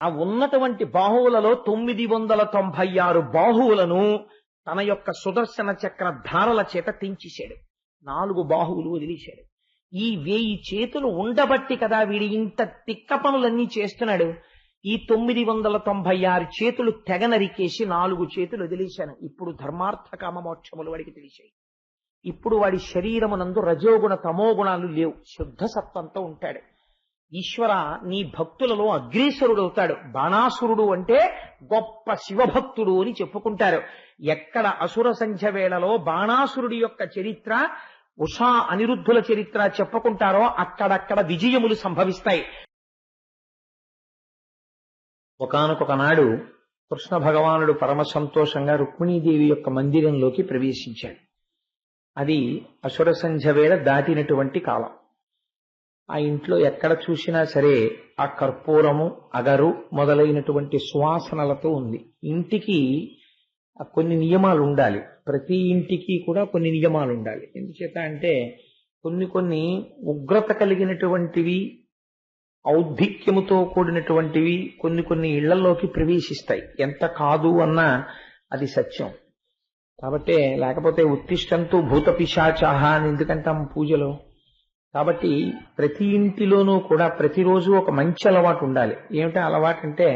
ఆ ఉన్నటువంటి బాహువులలో 996 బాహువులను తన యొక్క సుదర్శన చక్ర ధారల చేత తెంచేశాడు. 4 బాహువులు వదిలేశాడు. ఈ 1000 చేతులు ఉండబట్టి కదా వీడి ఇంత తిక్క పనులన్నీ చేస్తున్నాడు. ఈ 996 చేతులు తెగ నరికేసి 4 చేతులు వదిలేశాను. ఇప్పుడు ధర్మార్థ కామ మోక్షములు వాడికి తెలిసాయి. ఇప్పుడు వాడి శరీరమునందు రజోగుణ తమోగుణాలు లేవు, శుద్ధ సత్వంతో ఉంటాడు. ఈశ్వర, నీ భక్తులలో అగ్రేసరుడు అవుతాడు. బాణాసురుడు అంటే గొప్ప శివభక్తుడు అని చెప్పుకుంటారు. ఎక్కడ అసుర సంధ్య వేళలో బాణాసురుడి యొక్క చరిత్ర, ఉషా అనిరుద్ధుల చరిత్ర చెప్పుకుంటారో అక్కడక్కడ విజయములు సంభవిస్తాయి. ఒకానొక నాడు కృష్ణ భగవానుడు పరమ సంతోషంగా రుక్మిణీదేవి యొక్క మందిరంలోకి ప్రవేశించాడు. అది అసుర సంధ్య వేళ దాటినటువంటి కాలం. ఆ ఇంట్లో ఎక్కడ చూసినా సరే ఆ కర్పూరము, అగరు మొదలైనటువంటి సువాసనలతో ఉంది. ఇంటికి కొన్ని నియమాలు ఉండాలి. ప్రతి ఇంటికి కూడా కొన్ని నియమాలు ఉండాలి. ఎందుచేత అంటే కొన్ని ఉగ్రత కలిగినటువంటివి, ఔద్ధిక్యముతో కూడినటువంటివి కొన్ని ఇళ్లలోకి ప్రవేశిస్తాయి. ఎంత కాదు అన్నా అది సత్యం. కాబట్టి లేకపోతే ఉత్తిష్టంతో భూత పిశాచాహ అని ఎందుకంటాం పూజలో. కాబట్టి ప్రతి ఇంటిలోనూ కూడా ప్రతిరోజు ఒక మంచి అలవాటు ఉండాలి. ఏమిటా అలవాటు అంటే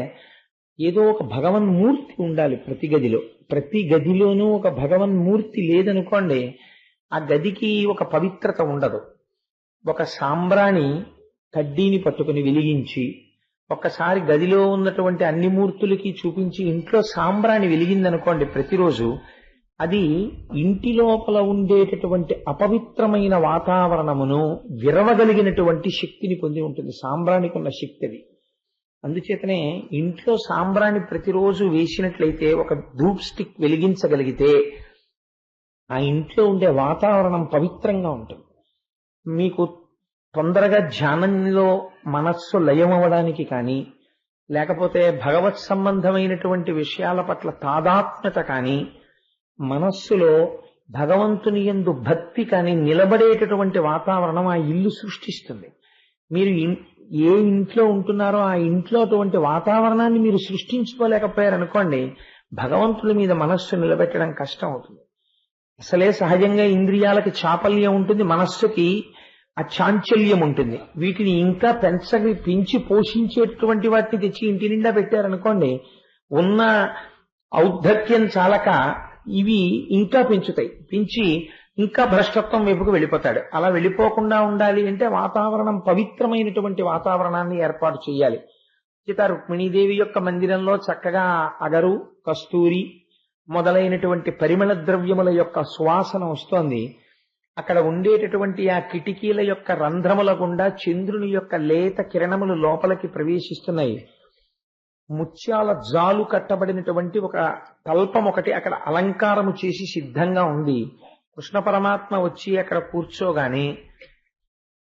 ఏదో ఒక భగవన్మూర్తి ఉండాలి ప్రతి గదిలో. ప్రతి గదిలోనూ ఒక భగవన్మూర్తి లేదనుకోండి, ఆ గదికి ఒక పవిత్రత ఉండదు. ఒక సాంబ్రాణి కడ్డీని పట్టుకుని వెలిగించి ఒక్కసారి గదిలో ఉన్నటువంటి అన్ని మూర్తులకి చూపించి ఇంట్లో సాంబ్రాణి వెలిగిందనుకోండి ప్రతిరోజు, అది ఇంటి లోపల ఉండేటటువంటి అపవిత్రమైన వాతావరణమును విరవగలిగినటువంటి శక్తిని పొంది ఉంటుంది. సాంబ్రాణికి ఉన్న శక్తి అది. అందుచేతనే ఇంట్లో సాంబ్రాణి ప్రతిరోజు వేసినట్లయితే, ఒక ధూప్ స్టిక్ వెలిగించగలిగితే ఆ ఇంట్లో ఉండే వాతావరణం పవిత్రంగా ఉంటుంది. మీకు తొందరగా ధ్యానంలో మనస్సు లయమవడానికి కానీ, లేకపోతే భగవత్ సంబంధమైనటువంటి విషయాల పట్ల తాదాత్మ్యత కానీ, మనస్సులో భగవంతుని యందు భక్తి కానీ నిలబడేటటువంటి వాతావరణం ఆ ఇల్లు సృష్టిస్తుంది. మీరు ఏ ఇంట్లో ఉంటున్నారో ఆ ఇంట్లో అటువంటి వాతావరణాన్ని మీరు సృష్టించుకోలేకపోయారనుకోండి, భగవంతుని మీద మనస్సు నిలబెట్టడం కష్టం అవుతుంది. అసలే సహజంగా ఇంద్రియాలకి చాపల్యం ఉంటుంది, మనస్సుకి ఆ చాంచల్యం ఉంటుంది. వీటిని ఇంకా పెంచి పోషించేటటువంటి వాటిని తెచ్చి ఇంటి నిండా పెట్టారనుకోండి, ఉన్న ఔద్ధత్యం చాలక ఇవి ఇంకా పెంచుతాయి. పెంచి ఇంకా భ్రష్టత్వం వైపుకు వెళ్ళిపోతాడు. అలా వెళ్ళిపోకుండా ఉండాలి అంటే వాతావరణం పవిత్రమైనటువంటి వాతావరణాన్ని ఏర్పాటు చేయాలి. చేత రుక్మిణీదేవి యొక్క మందిరంలో చక్కగా అగరు, కస్తూరి మొదలైనటువంటి పరిమళ ద్రవ్యముల యొక్క సువాసన వస్తోంది. అక్కడ ఉండేటటువంటి ఆ కిటికీల యొక్క రంధ్రముల గుండా చంద్రుని యొక్క లేత కిరణములు లోపలికి ప్రవేశిస్తున్నాయి. ముత్యాల జాలు కట్టబడినటువంటి ఒక కల్పం ఒకటి అక్కడ అలంకారము చేసి సిద్ధంగా ఉంది. కృష్ణ పరమాత్మ వచ్చి అక్కడ కూర్చోగానే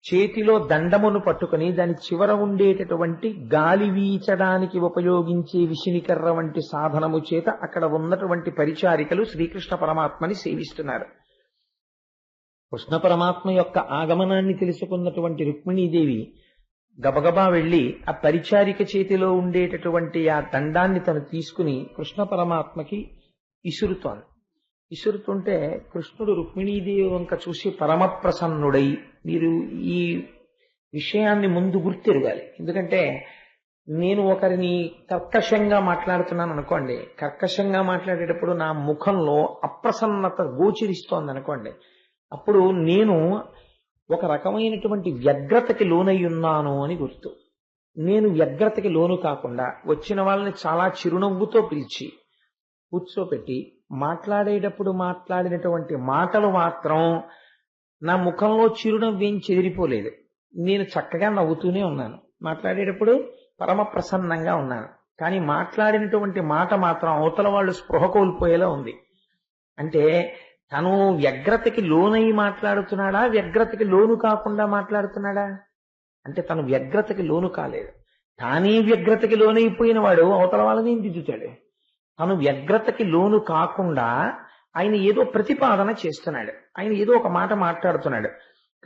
చేతిలో దండమును పట్టుకుని దాని చివర ఉండేటటువంటి గాలి వీచడానికి ఉపయోగించే విషినికర్ర వంటి సాధనము చేత అక్కడ ఉన్నటువంటి పరిచారికలు శ్రీకృష్ణ పరమాత్మని సేవిస్తున్నారు. కృష్ణ పరమాత్మ యొక్క ఆగమనాన్ని తెలుసుకున్నటువంటి రుక్మిణీదేవి గబగబా వెళ్లి ఆ పరిచారిక చేతిలో ఉండేటటువంటి ఆ దండాన్ని తను తీసుకుని కృష్ణ పరమాత్మకి ఇసురుతోంది. ఇసురుతుంటే కృష్ణుడు రుక్మిణీదేవి వంక చూసి పరమ ప్రసన్నుడై, మీరు ఈ విషయాన్ని ముందు గుర్తెరగాలి. ఎందుకంటే నేను ఒకరిని కర్కశంగా మాట్లాడుతున్నాను అనుకోండి, కర్కశంగా మాట్లాడేటప్పుడు నా ముఖంలో అప్రసన్నత గోచరిస్తోంది అనుకోండి, అప్పుడు నేను ఒక రకమైనటువంటి వ్యగ్రతకి లోనై ఉన్నాను అని గుర్తు. నేను వ్యగ్రతకి లోను కాకుండా వచ్చిన వాళ్ళని చాలా చిరునవ్వుతో పిలిచి కూర్చోపెట్టి మాట్లాడేటప్పుడు మాట్లాడినటువంటి మాటలు మాత్రం నా ముఖంలో చిరునవ్వేం చెదిరిపోలేదు. నేను చక్కగా నవ్వుతూనే ఉన్నాను. మాట్లాడేటప్పుడు పరమ ప్రసన్నంగా ఉన్నాను. కానీ మాట్లాడినటువంటి మాట మాత్రం అవతల వాళ్ళు స్పృహ కోల్పోయేలా ఉంది. అంటే తను వ్యగ్రతకి లోనై మాట్లాడుతున్నాడా, వ్యగ్రతకి లోను కాకుండా మాట్లాడుతున్నాడా? అంటే తను వ్యగ్రతకి లోను కాలేదు. తానే వ్యగ్రతకి లోనైపోయిన వాడు అవతల వాళ్ళని దిద్దుతాడు. తను వ్యగ్రతకి లోను కాకుండా ఆయన ఏదో ప్రతిపాదన చేస్తున్నాడు, ఆయన ఏదో ఒక మాట మాట్లాడుతున్నాడు.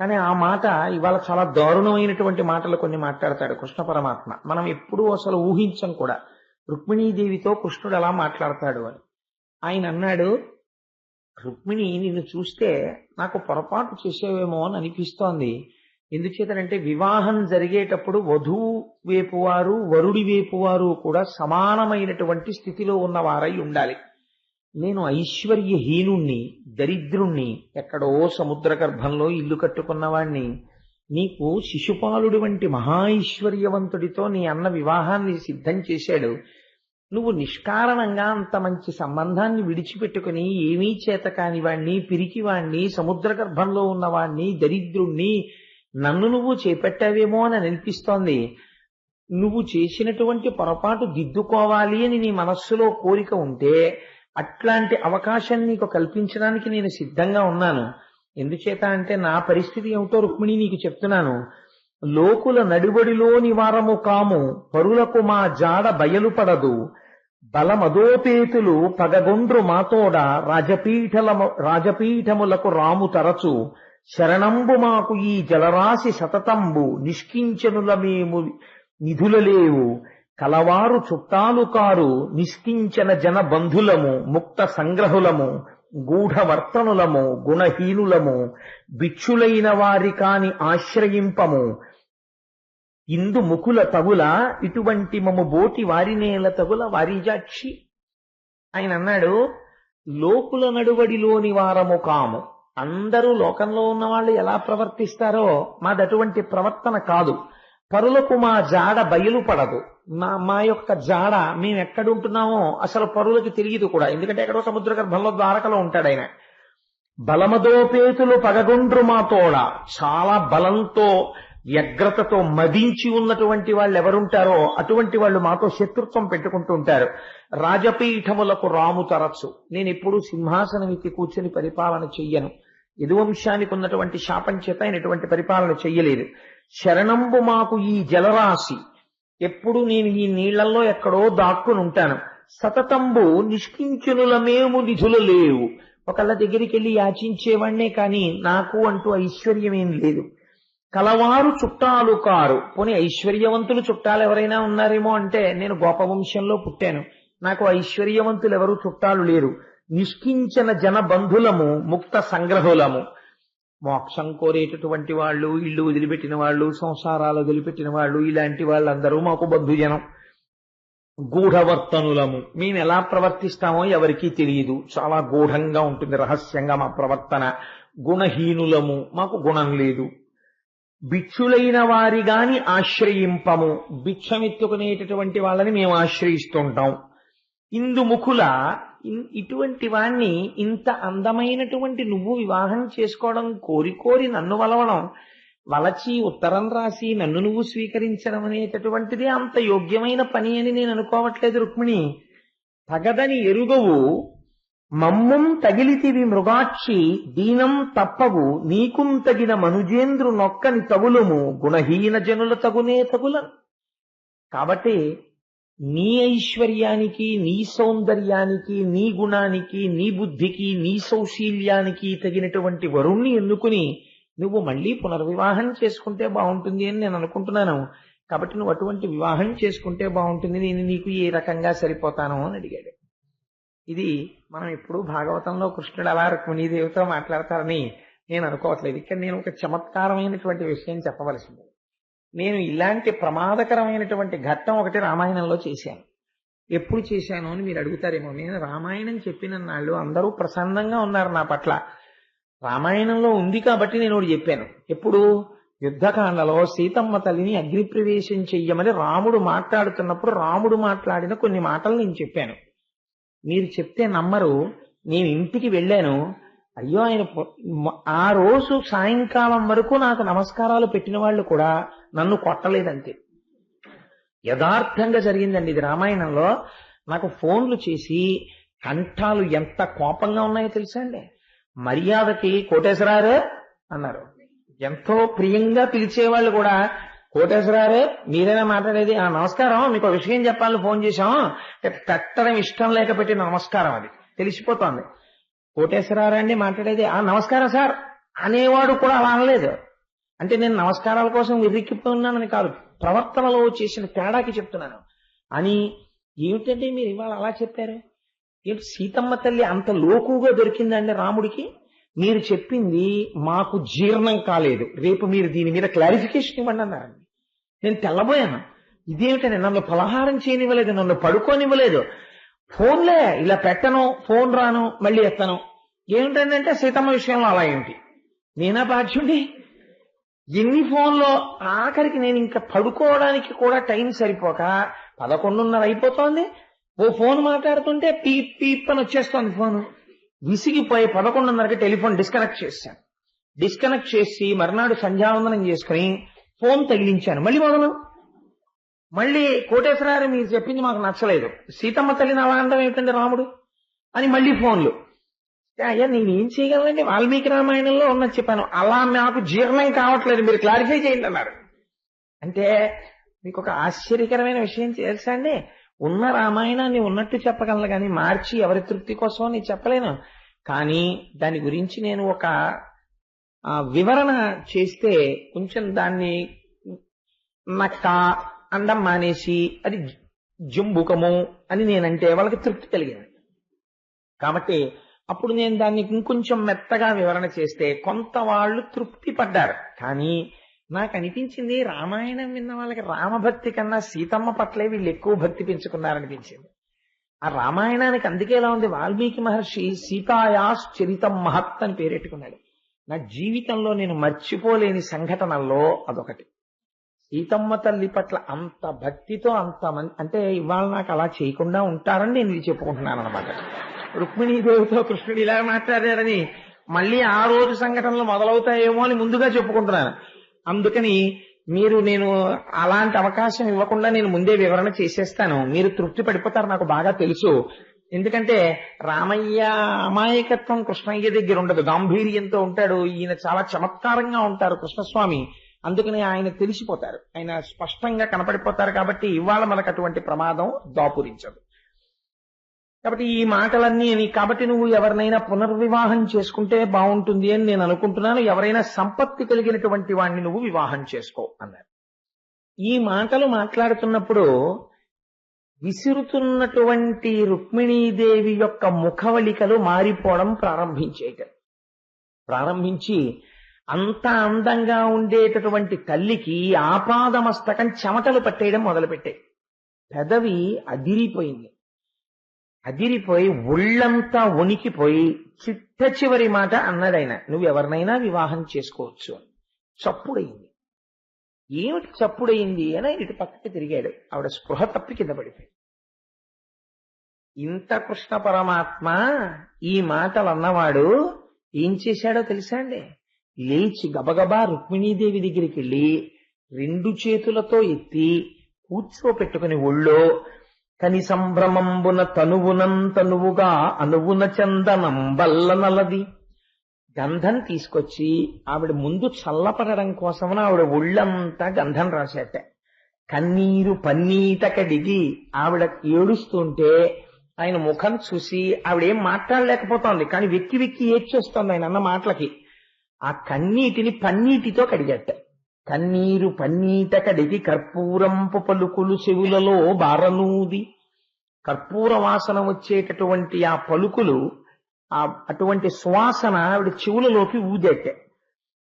కానీ ఆ మాట ఇవాళ చాలా దారుణమైనటువంటి మాటలు కొన్ని మాట్లాడతాడు కృష్ణ పరమాత్మ. మనం ఎప్పుడూ అసలు ఊహించం కూడా రుక్మిణీదేవితో కృష్ణుడు ఎలా మాట్లాడతాడు అని. ఆయన అన్నాడు, రుక్మిణి నిన్ను చూస్తే నాకు పొరపాటు చేసేవేమో అని అనిపిస్తోంది. ఎందుచేతనంటే వివాహం జరిగేటప్పుడు వధువు వైపు వారు వరుడి వైపు వారు కూడా సమానమైనటువంటి స్థితిలో ఉన్నవారై ఉండాలి. నేను ఐశ్వర్యహీనుణ్ణి, దరిద్రుణ్ణి, ఎక్కడో సముద్ర గర్భంలో ఇల్లు కట్టుకున్నవాణ్ణి. నీకు శిశుపాలుడి వంటి మహాఐశ్వర్యవంతుడితో నీ అన్న వివాహాన్ని సిద్ధం చేశాడు. నువ్వు నిష్కారణంగా అంత మంచి సంబంధాన్ని విడిచిపెట్టుకుని ఏమీ చేత కానివాణ్ణి, పిరికివాణ్ణి, సముద్ర గర్భంలో ఉన్నవాణ్ణి, దరిద్రుణ్ణి నన్ను నువ్వు చేపట్టావేమో అని అనిపిస్తోంది. నువ్వు చేసినటువంటి పొరపాటు దిద్దుకోవాలి అని నీ మనస్సులో కోరిక ఉంటే అట్లాంటి అవకాశం నీకు కల్పించడానికి నేను సిద్ధంగా ఉన్నాను. ఎందుచేత అంటే నా పరిస్థితి ఏమిటో రుక్మిణి నీకు చెప్తున్నాను. లోకుల నడుబడిలోని వారము కాము, పరులకు మా జాడ బయలుపడదు. బలమదోపేతులు పగగొండ్రు మాతోడ, రాజపీఠములకు రాము తరచు. శరణంబు మాకు ఈ జలరాశి సతతంబు, నిష్కించనుల మేము నిధులలేవు. కలవారు చుట్టాలు కారు, నిష్కించన జన బంధులము, ముక్త సంగ్రహులము, గూఢవర్తనులము, గుణహీనులము, భిక్షులైన వారి కాని ఆశ్రయింపము. ఇందు ముకుల తగుల, ఇటువంటి మము బోటి వారినేల తగుల వారిజాక్షి. ఆయన అన్నాడు, లోకుల నడువడిలోని వారము కాము. అందరూ లోకంలో ఉన్న వాళ్ళు ఎలా ప్రవర్తిస్తారో మాది అటువంటి ప్రవర్తన కాదు. పరులకు మా జాడ బయలుపడదు. మా యొక్క జాడ మేము ఎక్కడుంటున్నామో అసలు పరులకు తెలియదు కూడా. ఎందుకంటే ఎక్కడో సముద్ర గర్భంలో ద్వారకలో ఉంటాడు ఆయన. బలమదోపేతులు పగగొండ్రు మాతోడ, చాలా బలంతో వ్యగ్రతతో మదించి ఉన్నటువంటి వాళ్ళు ఎవరుంటారో అటువంటి వాళ్ళు మాతో శత్రుత్వం పెట్టుకుంటూ ఉంటారు. రాజపీఠములకు రాము తరచు. నేను ఎప్పుడూ సింహాసనం ఎక్కి కూర్చొని పరిపాలన చెయ్యను. యదువంశానికి ఉన్నటువంటి శాపం చేత ఆయన ఎటువంటి పరిపాలన చెయ్యలేదు. శరణంబు మాకు ఈ జలరాశి, ఎప్పుడు నేను ఈ నీళ్లలో ఎక్కడో దాక్కుని ఉంటాను. సతతంబు నిష్కించునుల మేము నిధులు లేవు. ఒకళ్ళ దగ్గరికి వెళ్ళి యాచించేవాణ్ణే కానీ నాకు అంటూ ఐశ్వర్యమేం లేదు. కలవారు చుట్టాలు కారు. పోనీ ఐశ్వర్యవంతులు చుట్టాలు ఎవరైనా ఉన్నారేమో అంటే నేను గోపవంశంలో పుట్టాను, నాకు ఐశ్వర్యవంతులు ఎవరు చుట్టాలు లేరు. నిష్కించన జన బంధులము, ముక్త సంగ్రహులము. మోక్షం కోరేటటువంటి వాళ్ళు, ఇల్లు వదిలిపెట్టిన వాళ్ళు, సంసారాలు వదిలిపెట్టిన వాళ్ళు, ఇలాంటి వాళ్ళందరూ మాకు బంధుజనం. గూఢవర్తనులము, మేము ఎలా ప్రవర్తిస్తామో ఎవరికీ తెలియదు, చాలా గూఢంగా ఉంటుంది, రహస్యంగా మా ప్రవర్తన. గుణహీనులము, మాకు గుణం లేదు. భిక్షులైన వారి గాని ఆశ్రయింపము, భిక్షమెత్తుకునేటటువంటి వాళ్ళని మేము ఆశ్రయిస్తుంటాం. ఇందు ముఖుల, ఇటువంటి వాణ్ణి, ఇంత అందమైనటువంటి నువ్వు వివాహం చేసుకోవడం కోరి నన్ను వలవడం, వలచి ఉత్తరం రాసి నన్ను నువ్వు స్వీకరించడం అనేటటువంటిది అంత యోగ్యమైన పని అని నేను అనుకోవట్లేదు రుక్మిణి. తగదని ఎరుగవు మమ్ముం తగిలితివి మృగాక్షి, దీనం తప్పవు నీకుం తగిన మనుజేంద్రు నొక్కని తగులుము, గుణహీన జనుల తగునే తగులను. కాబట్టి నీ ఐశ్వర్యానికి, నీ సౌందర్యానికి, నీ గుణానికి, నీ బుద్ధికి, నీ సౌశీల్యానికి తగినటువంటి వరుణ్ణి ఎన్నుకుని నువ్వు మళ్ళీ పునర్వివాహం చేసుకుంటే బాగుంటుంది అని నేను అనుకుంటున్నాను. కాబట్టి నువ్వు అటువంటి వివాహం చేసుకుంటే బాగుంటుంది, నేను నీకు ఏ రకంగా సరిపోతాను అని అడిగాడు. ఇది మనం ఇప్పుడు భాగవతంలో కృష్ణుడు అలా రుక్మిణీదేవితో మాట్లాడతారని నేను అనుకోవట్లేదు. ఇక్కడ నేను ఒక చమత్కారమైనటువంటి విషయం చెప్పవలసింది. నేను ఇలాంటి ప్రమాదకరమైనటువంటి ఘట్టం ఒకటి రామాయణంలో చేశాను. ఎప్పుడు చేశాను అని మీరు అడుగుతారేమో. నేను రామాయణం చెప్పిన నాళ్ళు అందరూ ప్రసన్నంగా ఉన్నారు నా పట్ల. రామాయణంలో ఉంది కాబట్టి నేను ఒకటి చెప్పాను. ఎప్పుడు? యుద్ధకాండలో సీతమ్మ తల్లిని అగ్నిప్రవేశం చెయ్యమని రాముడు మాట్లాడుతున్నప్పుడు రాముడు మాట్లాడిన కొన్ని మాటలు నేను చెప్పాను. మీరు చెప్తే నమ్మరు. నేను ఇంటికి వెళ్ళాను, అయ్యో ఆయన ఆ రోజు సాయంకాలం వరకు నాకు నమస్కారాలు పెట్టిన వాళ్ళు కూడా నన్ను కొట్టలేదంతే. యథార్థంగా జరిగిందండి ఇది రామాయణంలో. నాకు ఫోన్లు చేసి కంఠాలు ఎంత కోపంగా ఉన్నాయో తెలుసా అండి. మర్యాదకి కోటేశ్వరారు అన్నారు. ఎంతో ప్రియంగా పిలిచేవాళ్ళు కూడా కోటేశ్వరారు మీరైనా మాట్లాడేది, ఆ నమస్కారం మీకు ఒక విషయం చెప్పాలని ఫోన్ చేశాం, పెట్టడం ఇష్టం లేక పెట్టిన నమస్కారం అది తెలిసిపోతోంది. కోటేశ్వరారు అండి మాట్లాడేది, ఆ నమస్కారం సార్ అనేవాడు కూడా అలా అనలేదు. అంటే నేను నమస్కారాల కోసం వెర్రెక్కిపోతున్నానని కాదు, ప్రవర్తనలో చేసిన తేడాకి చెప్తున్నాను. అని ఏమిటంటే మీరు ఇవాళ అలా చెప్పారు, ఏమిటి సీతమ్మ తల్లి అంత లోకుగా దొరికిందండి రాముడికి? మీరు చెప్పింది మాకు జీర్ణం కాలేదు, రేపు మీరు దీని మీద క్లారిఫికేషన్ ఇవ్వండి అన్నారండి. నేను తెల్లబోయాను. ఇదేమిటని, నన్ను పలహారం చేయనివ్వలేదు, నన్ను పడుకోనివ్వలేదు, ఫోన్లే ఇలా పెట్టను, ఫోన్ రాను, మళ్ళీ ఎత్తను. ఏమిటంటే సీతమ్మ విషయంలో అలా ఏమిటి? నేనా బాధ్యుడి? ఎన్ని ఫోన్లో, ఆఖరికి నేను ఇంకా పడుకోవడానికి కూడా టైం సరిపోక 11:30 అయిపోతోంది. ఓ ఫోన్ మాట్లాడుతుంటే పీప్ పీప్ అని వచ్చేస్తోంది ఫోను. విసిగిపోయి 11:30కి టెలిఫోన్ డిస్కనెక్ట్ చేశాను. డిస్కనెక్ట్ చేసి మర్నాడు సంధ్యావందనం చేసుకుని ఫోన్ తగిలించాను. మళ్ళీ మొదలు, మళ్ళీ కోటేశ్వరారు మీరు చెప్పింది మాకు నచ్చలేదు, సీతమ్మ తల్లిని అలా అనడం ఏమిటండి రాముడు అని మళ్ళీ ఫోన్లు. అయ్యా నేనేం చేయగలనండి, వాల్మీకి రామాయణంలో ఉన్నది చెప్పాను, అలా నాకు జీర్ణం కావట్లేదు, మీరు క్లారిఫై చేయండి అన్నారు. అంటే మీకు ఒక ఆశ్చర్యకరమైన విషయం తెలుసా అండి, ఉన్న రామాయణాన్ని ఉన్నట్టు చెప్పగలను కానీ మార్చి ఎవరి తృప్తి కోసం నేను చెప్పలేను. కానీ దాని గురించి నేను ఒక వివరణ చేస్తే కొంచెం దాన్ని నక్క అండం మానేసి అది జంబుకము అని నేనంటే వాళ్ళకి తృప్తి కలిగింది. కాబట్టి అప్పుడు నేను దాన్ని ఇంకొంచెం మెత్తగా వివరణ చేస్తే కొంత వాళ్ళు తృప్తి పడ్డారు. కానీ నాకు అనిపించింది రామాయణం విన్న వాళ్ళకి రామభక్తి కన్నా సీతమ్మ పట్లే వీళ్ళు ఎక్కువ భక్తి పెంచుకున్నారనిపించింది. ఆ రామాయణానికి అందుకే ఎలా ఉంది, వాల్మీకి మహర్షి సీతాయాస్ చరితం మహత్ అని పేరెట్టుకున్నాడు. నా జీవితంలో నేను మర్చిపోలేని సంఘటనల్లో అదొకటి. సీతమ్మ తల్లి పట్ల అంత భక్తితో అంతమంది, అంటే ఇవాళ నాకు అలా చేయకుండా ఉంటారని నేను ఇది చెప్పుకుంటున్నాను అనమాట. రుక్మిణీదేవితో కృష్ణుడు ఇలా మాట్లాడారని మళ్ళీ ఆ రోజు సంఘటనలు మొదలవుతాయేమో అని ముందుగా చెప్పుకుంటున్నాను. అందుకని నేను అలాంటి అవకాశం ఇవ్వకుండా నేను ముందే వివరణ చేసేస్తాను, మీరు తృప్తి పడిపోతారు, నాకు బాగా తెలుసు. ఎందుకంటే రామయ్య అమాయకత్వం కృష్ణయ్య దగ్గర ఉండదు, గాంభీర్యంతో ఉంటాడు. ఈయన చాలా చమత్కారంగా ఉంటారు కృష్ణస్వామి, అందుకని ఆయన తెలిసిపోతారు, ఆయన స్పష్టంగా కనపడిపోతారు. కాబట్టి ఇవాళ మనకు అటువంటి ప్రమాదం దాపురించదు. కాబట్టి ఈ మాటలన్నీ కాబట్టి నువ్వు ఎవరినైనా పునర్వివాహం చేసుకుంటే బాగుంటుంది అని నేను అనుకుంటున్నాను, ఎవరైనా సంపత్తి కలిగినటువంటి వాడిని నువ్వు వివాహం చేసుకో అన్నారు. ఈ మాటలు మాట్లాడుతున్నప్పుడు విసురుతున్నటువంటి రుక్మిణీదేవి యొక్క ముఖవళికలు మారిపోవడం ప్రారంభించి అంత అందంగా ఉండేటటువంటి తల్లికి ఆపాదమస్తకం చెమటలు పట్టేయడం మొదలుపెట్టాయి. పెదవి అదిరిపోయి ఒళ్ళంతా వణికిపోయి చిట్ట చివరి మాట అన్నాడాయన, నువ్వు ఎవరినైనా వివాహం చేసుకోవచ్చు అని. చప్పుడయింది. ఏమిటి చప్పుడయింది అని ఆయన ఇటు పక్కకి తిరిగాడు. ఆవిడ స్పృహ తప్పి కింద పడిపోయింది. ఇంత కృష్ణ పరమాత్మ ఈ మాటలు అన్నవాడు ఏం చేశాడో తెలుసా అండి? లేచి గబగబా రుక్మిణీదేవి దగ్గరికి వెళ్ళి 2 చేతులతో ఎత్తి కూర్చోపెట్టుకుని ఒళ్ళో కని సంభ్రమంబున తనువుగా అనువున చందనం బల్లనలది గంధం తీసుకొచ్చి ఆవిడ ముందు చల్లపడడం కోసమన ఆవిడ ఒళ్ళంతా గంధం రాసేట. కన్నీరు పన్నీట కడిగి ఆవిడ ఏడుస్తుంటే ఆయన ముఖం చూసి ఆవిడేం మాట్లాడలేకపోతోంది, కానీ వెక్కి వెక్కి ఏడ్చేస్తోంది ఆయన అన్న మాటలకి. ఆ కన్నీటిని పన్నీటితో కడిగట్ట. కన్నీరు పన్నీట కడిగి కర్పూరంపు పలుకులు చెవులలో బారనూది, కర్పూర వాసన వచ్చేటటువంటి ఆ పలుకులు, అటువంటి సువాసన ఆవిడ చెవులలోకి ఊదెట్టే.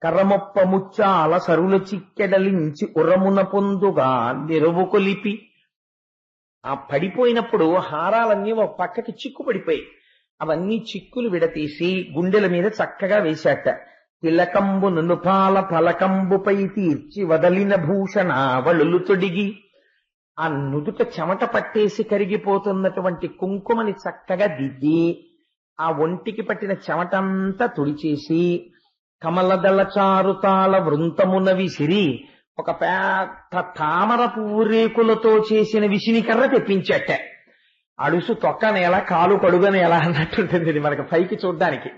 కర్రమొప్ప ముచ్చాల సరుల చిక్కెడలించి ఉరమున పొందుగా నిరవు కొలిపి, ఆ పడిపోయినప్పుడు హారాలన్నీ ఒక పక్కకి చిక్కు పడిపోయి అవన్నీ చిక్కులు విడతీసి గుండెల మీద చక్కగా వేశాట. తిలకంబు నునుపాల పలకంబుపై తీర్చి వదలిన భూషణ వళులు తొడిగి, ఆ నుదుట చెమట పట్టేసి కరిగిపోతున్నటువంటి కుంకుమని చక్కగా దిద్ది ఆ ఒంటికి పట్టిన చెమటంతా తుడిచేసి కమలదళ చారుతాళ వృంతమున విసిరి ఒక పెద్ద తామర పువ్వు రేకులతో చేసిన విసినికర్ర తెప్పించట. అడుసు తొక్క నేల కాలు కడుగ నేల అన్నట్టుంటుంది మనకు పైకి చూడ్డానికి.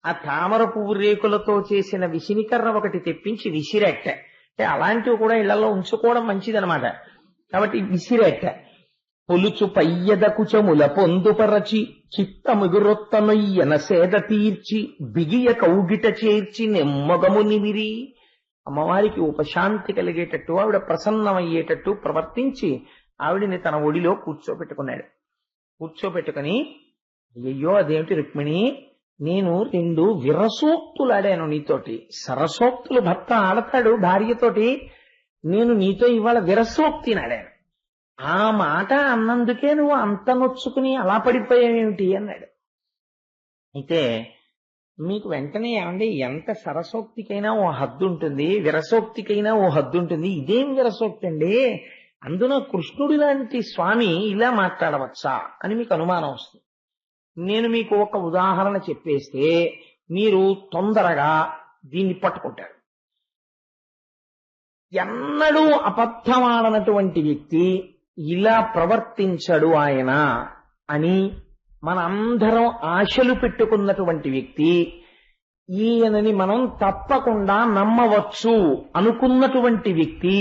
ఆ తామర పువ్వు రేకులతో చేసిన విసినికర్ర ఒకటి తెప్పించి విసిరెట్ట. అంటే అలాంటివి కూడా ఇళ్లలో ఉంచుకోవడం మంచిదనమాట. కాబట్టి విసిరెట్ట. పొలుచు పయ్యద కుచముల పొందుపరచి చిత్తముగురొత్తనొయ్యన సేద తీర్చి బిగియ కౌగిట చేర్చి నెమ్మగము నిమిరి, అమ్మవారికి ఉపశాంతి కలిగేటట్టు, ఆవిడ ప్రసన్నమయ్యేటట్టు ప్రవర్తించి ఆవిడిని తన ఒడిలో కూర్చోపెట్టుకున్నాడు. కూర్చోపెట్టుకుని, అయ్యో అదేమిటి రుక్మిణి, నేను 2 విరసోక్తులు ఆడాను నీతోటి. సరసోక్తులు భర్త ఆడతాడు భార్యతోటి, నేను నీతో ఇవాళ విరసోక్తిని ఆడాను. ఆ మాట అన్నందుకే నువ్వు అంత నొచ్చుకుని అలా పడిపోయావేమిటి అన్నాడు. అయితే మీకు వెంటనే ఏమండి, ఎంత సరసోక్తికైనా ఓ హద్దు ఉంటుంది, విరసోక్తికైనా ఓ హద్దు ఉంటుంది. ఇదేం విరసోక్తి అండి, అందున కృష్ణుడి లాంటి స్వామి ఇలా మాట్లాడవచ్చా అని మీకు అనుమానం వస్తుంది. నేను మీకు ఒక ఉదాహరణ చెప్పేస్తే మీరు తొందరగా దీన్ని పట్టుకుంటారు. ఎన్నడూ అబద్ధమాడనటువంటి వ్యక్తి ఇలా ప్రవర్తించడు ఆయన అని మనందరం ఆశలు పెట్టుకున్నటువంటి వ్యక్తి, ఈయనని మనం తప్పకుండా నమ్మవచ్చు అనుకున్నటువంటి వ్యక్తి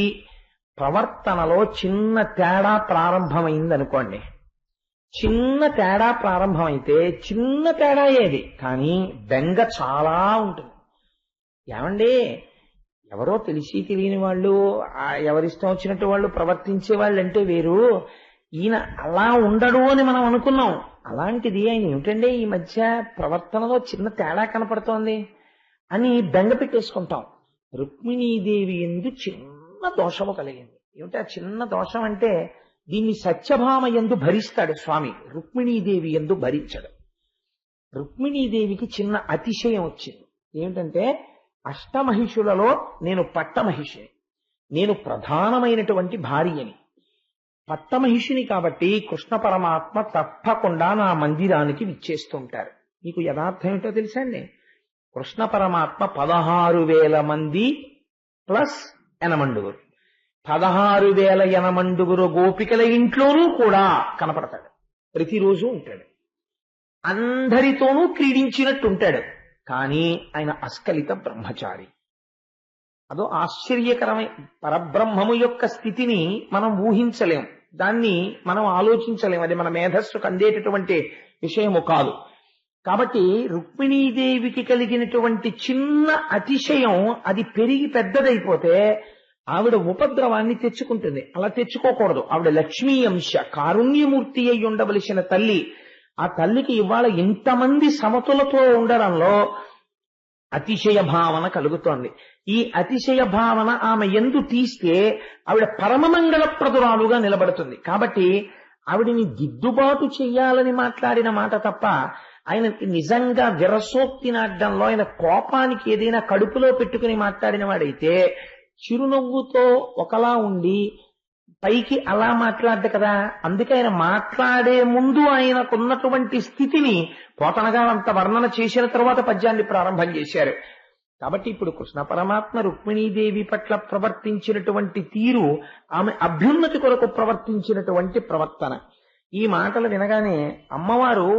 ప్రవర్తనలో చిన్న తేడా ప్రారంభమైందనుకోండి. చిన్న తేడా ప్రారంభమైతే చిన్న తేడా ఏది, కానీ బెంగ చాలా ఉంటుంది. ఏమండి, ఎవరో తెలిసి తెలియని వాళ్ళు, ఎవరిష్టం వచ్చినట్టు వాళ్ళు ప్రవర్తించే వాళ్ళు అంటే వేరు, ఈయన అలా ఉండడు అని మనం అనుకున్నాం. అలాంటిది ఆయన ఏమిటండి ఈ మధ్య ప్రవర్తనలో చిన్న తేడా కనపడుతోంది అని బెంగ పెట్టేసుకుంటాం. రుక్మిణీదేవి యందు చిన్న దోషము కలిగింది. ఏమిటి ఆ చిన్న దోషం అంటే, దీన్ని సత్యభామ యందు భరిస్తాడు స్వామి, రుక్మిణీదేవి యందు భరించడు. రుక్మిణీదేవికి చిన్న అతిశయం వచ్చింది. ఏమిటంటే, అష్టమహిషులలో నేను పట్టమహిషిని, నేను ప్రధానమైనటువంటి భార్యని, పట్టమహిషిని. కాబట్టి కృష్ణ పరమాత్మ తప్పకుండా నా మందిరానికి విచ్చేస్తుంటారు. మీకు యథార్థం ఏమిటో తెలుసా అండి, కృష్ణ పరమాత్మ 16,000 మంది ప్లస్ యనమండుగురు, 16,000 యనమండుగురు గోపికల ఇంట్లోనూ కూడా కనపడతాడు. ప్రతిరోజు ఉంటాడు, అందరితోనూ క్రీడించినట్టు ఉంటాడు. కానీ ఆయన అస్కలిత బ్రహ్మచారి. అదో ఆశ్చర్యకరమైన పరబ్రహ్మము యొక్క స్థితిని మనం ఊహించలేం, దాన్ని మనం ఆలోచించలేం, అది మన మేధస్సుకు అందేటటువంటి విషయము కాదు. కాబట్టి రుక్మిణీదేవికి కలిగినటువంటి చిన్న అతిశయం అది పెరిగి పెద్దదైపోతే ఆవిడ ఉపద్రవాన్ని తెచ్చుకుంటుంది. అలా తెచ్చుకోకూడదు. ఆవిడ లక్ష్మీ అంశ, కారుణ్యమూర్తి అయి ఉండవలసిన తల్లి. ఆ తల్లికి ఇవాళ ఇంతమంది సమతులతో ఉండడంలో అతిశయ భావన కలుగుతోంది. ఈ అతిశయ భావన ఆమె యందు తీస్తే ఆవిడ పరమమంగళప్రదురాలుగా నిలబడుతుంది. కాబట్టి ఆవిడిని దిద్దుబాటు చెయ్యాలని మాట్లాడిన మాట తప్ప, ఆయనకి నిజంగా విరసోక్తి నాటడంలో, ఆయన కోపానికి ఏదైనా కడుపులో పెట్టుకుని మాట్లాడిన వాడైతే చిరునవ్వుతో ఒకలా ఉండి పైకి అలా మాట్లాడ్డు కదా. అందుకే ఆయన మాట్లాడే ముందు ఆయనకున్నటువంటి స్థితిని పోతనగా అంత వర్ణన చేసిన తర్వాత పద్యాన్ని ప్రారంభం చేశారు. కాబట్టి ఇప్పుడు కృష్ణ పరమాత్మ రుక్మిణీదేవి పట్ల ప్రవర్తించినటువంటి తీరు ఆమె అభ్యున్నతి కొరకు ప్రవర్తించినటువంటి ప్రవర్తన. ఈ మాటలు వినగానే అమ్మవారు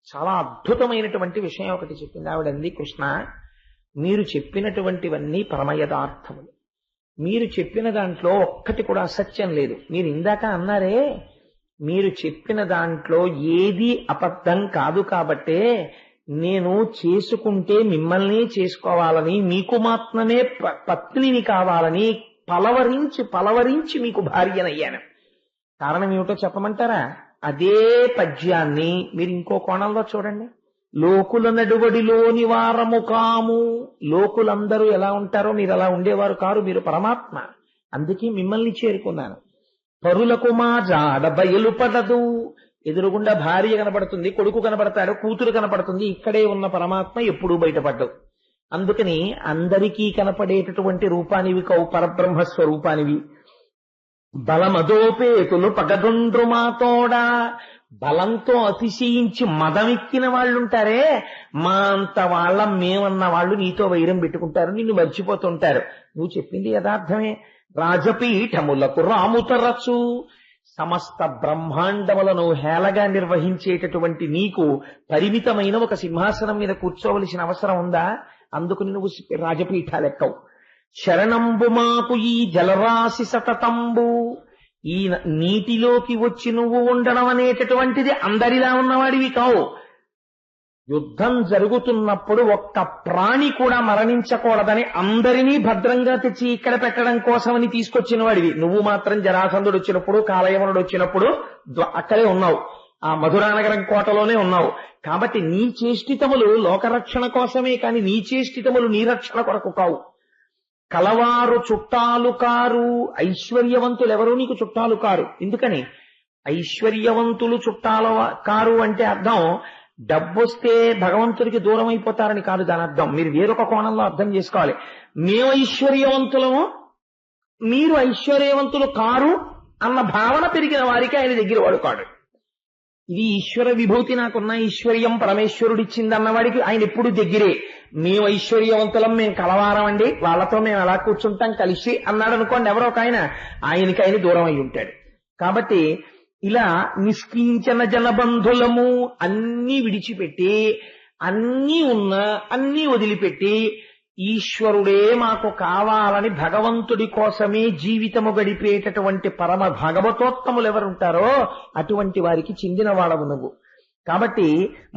చాలా అద్భుతమైనటువంటి విషయం ఒకటి చెప్పింది. ఆవిడంది, కృష్ణ, మీరు చెప్పినటువంటివన్నీ పరమయథార్థములు, మీరు చెప్పిన దాంట్లో ఒక్కటి కూడా అసత్యం లేదు. మీరు ఇందాక అన్నారే, మీరు చెప్పిన దాంట్లో ఏది అబద్ధం కాదు, కాబట్టే నేను చేసుకుంటే మిమ్మల్ని చేసుకోవాలని, మీకు మాత్రమే పత్నిని కావాలని పలవరించి మీకు భార్యనయ్యాను. కారణం ఏమిటో చెప్పమంటారా? అదే పద్యాన్ని మీరు ఇంకో కోణంలో చూడండి. లోకుల నడువడిలోని వారము కాము. లోకులందరూ ఎలా ఉంటారో మీరు అలా ఉండేవారు కారు, మీరు పరమాత్మ, అందుకే మిమ్మల్ని చేరుకున్నాను. పరులకు మా జాడ బయలుపడదు. ఎదురుగుండా భార్య కనపడుతుంది, కొడుకు కనపడతాడు, కూతురు కనపడుతుంది, ఇక్కడే ఉన్న పరమాత్మ ఎప్పుడూ బయటపడ్డవు. అందుకని అందరికీ కనపడేటటువంటి రూపానివి కవు, పరబ్రహ్మ స్వరూపానివి. బలమదోపేతులు పగదుండ్రు మాతోడా. బలంతో అతిశయించి మదమెక్కిన వాళ్ళుంటారే, మా అంత వాళ్ళ మేమన్న వాళ్ళు నీతో వైరం పెట్టుకుంటారు, నిన్ను మర్చిపోతుంటారు. నువ్వు చెప్పింది యథార్థమే. రాజపీఠములకు రాముతరచు. సమస్త బ్రహ్మాండములను హేళగా నిర్వహించేటటువంటి నీకు పరిమితమైన ఒక సింహాసనం మీద కూర్చోవలసిన అవసరం ఉందా? అందుకు నువ్వు రాజపీఠాలెక్కవు. శరణంబు మాకు ఈ జలరాశి సతతంబు. ఈ నీటిలోకి వచ్చి నువ్వు ఉండడం అనేటటువంటిది అందరిలా ఉన్నవాడివి కావు. యుద్ధం జరుగుతున్నప్పుడు ఒక్క ప్రాణి కూడా మరణించకూడదని అందరినీ భద్రంగా తెచ్చి ఇక్కడ పెట్టడం కోసమని తీసుకొచ్చిన వాడివి. నువ్వు మాత్రం జరాసంధుడు వచ్చినప్పుడు, కాలయవనుడు వచ్చినప్పుడు అక్కడే ఉన్నావు, ఆ మధురానగరం కోటలోనే ఉన్నావు. కాబట్టి నీ చేష్టితములు లోకరక్షణ కోసమే కాని నీ చేష్టితములు నీ రక్షణ కొరకు కావు. కలవారు చుట్టాలు కారు, ఐశ్వర్యవంతులు ఎవరూ నీకు చుట్టాలు కారు. ఎందుకని ఐశ్వర్యవంతులు చుట్టాలు కారు అంటే అర్థం డబ్బొస్తే భగవంతుడికి దూరం అయిపోతారని కాదు దాని అర్థం. మీరు వేరొక కోణంలో అర్థం చేసుకోవాలి. మేము ఐశ్వర్యవంతులము, మీరు ఐశ్వర్యవంతులు కారు అన్న భావన పెరిగిన వారికి ఆయన దగ్గర వాడు కాడు. ఇది ఈశ్వర విభూతి, నాకున్న ఐశ్వర్యం పరమేశ్వరుడిచ్చింది అన్నవాడికి ఆయన ఎప్పుడు దగ్గరే. మేము ఐశ్వర్యవంతులం, మేము కలవారం అండి, వాళ్ళతో మేము ఎలా కూర్చుంటాం కలిసి అన్నాడు అనుకోండి ఎవరో ఒక ఆయనకి ఆయన దూరం అయి ఉంటాడు. కాబట్టి ఇలా నిష్కించన జనబంధులము అన్నీ విడిచిపెట్టి, అన్నీ ఉన్నా అన్నీ వదిలిపెట్టి ఈశ్వరుడే మాకు కావాలని భగవంతుడి కోసమే జీవితము గడిపేటటువంటి పరమ భాగవతోత్తములు ఎవరుంటారో అటువంటి వారికి చెందిన వాడవు నువ్వు. కాబట్టి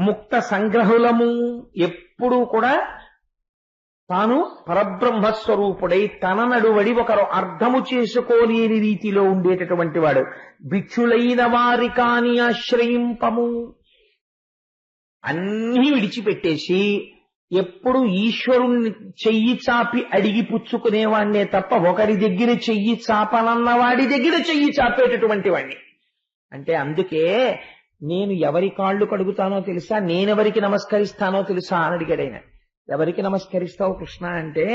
ముక్త సంగ్రహులము, ఎప్పుడూ కూడా తాను పరబ్రహ్మస్వరూపుడై తన నడువడి ఒకరు అర్థము చేసుకోలేని రీతిలో ఉండేటటువంటి వాడు. భిక్షులైన వారి కాని ఆశ్రయింపము, అన్నీ విడిచిపెట్టేసి ఎప్పుడు ఈశ్వరుణ్ణి చెయ్యి చాపి అడిగి పుచ్చుకునేవాణ్ణే తప్ప ఒకరి దగ్గర చెయ్యి చాపనన్న వాడి దగ్గర చెయ్యి చాపేటటువంటి వాణ్ణి. అంటే అందుకే నేను ఎవరి కాళ్ళు కడుగుతానో తెలుసా, నేనెవరికి నమస్కరిస్తానో తెలుసా అని అడిగాడు ఆయన. ఎవరికి నమస్కరిస్తావు కృష్ణ అంటే,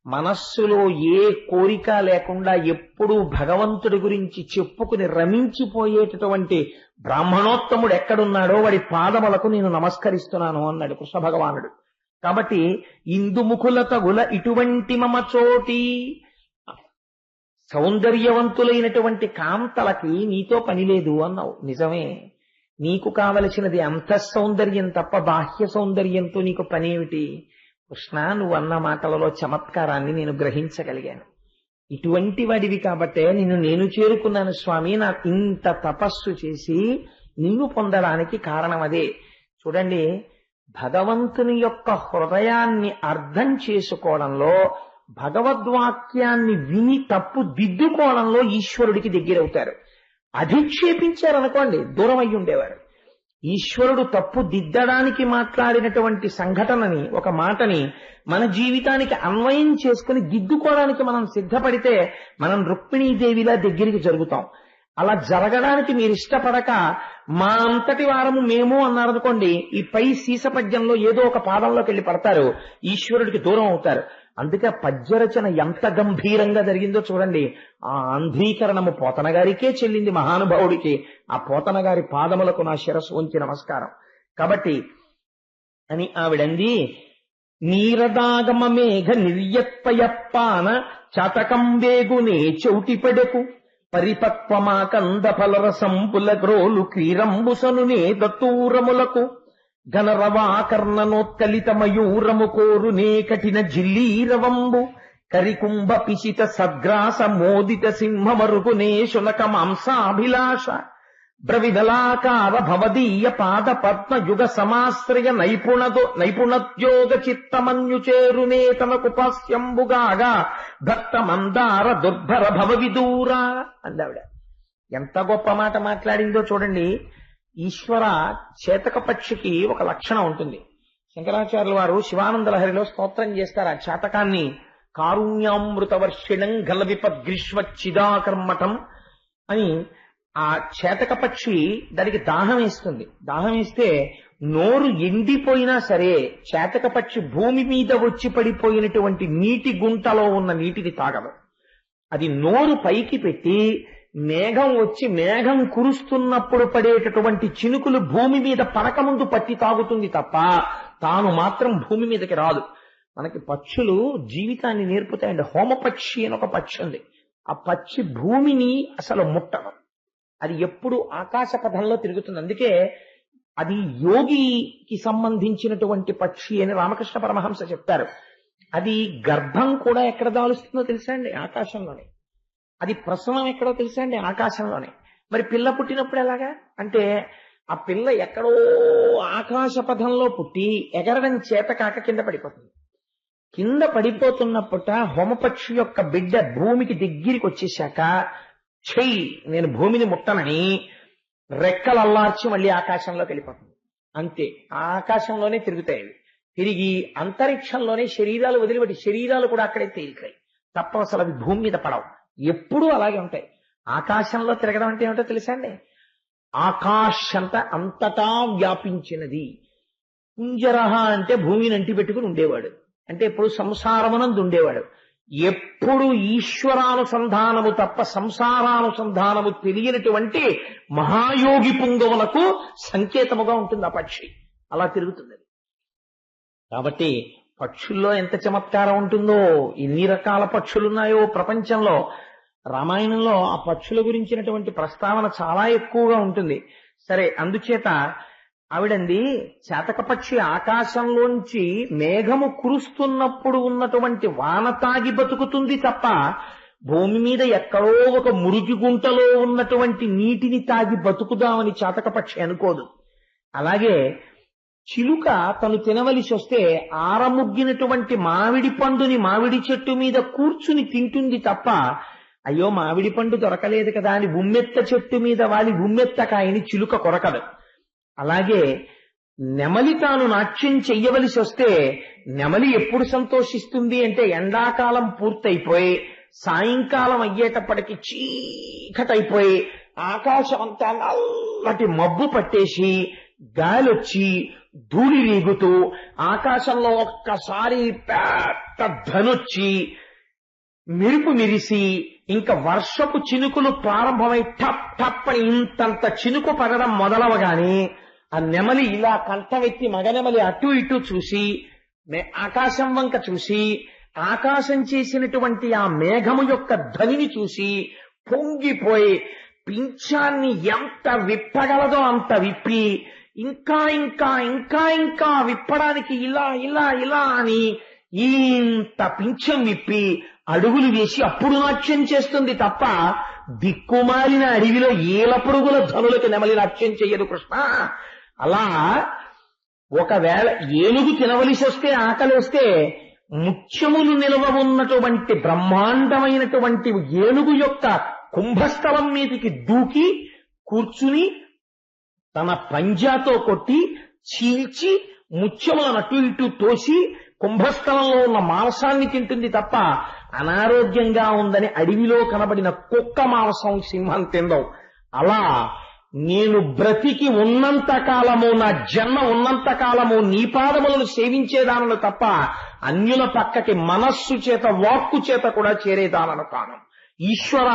మనస్సులో ఏ కోరిక లేకుండా ఎప్పుడూ భగవంతుడి గురించి చెప్పుకుని రమించిపోయేటటువంటి బ్రాహ్మణోత్తముడు ఎక్కడున్నాడో వాడి పాదములకు నేను నమస్కరిస్తున్నాను అన్నాడు కృష్ణ భగవానుడు. కాబట్టి ఇందుముఖుల తగుల ఇటువంటి మమ చోటి, సౌందర్యవంతులైనటువంటి కాంతలకి నీతో పని లేదు అన్నావు. నిజమే, నీకు కావలసినది అంతఃసౌందర్యం తప్ప బాహ్య సౌందర్యంతో నీకు పనేమిటి? కృష్ణ, నువ్వు అన్న మాటలలో చమత్కారాన్ని నేను గ్రహించగలిగాను. ఇటువంటి వాడివి కాబట్టే నేను చేరుకున్నాను స్వామి. నాకు ఇంత తపస్సు చేసి నిన్ను పొందడానికి కారణం అదే. చూడండి, భగవంతుని యొక్క హృదయాన్ని అర్థం చేసుకోవడంలో, భగవద్వాక్యాన్ని విని తప్పు దిద్దుకోవడంలో ఈశ్వరుడికి దగ్గరవుతారు. అధిక్షేపించారనుకోండి దూరం అయి ఉండేవారు. ఈశ్వరుడు తప్పు దిద్దడానికి మాట్లాడినటువంటి సంఘటనని, ఒక మాటని మన జీవితానికి అన్వయం చేసుకుని దిద్దుకోవడానికి మనం సిద్ధపడితే మనం రుక్మిణీదేవిలా దగ్గరికి జరుగుతాం. అలా జరగడానికి మీరు ఇష్టపడక మా అంతటి వారము మేము అన్నారనుకోండి, ఈ పై సీసపద్యంలో ఏదో ఒక పాదంలోకి వెళ్ళి పడతారు, ఈశ్వరుడికి దూరం అవుతారు. అందుకే పద్యరచన ఎంత గంభీరంగా జరిగిందో చూడండి. ఆ ఆంధ్రీకరణము పోతన గారికే చెల్లింది, మహానుభావుడికి. ఆ పోతన గారి పాదములకు నా శిరస్సు ఉంచి నమస్కారం. కాబట్టి అని ఆవిడంది, నీరదాగమ మేఘ నిర్యత్పయప్పాన చాతకం వేగునే చౌటిపెడకు పరిపక్వమాకంద ఫలరసంపుల గ్రోలు క్రీరంబుసనునే దత్తూరములకు ఘనరవాకర్ణనోత్కలిత మయూరము కోరునే కఠిన జిల్లీరవంబు కరికుంభ పిశిత సద్గ్రాస మోదిత సింహమరుగునే శునక మాంసాభిలాష బ్రవిదలాకార భవదీయ పాద పద్మ యుగ సమాశ్రయ నైపుణద్యోగ చిత్తమన్యు చేరునే తనకు పాస్యంబుగాగా భక్త మందార దుర్భర భవ విదూర అందావిడ. ఎంత గొప్ప మాట మాట్లాడిందో చూడండి. ఈశ్వర చేతక పక్షికి ఒక లక్షణం ఉంటుంది. శంకరాచార్యుల వారు శివానంద లహరిలో స్తోత్రం చేస్తారు ఆ చేతకాన్ని. కారుణ్యామృతవర్షిణం గలవిపద్గ్రీష్మచ్చిదాకర్మటం అని. ఆ చేతక పక్షి దానికి దాహం వేస్తుంది. దాహం వేస్తే నోరు ఎండిపోయినా సరే చేతక పక్షి భూమి మీద వచ్చి పడిపోయినటువంటి నీటి గుంటలో ఉన్న నీటిని తాగదు. అది నోరు పైకి పెట్టి మేఘం వచ్చి మేఘం కురుస్తున్నప్పుడు పడేటటువంటి చినుకులు భూమి మీద పడకముందు పట్టి తాగుతుంది తప్ప తాను మాత్రం భూమి మీదకి రాదు. మనకి పక్షులు జీవితాన్ని నేర్పుతాయండి. హోమపక్షి అని ఒక పక్షి ఉంది. ఆ పక్షి భూమిని అసలు ముట్టదు. అది ఎప్పుడు ఆకాశ పథంలో తిరుగుతుంది. అందుకే అది యోగికి సంబంధించినటువంటి పక్షి అని రామకృష్ణ పరమహంస చెప్తారు. అది గర్భం కూడా ఎక్కడ దాలుస్తుందో తెలుసా అండి? ఆకాశంలోనే. అది ప్రసవం ఎక్కడో తెలుసా అండి? ఆకాశంలోనే. మరి పిల్ల పుట్టినప్పుడు ఎలాగా అంటే ఆ పిల్ల ఎక్కడో ఆకాశ పథంలో పుట్టి ఎగరడం చేత కాక కింద పడిపోతుంది. కింద పడిపోతున్నప్పుట హోమపక్షి యొక్క బిడ్డ భూమికి దగ్గరికి వచ్చేశాక చెయ్యి నేను భూమిని ముట్టనని రెక్కలు అల్లార్చి మళ్ళీ ఆకాశంలోకి వెళ్ళిపోతుంది. అంతే, ఆకాశంలోనే తిరుగుతాయి. తిరిగి అంతరిక్షంలోనే శరీరాలు వదిలిపెట్టి శరీరాలు కూడా అక్కడే తేలికాయి తప్ప అసలు అవి భూమి మీద పడవు. ఎప్పుడూ అలాగే ఉంటాయి. ఆకాశంలో తిరగడం అంటే ఏమిటో తెలుసా అండి? అంతటా వ్యాపించినది. కుంజరహ అంటే భూమిని అంటి పెట్టుకుని ఉండేవాడు, అంటే ఎప్పుడు సంసారమునందు ఉండేవాడు. ఎప్పుడు ఈశ్వరానుసంధానము తప్ప సంసారానుసంధానము తెలియనటువంటి మహాయోగి పుంగవులకు సంకేతముగా ఉంటుంది ఆ పక్షి. అలా తిరుగుతుంది. కాబట్టి పక్షుల్లో ఎంత చమత్కారం ఉంటుందో, ఎన్ని రకాల పక్షులున్నాయో ప్రపంచంలో. రామాయణంలో ఆ పక్షుల గురించినటువంటి ప్రస్తావన చాలా ఎక్కువగా ఉంటుంది. సరే, అందుచేత ఆవిడంది చాతక పక్షి ఆకాశంలోంచి మేఘము కురుస్తున్నప్పుడు ఉన్నటువంటి వాన తాగి బతుకుతుంది తప్ప భూమి మీద ఎక్కడో ఒక మురికి గుంటలో ఉన్నటువంటి నీటిని తాగి బతుకుదామని చాతక పక్షి అనుకోదు. అలాగే చిలుక తను తినవలసి వస్తే ఆరముగ్గినటువంటి మామిడి పండుని మామిడి చెట్టు మీద కూర్చుని తింటుంది తప్ప అయ్యో మామిడి పండు దొరకలేదు కదా అని ఉమ్మెత్త చెట్టు మీద వాలి ఉమ్మెత్తకాయని చిలుక కొరకదు. అలాగే నెమలి తాను నాట్యం చెయ్యవలసి వస్తే నెమలి ఎప్పుడు సంతోషిస్తుంది అంటే ఎండాకాలం పూర్తయిపోయి సాయంకాలం అయ్యేటప్పటికి చీకటైపోయి ఆకాశం అంతా నల్లటి మబ్బు పట్టేసి గాలొచ్చి ధూళి రేగుతూ ఆకాశంలో ఒక్కసారి పెద్ద ధనొచ్చి మెరుపు మెరిసి ఇంకా వర్షపు చినుకులు ప్రారంభమై టప్ టప్ అని ఇంతంత చినుకు పడడం మొదలవగానే ఆ నెమలి ఇలా కంఠమెత్తి మగనెమలి అటు ఇటు చూసి ఆకాశం వంక చూసి ఆకాశం చేసినటువంటి ఆ మేఘము యొక్క ధ్వనిని చూసి పొంగిపోయి పింఛాన్ని ఎంత విప్పగలదో అంత విప్పి ఇంకా ఇంకా ఇంకా ఇంకా విప్పడానికి ఇలా ఇలా ఇలా అని ఇంత పింఛం విప్పి అడుగులు వేసి అప్పుడు నాట్యం చేస్తుంది తప్ప దిక్కుమాలిన అడవిలో ఏల పురుగుల ధనులకు నెమలి నాట్యం చెయ్యదు కృష్ణ. అలా ఒకవేళ ఏనుగు తినవలసి వస్తే ఆకలి వస్తే ముత్యములు నిలవ ఉన్నటువంటి బ్రహ్మాండమైనటువంటి ఏనుగు యొక్క కుంభస్థలం మీదికి దూకి కూర్చుని తన పంజాతో కొట్టి చీల్చి ముత్యములను అటు ఇటు తోసి కుంభస్థలంలో ఉన్న మాంసాన్ని తింటుంది తప్ప అనారోగ్యంగా ఉందని అడవిలో కనబడిన కుక్క మాంసం సింహం తిందవు. అలా నేను బ్రతికి ఉన్నంత కాలము, నా జన్మ ఉన్నంత కాలము నీ పాదములను సేవించేదానను తప్ప అన్యుల పక్కకి మనస్సు చేత వాక్కు చేత కూడా చేరేదానను కాను. ఈశ్వర,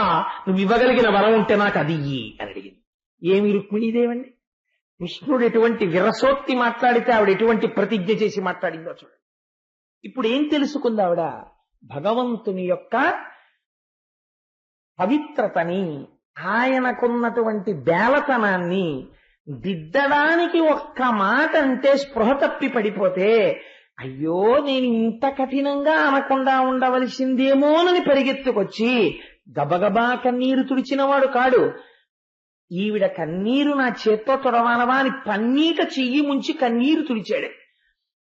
నువ్వు ఇవ్వగలిగిన వరం ఉంటే నాకు అది ఇయ్యి అని అడిగింది. ఏమి రుక్మిణీదేవండి, కృష్ణుడు ఎటువంటి విరసోక్తి మాట్లాడితే ఆవిడ ఎటువంటి ప్రతిజ్ఞ చేసి మాట్లాడిందో చూడండి. ఇప్పుడు ఏం తెలుసుకుంది ఆవిడ? భగవంతుని యొక్క పవిత్రతని, ఆయనకున్నటువంటి బేలతనాన్ని దిద్దడానికి ఒక్క మాట అంటే స్పృహ తప్పి పడిపోతే అయ్యో నేను ఇంత కఠినంగా అనకుండా ఉండవలసిందేమోనని పరిగెత్తుకొచ్చి గబగబా కన్నీరు తుడిచినవాడు కాడు. ఈవిడ కన్నీరు నా చేత్తో తొడవాలవా అని పన్నీట చెయ్యి ముంచి కన్నీరు తుడిచాడు.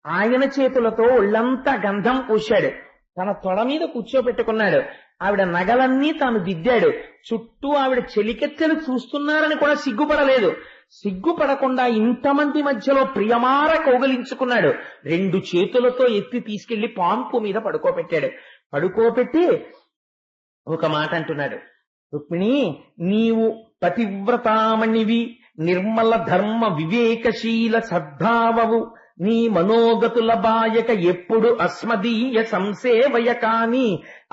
ఆయన చేతులతో ఒళ్ళంతా గంధం పూశాడు. తన తొడ మీద కూర్చోబెట్టుకున్నాడు. ఆవిడ నగలన్నీ తాను దిద్దాడు. చుట్టూ ఆవిడ చెలికెత్తెలు చూస్తున్నారని కూడా సిగ్గుపడలేదు. సిగ్గుపడకుండా ఇంతమంది మధ్యలో ప్రియమార కౌగలించుకున్నాడు. 2 చేతులతో ఎత్తి తీసుకెళ్లి పాంపు మీద పడుకోబెట్టాడు. పడుకోబెట్టి ఒక మాట అంటున్నాడు, రుక్మిణి, నీవు పతివ్రతామణివి, నిర్మల ధర్మ వివేకశీల సద్భావవు, నీ మనోగతుల బాయక ఎప్పుడు అస్మదీయ సంసేవయ కాని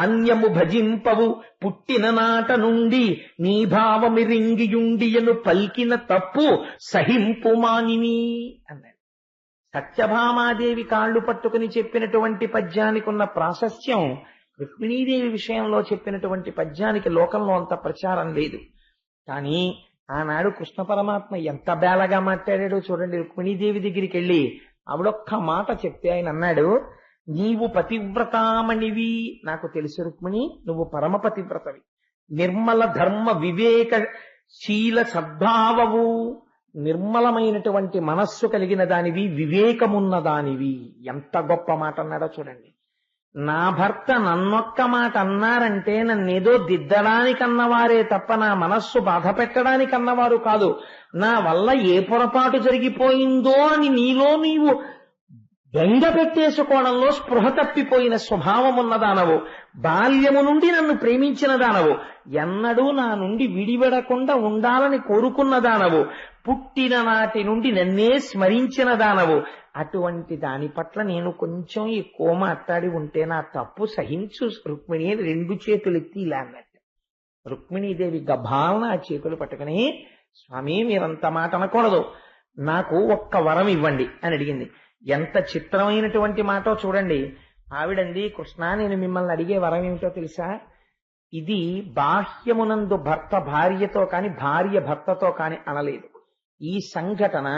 అన్యము భజింపవు, పుట్టిన నాట నుండి నీ భావమిరింగియుండియను పల్కిన తప్పు సహింపు మానిని అన్నాడు. సత్యభామాదేవి కాళ్ళు పట్టుకుని చెప్పినటువంటి పద్యానికి ఉన్న ప్రాశస్త్యం రుక్మిణీదేవి విషయంలో చెప్పినటువంటి పద్యానికి లోకంలో అంత ప్రచారం లేదు. కానీ ఆనాడు కృష్ణ పరమాత్మ ఎంత బేలగా మాట్లాడాడో చూడండి. రుక్మిణీదేవి దగ్గరికి వెళ్ళి ఆవిడొక్క మాట చెప్తే ఆయన అన్నాడు, నీవు పతివ్రతామణివి, నాకు తెలుసు రుక్మిణి, నువ్వు పరమ పతివ్రతవి, నిర్మల ధర్మ వివేక శీల సద్భావవు, నిర్మలమైనటువంటి మనస్సు కలిగిన దానివి, వివేకమున్న దానివి. ఎంత గొప్ప మాట అన్నాడో చూడండి. నా భర్త నన్నొక్క మాట అన్నారంటే నన్నేదో దిద్దడానికి అన్నవారే తప్ప నా మనస్సు బాధ పెట్టడానికి అన్నవారు కాదు. నా వల్ల ఏ పొరపాటు జరిగిపోయిందో అని నీలో నీవు బెంగ పెట్టేసుకోవడంలో స్పృహ తప్పిపోయిన స్వభావం ఉన్నదానవు. బాల్యము నుండి నన్ను ప్రేమించిన దానవు. ఎన్నడూ నా నుండి విడివడకుండా ఉండాలని కోరుకున్న దానవు. పుట్టిన నాటి నుండి నన్నే స్మరించిన దానవు. అటువంటి దాని పట్ల నేను కొంచెం ఎక్కువ మాట్లాడి ఉంటే నా తప్పు సహించు రుక్మిణి అని 2 చేతులు ఎత్తి ఇలా అన్నట్టు. రుక్మిణీదేవి గభాలన ఆ చేతులు పట్టుకుని, స్వామి మీరంత మాట అనకూడదు, నాకు ఒక్క వరం ఇవ్వండి అని అడిగింది. ఎంత చిత్రమైనటువంటి మాటో చూడండి. ఆవిడంది, కృష్ణ నేను మిమ్మల్ని అడిగే వరం ఏమిటో తెలుసా? ఇది బాహ్యమునందు భర్త భార్యతో కాని భార్య భర్తతో కాని అనలేదు. ఈ సంఘటన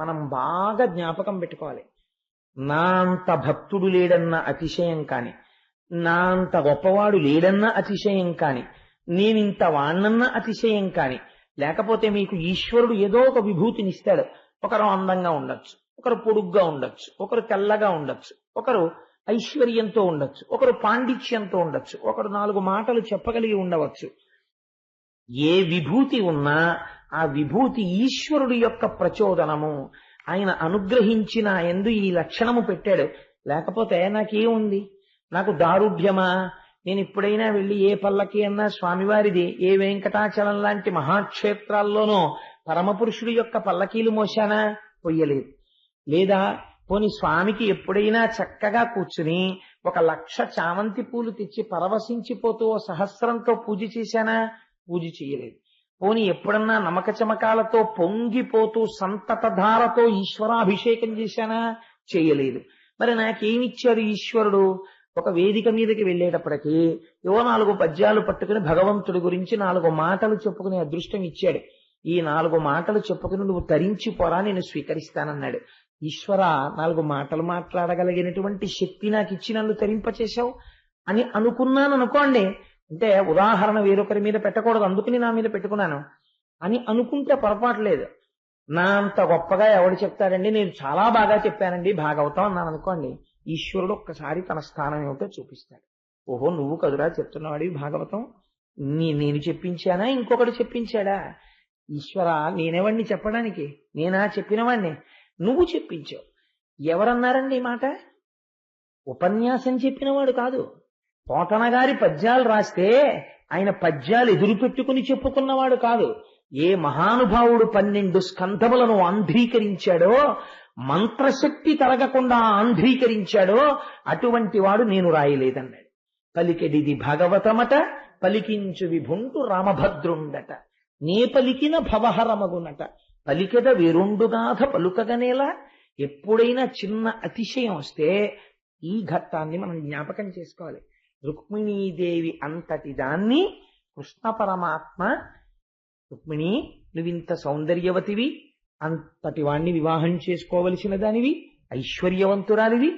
మనం బాగా జ్ఞాపకం పెట్టుకోవాలి. నా అంత భక్తుడు లేడన్న అతిశయం కాని, నా అంత గొప్పవాడు లేడన్న అతిశయం కాని, నేనింత వాణ్ణన్న అతిశయం కాని, లేకపోతే మీకు ఈశ్వరుడు ఏదో ఒక విభూతినిస్తాడు. ఒకరు అందంగా ఉండొచ్చు, ఒకరు పొడుగ్గా ఉండొచ్చు, ఒకరు తెల్లగా ఉండొచ్చు, ఒకరు ఐశ్వర్యంతో ఉండొచ్చు, ఒకరు పాండిత్యంతో ఉండొచ్చు, ఒకరు 4 మాటలు చెప్పగలిగి ఉండవచ్చు. ఏ విభూతి ఉన్నా ఆ విభూతి ఈశ్వరుడి యొక్క ప్రచోదనము. ఆయన అనుగ్రహించిన ఎందు ఈ లక్షణము పెట్టాడు. లేకపోతే నాకేముంది? నాకు దారుఢ్యమా? నేను ఇప్పుడైనా వెళ్ళి ఏ పల్లకి అన్నా స్వామివారిది, ఏ వెంకటాచలం లాంటి మహాక్షేత్రాల్లోనో పరమపురుషుడి యొక్క పల్లకీలు మోశానా? పొయ్యలేదు. లేదా పోని స్వామికి ఎప్పుడైనా చక్కగా కూర్చుని 1,00,000 చామంతి పూలు తెచ్చి పరవశించిపోతూ సహస్రంతో పూజ చేశానా? పూజ చేయలేదు. పోని ఎప్పుడన్నా నమక చమకాలతో పొంగిపోతూ సంతతధారతో ఈశ్వరాభిషేకం చేశానా? చేయలేదు. మరి నాకేమిచ్చాడు ఈశ్వరుడు? ఒక వేదిక మీదకి వెళ్ళేటప్పటికీ ఏవో 4 పద్యాలు పట్టుకుని భగవంతుడి గురించి 4 మాటలు చెప్పుకునే అదృష్టం ఇచ్చాడు. ఈ 4 మాటలు చెప్పుకుని నువ్వు తరించిపోరా, నేను స్వీకరిస్తానన్నాడు. ఈశ్వర, 4 మాటలు మాట్లాడగలిగినటువంటి శక్తి నాకు ఇచ్చి నన్ను తరింపచేశావు అని అనుకున్నాను అనుకోండి. అంటే ఉదాహరణ వేరొకరి మీద పెట్టకూడదు, అందుకని నా మీద పెట్టుకున్నాను అని అనుకుంటే పొరపాటు లేదు. నా అంత గొప్పగా ఎవడు చెప్తాడండి, నేను చాలా బాగా చెప్పానండి భాగవతం అన్నాను అనుకోండి, ఈశ్వరుడు ఒక్కసారి తన స్థానం ఏమిటో చూపిస్తాడు. ఓహో, నువ్వు కదురా చెప్తున్నవాడి భాగవతం, నేను చెప్పించానా ఇంకొకటి చెప్పించాడా? ఈశ్వర, నేనెవడిని చెప్పడానికి? నేనా చెప్పినవాడిని? నువ్వు చెప్పించావు. ఎవరన్నారండి ఈ మాట? ఉపన్యాసం చెప్పినవాడు కాదు. పోతన గారి పద్యాలు రాస్తే ఆయన పద్యాలు ఎదురు పెట్టుకుని చెప్పుకున్నవాడు కాదు. ఏ మహానుభావుడు 12 స్కంధములను ఆంధ్రీకరించాడో, మంత్రశక్తి తరగకుండా ఆంధ్రీకరించాడో అటువంటి వాడు నేను రాయలేదన్నాడు. పలికెడిది భాగవతమట, పలికించు విభుంటు రామభద్రుండట, నే పలికిన భవహరమగునట, పలికెద వేరుండుగాథ పలుకగనేలా. ఎప్పుడైనా చిన్న అతిశయం వస్తే ఈ ఘట్టాన్ని మనం జ్ఞాపకం చేసుకోవాలి. రుక్మిణీదేవి అంతటి దాన్ని కృష్ణ పరమాత్మ, రుక్మిణి నువ్వింత సౌందర్యవతివి, అంతటి వాణ్ణి వివాహం చేసుకోవలసిన దానివి, ఐశ్వర్యవంతురాలివి,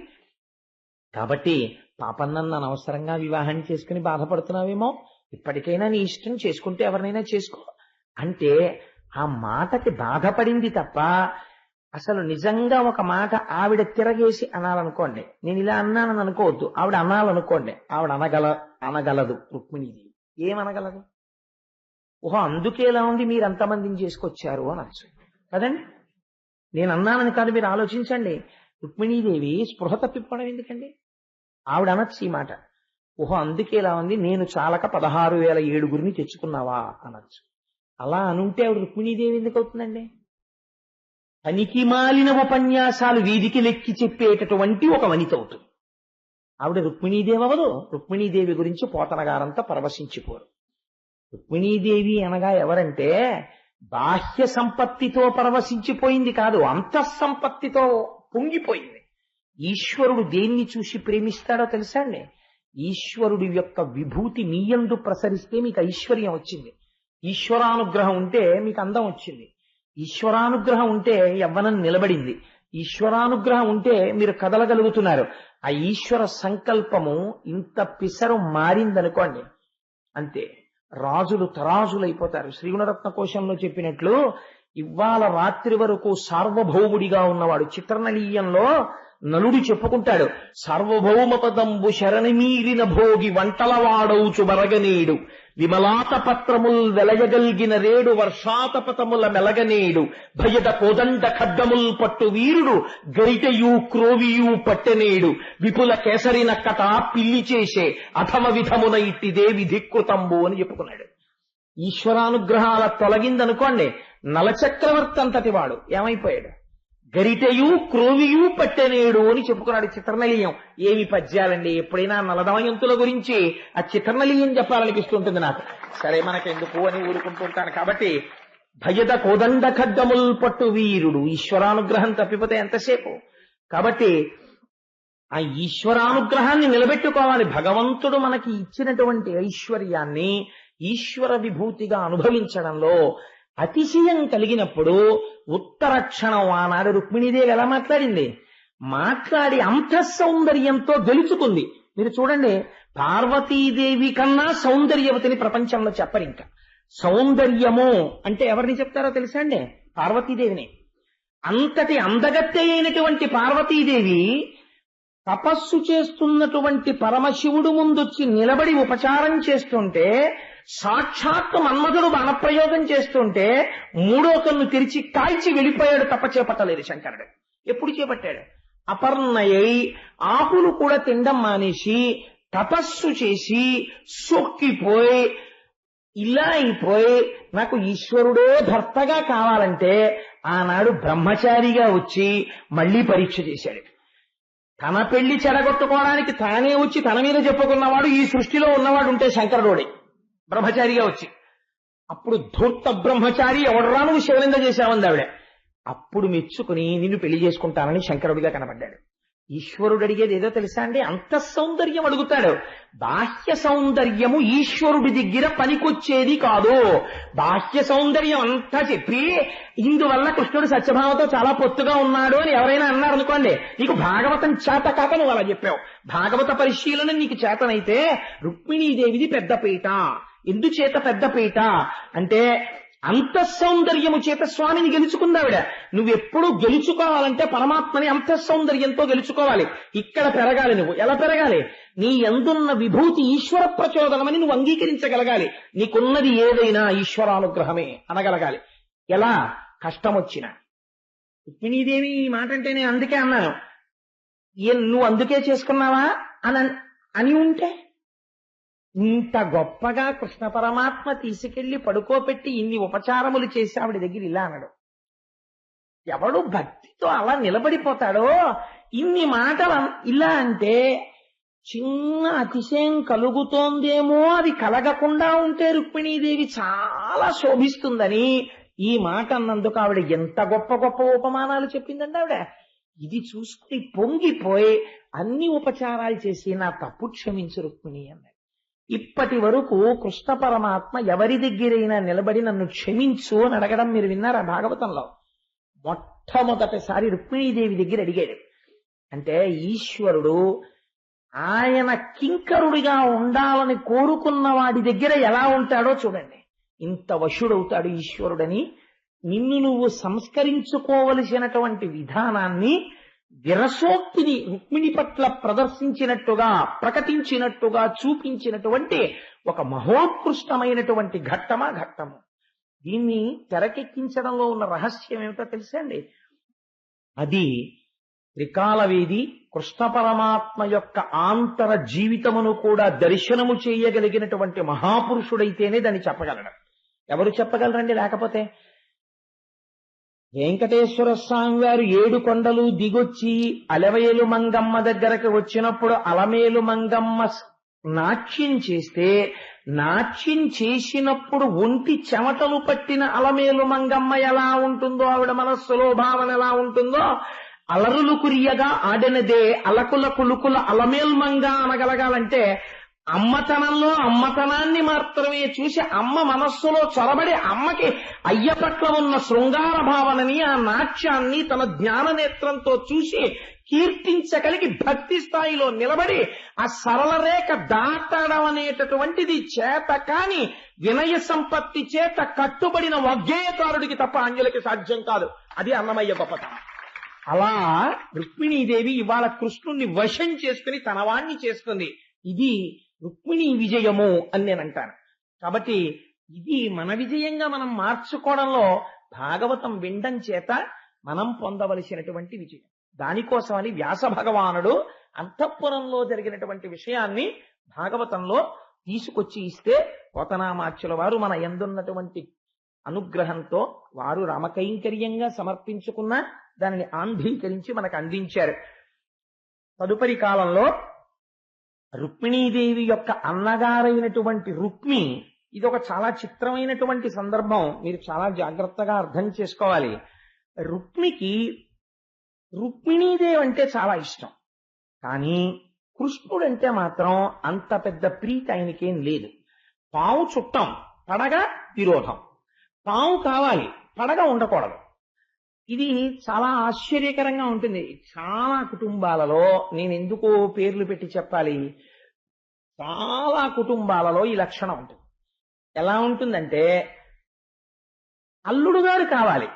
కాబట్టి పాపం నన్ను అనవసరంగా వివాహం చేసుకుని బాధపడుతున్నావేమో, ఇప్పటికైనా నీ ఇష్టం, చేసుకుంటే ఎవరినైనా చేసుకో అంటే ఆ మాటకి బాధపడింది తప్ప అసలు నిజంగా ఒక మాట ఆవిడ తిరగేసి అనాలనుకోండి, నేను ఇలా అన్నానని అనుకోవద్దు, ఆవిడ అనాలనుకోండి, ఆవిడ అనగలదు. రుక్మిణీదేవి ఏమనగలదు? ఓహో, అందుకేలా ఉంది మీరు అంతమందిని చేసుకొచ్చారు అనొచ్చు కదండి. నేను అన్నానని కాదు, మీరు ఆలోచించండి. రుక్మిణీదేవి స్పృహ తప్పిపోవడం ఎందుకండి? ఆవిడ అనొచ్చు ఈ మాట, ఓహో అందుకేలా ఉంది, నేను చాలక 16,007 తెచ్చుకున్నావా అనొచ్చు. అలా అనుంటే ఆవిడ రుక్మిణీదేవి ఎందుకు అవుతుందండి? పనికి మాలిన ఉపన్యాసాలు వీధికి లెక్కి చెప్పేటటువంటి ఒక వనిత అవుతుంది. ఆవిడ రుక్మిణీదేవి అవ్వదు. రుక్మిణీదేవి గురించి పోతన గారంతా పరవశించిపోరు. రుక్మిణీదేవి అనగా ఎవరంటే బాహ్య సంపత్తితో పరవశించిపోయింది కాదు, అంతఃసంపత్తితో పొంగిపోయింది. ఈశ్వరుడు దేన్ని చూసి ప్రేమిస్తాడో తెలుసా అండి? ఈశ్వరుడి యొక్క విభూతి మీయందు ప్రసరిస్తే మీకు ఐశ్వర్యం వచ్చింది. ఈశ్వరానుగ్రహం ఉంటే మీకు అందం వచ్చింది. ఈశ్వరానుగ్రహం ఉంటే యవ్వనం నిలబడింది. ఈశ్వరానుగ్రహం ఉంటే మీరు కదలగలుగుతున్నారు. ఆ ఈశ్వర సంకల్పము ఇంత పిసరు మారిందనుకోండి, అంతే, రాజులు తరాజులైపోతారు. శ్రీగుణరత్న కోశంలో చెప్పినట్లు ఇవాళ రాత్రి వరకు సార్వభౌముడిగా ఉన్నవాడు. చిత్రనళీయంలో నలుడు చెప్పుకుంటాడు, సార్వభౌమ పదంబు శరణమీరిన భోగి వంటలవాడౌచు బరగనేడు, విమలాత పత్రముల్ వెలగగల్గిన రేడు వర్షాతపతముల మెలగనేడు, భయద కోదండ ఖడ్గముల్ పట్టు వీరుడు గరిటయు క్రోవియు పట్టనేడు, విపుల కేసరి నక్కట పిల్లి చేసే అథమ విధమున ఇట్టిదే విధికృతంబు అని చెప్పుకున్నాడు. ఈశ్వరానుగ్రహాల తొలగిందనుకోండి, నలచక్రవర్తి అంతటి వాడు ఏమైపోయాడు? గరిటయు క్రోవియు పట్టనేడు అని చెప్పుకున్నాడు చిత్రనళీయం. ఏమి పద్యాలండి! ఎప్పుడైనా నలదమయంతుల గురించి ఆ చిత్రనళీయం చెప్పాలనిపిస్తుంటుంది నాకు. సరే మనకెందుకు అని ఊరుకుంటుంటాను. కాబట్టి భయద కోదండ ఖడ్గముల్ పట్టు వీరుడు, ఈశ్వరానుగ్రహం తప్పిపోతే ఎంతసేపు? కాబట్టి ఆ ఈశ్వరానుగ్రహాన్ని నిలబెట్టుకోవాలి. భగవంతుడు మనకి ఇచ్చినటువంటి ఐశ్వర్యాన్ని ఈశ్వర విభూతిగా అనుభవించడంలో అతిశయం కలిగినప్పుడు ఉత్తరక్షణం ఆనాడు రుక్మిణీదేవి ఎలా మాట్లాడింది? మాట్లాడి అంతఃసౌందర్యంతో గెలుచుకుంది. మీరు చూడండి, పార్వతీదేవి కన్నా సౌందర్యవతిని ప్రపంచంలో చెప్పరు. ఇంకా సౌందర్యము అంటే ఎవరిని చెప్తారో తెలుసా అండి? పార్వతీదేవిని. అంతటి అందగత్తె అయినటువంటి పార్వతీదేవి తపస్సు చేస్తున్నటువంటి పరమశివుడు ముందొచ్చి నిలబడి ఉపచారం చేస్తుంటే, సాక్షాత్తు మన్మధుడు బాణప్రయోగం చేస్తుంటే మూడో కన్ను తెరిచి కాల్చి వెళ్ళిపోయాడు. తప్ప చేపట్టలేదు శంకరుడు. ఎప్పుడు చేపట్టాడు? అపర్ణయై ఆకులు కూడా తినడం మానేసి తపస్సు చేసి సొక్కిపోయి ఇలా అయిపోయి నాకు ఈశ్వరుడే భర్తగా కావాలంటే ఆనాడు బ్రహ్మచారిగా వచ్చి మళ్లీ పరీక్ష చేశాడు. తన పెళ్లి చెడగొట్టుకోవడానికి తానే వచ్చి తన మీద చెప్పుకున్నవాడు ఈ సృష్టిలో ఉన్నవాడు ఉంటే శంకరుడే బ్రహ్మచారిగా వచ్చి. అప్పుడు ధూర్త బ్రహ్మచారి ఎవడరా నువ్వు శివలింగ చేశావంది ఆవిడ. అప్పుడు మెచ్చుకుని నిన్ను పెళ్లి చేసుకుంటానని శంకరుడిగా కనబడ్డాడు. ఈశ్వరుడు అడిగేది ఏదో తెలుసా అండి? అంతఃసౌందర్యం అడుగుతాడు. బాహ్య సౌందర్యము ఈశ్వరుడి దగ్గర పనికొచ్చేది కాదు. బాహ్య సౌందర్యం అంతా చెప్పి ఇందువల్ల కృష్ణుడు సత్యభామతో చాలా పొత్తుగా ఉన్నాడు అని ఎవరైనా అన్నారు అనుకోండి, నీకు భాగవతం చేత కాక నువ్వు అలా చెప్పావు. భాగవత పరిశీలన నీకు చేతనైతే రుక్మిణీదేవిది పెద్దపీట. ఎందుచేత పెద్దపీట అంటే అంతఃసౌందర్యము చేత స్వామిని గెలుచుకుందావిడ. నువ్వెప్పుడు గెలుచుకోవాలంటే పరమాత్మని అంతఃసౌందర్యంతో గెలుచుకోవాలి. ఇక్కడ పెరగాలి. నువ్వు ఎలా పెరగాలి? నీ యందున్న విభూతి ఈశ్వర ప్రచోదనమని నువ్వు అంగీకరించగలగాలి. నీకున్నది ఏదైనా ఈశ్వరానుగ్రహమే అనగలగాలి. ఎలా? కష్టం వచ్చినా. రుక్మిణీదేవి ఈ మాట అంటే నేను అందుకే అన్నాను, నువ్వు అందుకే చేసుకున్నావా అని ఉంటే ఇంత గొప్పగా కృష్ణ పరమాత్మ తీసుకెళ్లి పడుకోపెట్టి ఇన్ని ఉపచారములు చేసి ఆవిడ దగ్గర ఇలా అన్నాడు. ఎవడు భక్తితో అలా నిలబడిపోతాడో ఇన్ని మాటలు ఇలా అంటే చిన్న అతిశయం కలుగుతోందేమో, అది కలగకుండా ఉంటే రుక్మిణీదేవి చాలా శోభిస్తుందని ఈ మాట అన్నందుకు ఆవిడ ఎంత గొప్ప గొప్ప ఉపమానాలు చెప్పిందండి ఆవిడ. ఇది చూసుకుని పొంగిపోయి అన్ని ఉపచారాలు చేసి నా తప్పు క్షమించు రుక్మిణి అన్నాడు. ఇప్పటి వరకు కృష్ణ పరమాత్మ ఎవరి దగ్గరైనా నిలబడి నన్ను క్షమించు అని అడగడం మీరు విన్నారా భాగవతంలో? మొట్టమొదటిసారి రుక్మిణీదేవి దగ్గర అడిగాడు. అంటే ఈశ్వరుడు ఆయన కింకరుడిగా ఉండాలని కోరుకున్న వాడి దగ్గర ఎలా ఉంటాడో చూడండి. ఇంత వశుడవుతాడు ఈశ్వరుడని నిన్ను నువ్వు సంస్కరించుకోవలసినటువంటి విధానాన్ని విరసోక్తిని రుక్మిణి పట్ల ప్రదర్శించినట్టుగా, ప్రకటించినట్టుగా చూపించినటువంటి ఒక మహోత్కృష్టమైనటువంటి ఘట్టము. దీన్ని తెరకెక్కించడంలో ఉన్న రహస్యం ఏమిటో తెలుసా అండి? అది త్రికాలవేది కృష్ణ పరమాత్మ యొక్క ఆంతర జీవితమును కూడా దర్శనము చేయగలిగినటువంటి మహాపురుషుడైతేనే దాన్ని చెప్పగలడు. ఎవరు చెప్పగలరండి? లేకపోతే వెంకటేశ్వర స్వామి వారు 7 కొండలు దిగొచ్చి అలవేలు మంగమ్మ దగ్గరకు వచ్చినప్పుడు అలమేలు మంగమ్మ నాట్యం చేస్తే, నాట్యం చేసినప్పుడు ఒంటి చెమటలు పట్టిన అలమేలు మంగమ్మ ఎలా ఉంటుందో, ఆవిడ మనస్సులో భావన ఎలా ఉంటుందో, అలరులు కురియగా ఆడినదే అలకుల కులుకుల అలమేల్మంగా అనగలగాలంటే అమ్మతనంలో అమ్మతనాన్ని మాత్రమే చూసి అమ్మ మనస్సులో చొరబడి అమ్మకి అయ్య పట్ల ఉన్న శృంగార భావనని, ఆ నాట్యాన్ని తన జ్ఞాన నేత్రంతో చూసి కీర్తించగలిగి భక్తి స్థాయిలో నిలబడి ఆ సరళ రేఖ దాటడం అనేటటువంటిది చేత కాని వినయ సంపత్తి చేత కట్టుబడిన వాగ్గేయకారుడికి తప్ప అంజలికి సాధ్యం కాదు. అది అన్నమయ్య గొప్పతనం. అలా రుక్మిణీదేవి ఇవాళ కృష్ణుణ్ణి వశం చేసుకుని తనవాణ్ణి చేసుకుంది. ఇది రుక్మిణీ విజయము అని నేను అంటాను. కాబట్టి ఇది మన విజయంగా మనం మార్చుకోవడంలో భాగవతం వినడం చేత మనం పొందవలసినటువంటి విజయం. దానికోసమని వ్యాస భగవానుడు అంతఃపురంలో జరిగినటువంటి విషయాన్ని భాగవతంలో తీసుకొచ్చి ఇస్తే పోతనామాచ్యుల వారు మన యందున్నటువంటి అనుగ్రహంతో వారు రామకైంకర్యంగా సమర్పించుకున్న దానిని ఆంధ్రీకరించి మనకు అందించారు. తదుపరి కాలంలో రుక్మిణీదేవి యొక్క అన్నగారైనటువంటి రుక్మి, ఇది ఒక చాలా చిత్రమైనటువంటి సందర్భం, మీరు చాలా జాగ్రత్తగా అర్థం చేసుకోవాలి. రుక్మిణీదేవి అంటే చాలా ఇష్టం, కానీ కృష్ణుడంటే మాత్రం అంత పెద్ద ప్రీతి ఆయనకేం లేదు. పావు చుట్టం, పడగ విరోధం. పావు కావాలి, పడగ ఉండకూడదు. ఇది చాలా ఆశ్చర్యకరంగా ఉంటుంది. చాలా కుటుంబాలలో, నేను ఎందుకో పేర్లు పెట్టి చెప్పాలి, చాలా కుటుంబాలలో ఈ లక్షణం ఉంటుంది. ఎలా ఉంటుందంటే, అల్లుడు గారు కావాలి,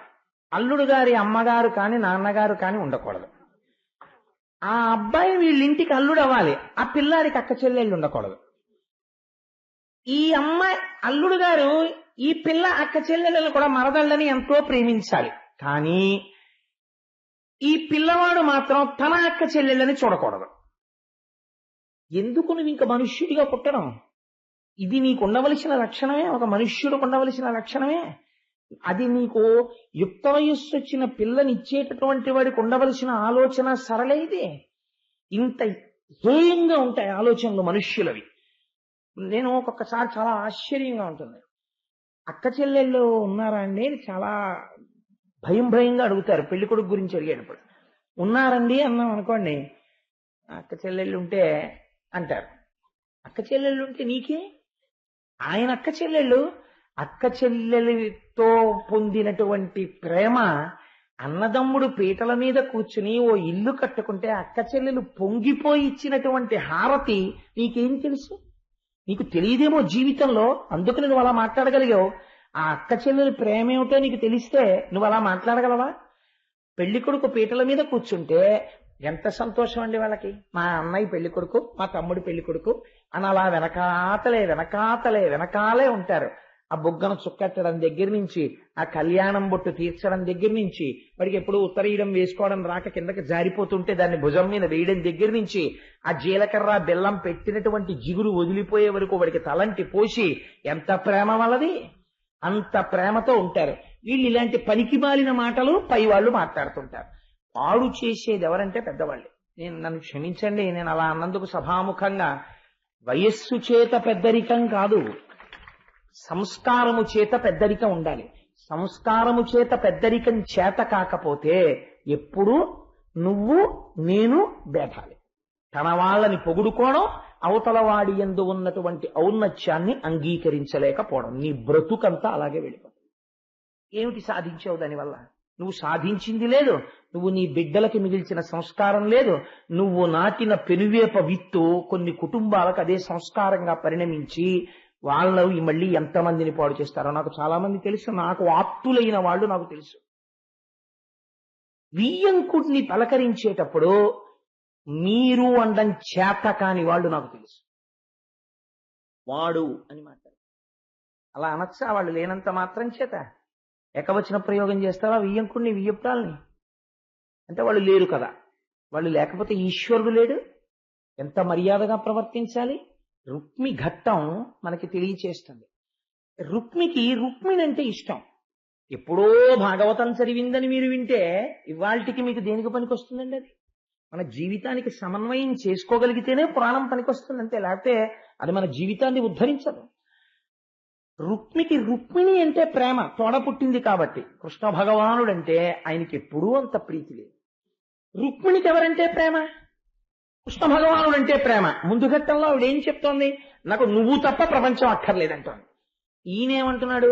అల్లుడు గారి అమ్మగారు కాని నాన్నగారు కాని ఉండకూడదు. ఆ అబ్బాయి వీళ్ళింటికి అల్లుడు అవ్వాలి, ఆ పిల్లాడికి అక్క చెల్లెళ్ళు ఉండకూడదు. ఈ అమ్మాయి అల్లుడు గారు ఈ పిల్ల అక్క చెల్లెళ్ళను కూడా మరదళ్ళని ఎంతో ప్రేమించాలి, కానీ ఈ పిల్లవాడు మాత్రం తన అక్క చెల్లెళ్ళని చూడకూడదు. ఎందుకు నువ్వు ఇంక మనుష్యుడిగా పుట్టడం? ఇది నీకు ఉండవలసిన లక్షణమే, ఒక మనుష్యుడికి ఉండవలసిన లక్షణమే. అది నీకు యుక్త వయస్సు వచ్చిన పిల్లని ఇచ్చేటటువంటి వాడికి ఉండవలసిన ఆలోచన సరళే. ఇది ఇంత హేయంగా ఉంటాయి ఆలోచనలు మనుష్యులవి. నేను ఒక్కొక్కసారి చాలా ఆశ్చర్యంగా ఉంటుంది. అక్క చెల్లెళ్ళు ఉన్నారా అండి అని చాలా భయంగా అడుగుతారు పెళ్లి కొడుకు గురించి అడిగేటప్పుడు. ఉన్నారండి అన్నాం అనుకోండి, అక్క చెల్లెళ్ళు ఉంటే అంటారు. అక్క చెల్లెళ్ళు ఉంటే నీకే? ఆయన అక్క చెల్లెళ్ళు, అక్క చెల్లెలతో పొందినటువంటి ప్రేమ, అన్నదమ్ముడు పీటల మీద కూర్చుని ఓ ఇల్లు కట్టుకుంటే అక్క చెల్లెలు పొంగిపోయి ఇచ్చినటువంటి హారతి నీకేం తెలుసు? నీకు తెలియదేమో జీవితంలో, అందుకని నువ్వు అలా మాట్లాడగలిగావు. ఆ అక్క చెల్లెలు ప్రేమ ఏమిటో నీకు తెలిస్తే నువ్వు అలా మాట్లాడగలవా? పెళ్లి కొడుకు పీటల మీద కూర్చుంటే ఎంత సంతోషం అండి వాళ్ళకి. మా అన్నయ్య పెళ్లి కొడుకు, మా తమ్ముడు పెళ్లి కొడుకు అని అలా వెనకాలే ఉంటారు. ఆ బుగ్గను చుక్కట్టడం దగ్గర నుంచి, ఆ కళ్యాణం బొట్టు తీర్చడం దగ్గర నుంచి, వాడికి ఎప్పుడు ఉత్తరీయం వేసుకోవడం రాక కిందకి జారిపోతుంటే దాన్ని భుజం మీద వేయడం దగ్గర నుంచి, ఆ జీలకర్ర బెల్లం పెట్టినటువంటి జిగురు వదిలిపోయే వరకు వాడికి తలంటి పోసి ఎంత ప్రేమ వాళ్ళది, అంత ప్రేమతో ఉంటారు. వీళ్ళు ఇలాంటి పనికిమాలిన మాటలు పై వాళ్ళు మాట్లాడుతుంటారు. పాడు చేసేది ఎవరంటే పెద్దవాళ్ళే. నన్ను క్షమించండి, నేను అలా అన్నందుకు సభాముఖంగా, వయస్సు చేత పెద్దరికం కాదు, సంస్కారము చేత పెద్దరికం ఉండాలి. సంస్కారము చేత పెద్దరికం చేత కాకపోతే ఎప్పుడు నువ్వు నేను భేదాలి. తన వాళ్ళని పొగుడుకోవడం, అవతల వాడి యందు ఉన్నటువంటి ఔన్నత్యాన్ని అంగీకరించలేకపోవడం, నీ బ్రతుకంతా అలాగే వెళ్ళిపోతుంది. ఏమిటి సాధించావు దానివల్ల? నువ్వు సాధించింది లేదు, నువ్వు నీ బిడ్డలకి మిగిల్చిన సంస్కారం లేదు. నువ్వు నాటిన పెనువేప విత్తు కొన్ని కుటుంబాలకు అదే సంస్కారంగా పరిణమించి వాళ్ళు మళ్ళీ ఎంతమందిని పాడు చేస్తారో నాకు చాలా మంది తెలుసు. నాకు ఆప్తులైన వాళ్ళు నాకు తెలుసు. వియ్యంకుడిని పలకరించేటప్పుడు మీరు అండం చేత కాని వాళ్ళు నాకు తెలుసు. వాడు అని మాట్లాడు అలా అనొచ్చా? వాళ్ళు లేనంత మాత్రం చేత ఏకవచన ప్రయోగం చేస్తావా వియ్యంకుడిని, వియ్యప్రాల్ని? అంటే వాళ్ళు లేరు కదా. వాళ్ళు లేకపోతే ఈశ్వరుడు లేడు. ఎంత మర్యాదగా ప్రవర్తించాలి. రుక్మి ఘట్టం మనకి తెలియచేస్తుంది. రుక్మిణి అంటే ఇష్టం. ఎప్పుడో భాగవతం చదివిందని మీరు వింటే ఇవాళకి మీకు దేనికి పనికొస్తుందండి? అది మన జీవితానికి సమన్వయం చేసుకోగలిగితేనే పురాణం పనికొస్తుంది అంతే, లేకపోతే అది మన జీవితాన్ని ఉద్ధరించదు. రుక్మిణి అంటే ప్రేమ తోడ పుట్టింది కాబట్టి. కృష్ణ భగవానుడు అంటే ఆయనకి ఎప్పుడూ అంత ప్రీతి లేదు. రుక్మిణికి ఎవరంటే ప్రేమ? కృష్ణ భగవానుడు అంటే ప్రేమ. ముందు ఘట్టంలో ఆవిడ ఏం చెప్తోంది? నాకు నువ్వు తప్ప ప్రపంచం అక్కర్లేదంటోంది. ఈయనేమంటున్నాడు?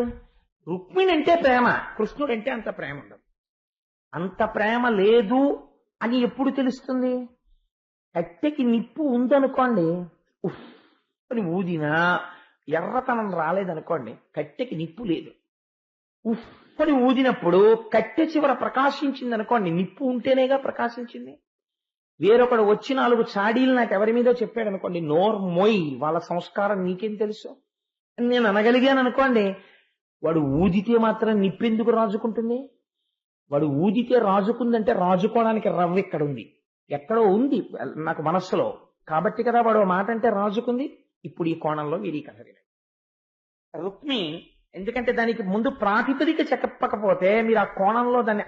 రుక్మిణి అంటే ప్రేమ, కృష్ణుడంటే అంత ప్రేమ ఉండదు. అంత ప్రేమ లేదు అని ఎప్పుడు తెలుస్తుంది? కట్టెకి నిప్పు ఉందనుకోండి, ఉఫ్ అని ఊదినా ఎర్రతనం రాలేదనుకోండి, కట్టెకి నిప్పు లేదు. ఉఫ్ అని ఊదినప్పుడు కట్టె చివర ప్రకాశించింది అనుకోండి, నిప్పు ఉంటేనేగా ప్రకాశించింది. వేరొకడు వచ్చి 4 చాడీలు నాకు ఎవరి మీదో చెప్పాడు అనుకోండి, నోర్ మోయ్, వాళ్ళ సంస్కారం నీకేం తెలుసు అని నేను అనగలిగాను అనుకోండి, వాడు ఊదితే మాత్రం నిప్పెందుకు రాజుకుంటుంది? వాడు ఊదితే రాజుకుందంటే రాజుకోవడానికి రవ్వ ఇక్కడ ఉంది, ఎక్కడో ఉంది నాకు మనస్సులో, కాబట్టి కదా వాడు మాట అంటే రాజుకుంది. ఇప్పుడు ఈ కోణంలో మీరు ఈ కథ వినండి. రుక్మి, ఎందుకంటే దానికి ముందు ప్రాతిపదిక చెప్పకపోతే మీరు ఆ కోణంలో దాన్ని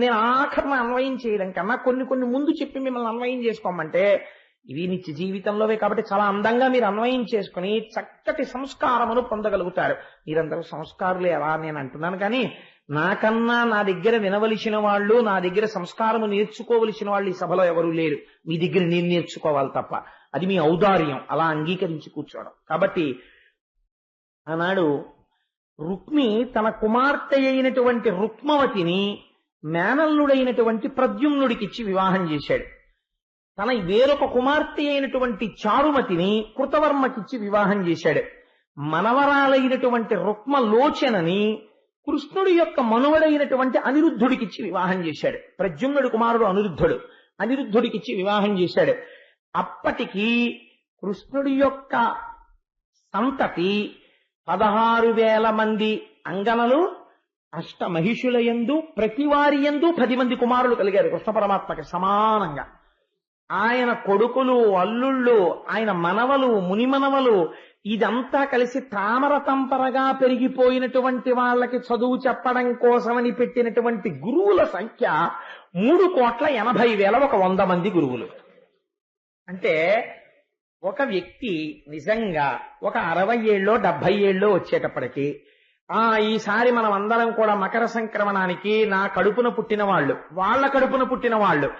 నేను ఆఖరణ అన్వయం చేయడం కన్నా కొన్ని ముందు చెప్పి మిమ్మల్ని అన్వయం చేసుకోమంటే ఇవి నిత్య జీవితంలోవే కాబట్టి చాలా అందంగా మీరు అన్వయం చేసుకుని చక్కటి సంస్కారమును పొందగలుగుతారు. మీరందరూ సంస్కారులే ఎలా నేను అంటున్నాను, కానీ నాకన్నా నా దగ్గర వినవలసిన వాళ్ళు, నా దగ్గర సంస్కారము నేర్చుకోవలసిన వాళ్ళు ఈ సభలో ఎవరూ లేరు. మీ దగ్గర నేను నేర్చుకోవాలి తప్ప, అది మీ ఔదార్యం, అలా అంగీకరించి కూర్చోవడం. కాబట్టి ఆనాడు రుక్మి తన కుమార్తె అయినటువంటి రుక్మవతిని మేనల్లుడైనటువంటి ప్రద్యుమ్నుడికిచ్చి వివాహం చేశాడు. తన వేరొక కుమార్తె అయినటువంటి చారుమతిని కృతవర్మకిచ్చి వివాహం చేశాడు. మనవరాలైనటువంటి రుక్మలోచనని కృష్ణుడి యొక్క మనువడైనటువంటి అనిరుద్ధుడికిచ్చి వివాహం చేశాడు. ప్రద్యుమ్నుడి కుమారుడు అనిరుద్ధుడికిచ్చి వివాహం చేశాడు. అప్పటికి కృష్ణుడి యొక్క సంతతి 16,000 మంది అంగనలు, అష్టమహిషులయందు, ప్రతి వారి యందు 10 మంది కుమారులు కలిగారు కృష్ణ పరమాత్మకి సమానంగా. ఆయన కొడుకులు, అల్లుళ్ళు, ఆయన మనవలు, మునిమనవలు, ఇదంతా కలిసి తామర తంపరగా పెరిగిపోయినటువంటి వాళ్ళకి చదువు చెప్పడం కోసమని పెట్టినటువంటి గురువుల సంఖ్య 3,80,000, ఒక 100 మంది గురువులు. అంటే ఒక వ్యక్తి నిజంగా ఒక 60 ఏళ్ళో 70 ఏళ్ళో వచ్చేటప్పటికి, ఈసారి మనం అందరం కూడా మకర సంక్రమణానికి నా కడుపున పుట్టిన వాళ్ళు, వాళ్ళ కడుపున పుట్టిన వాళ్ళు,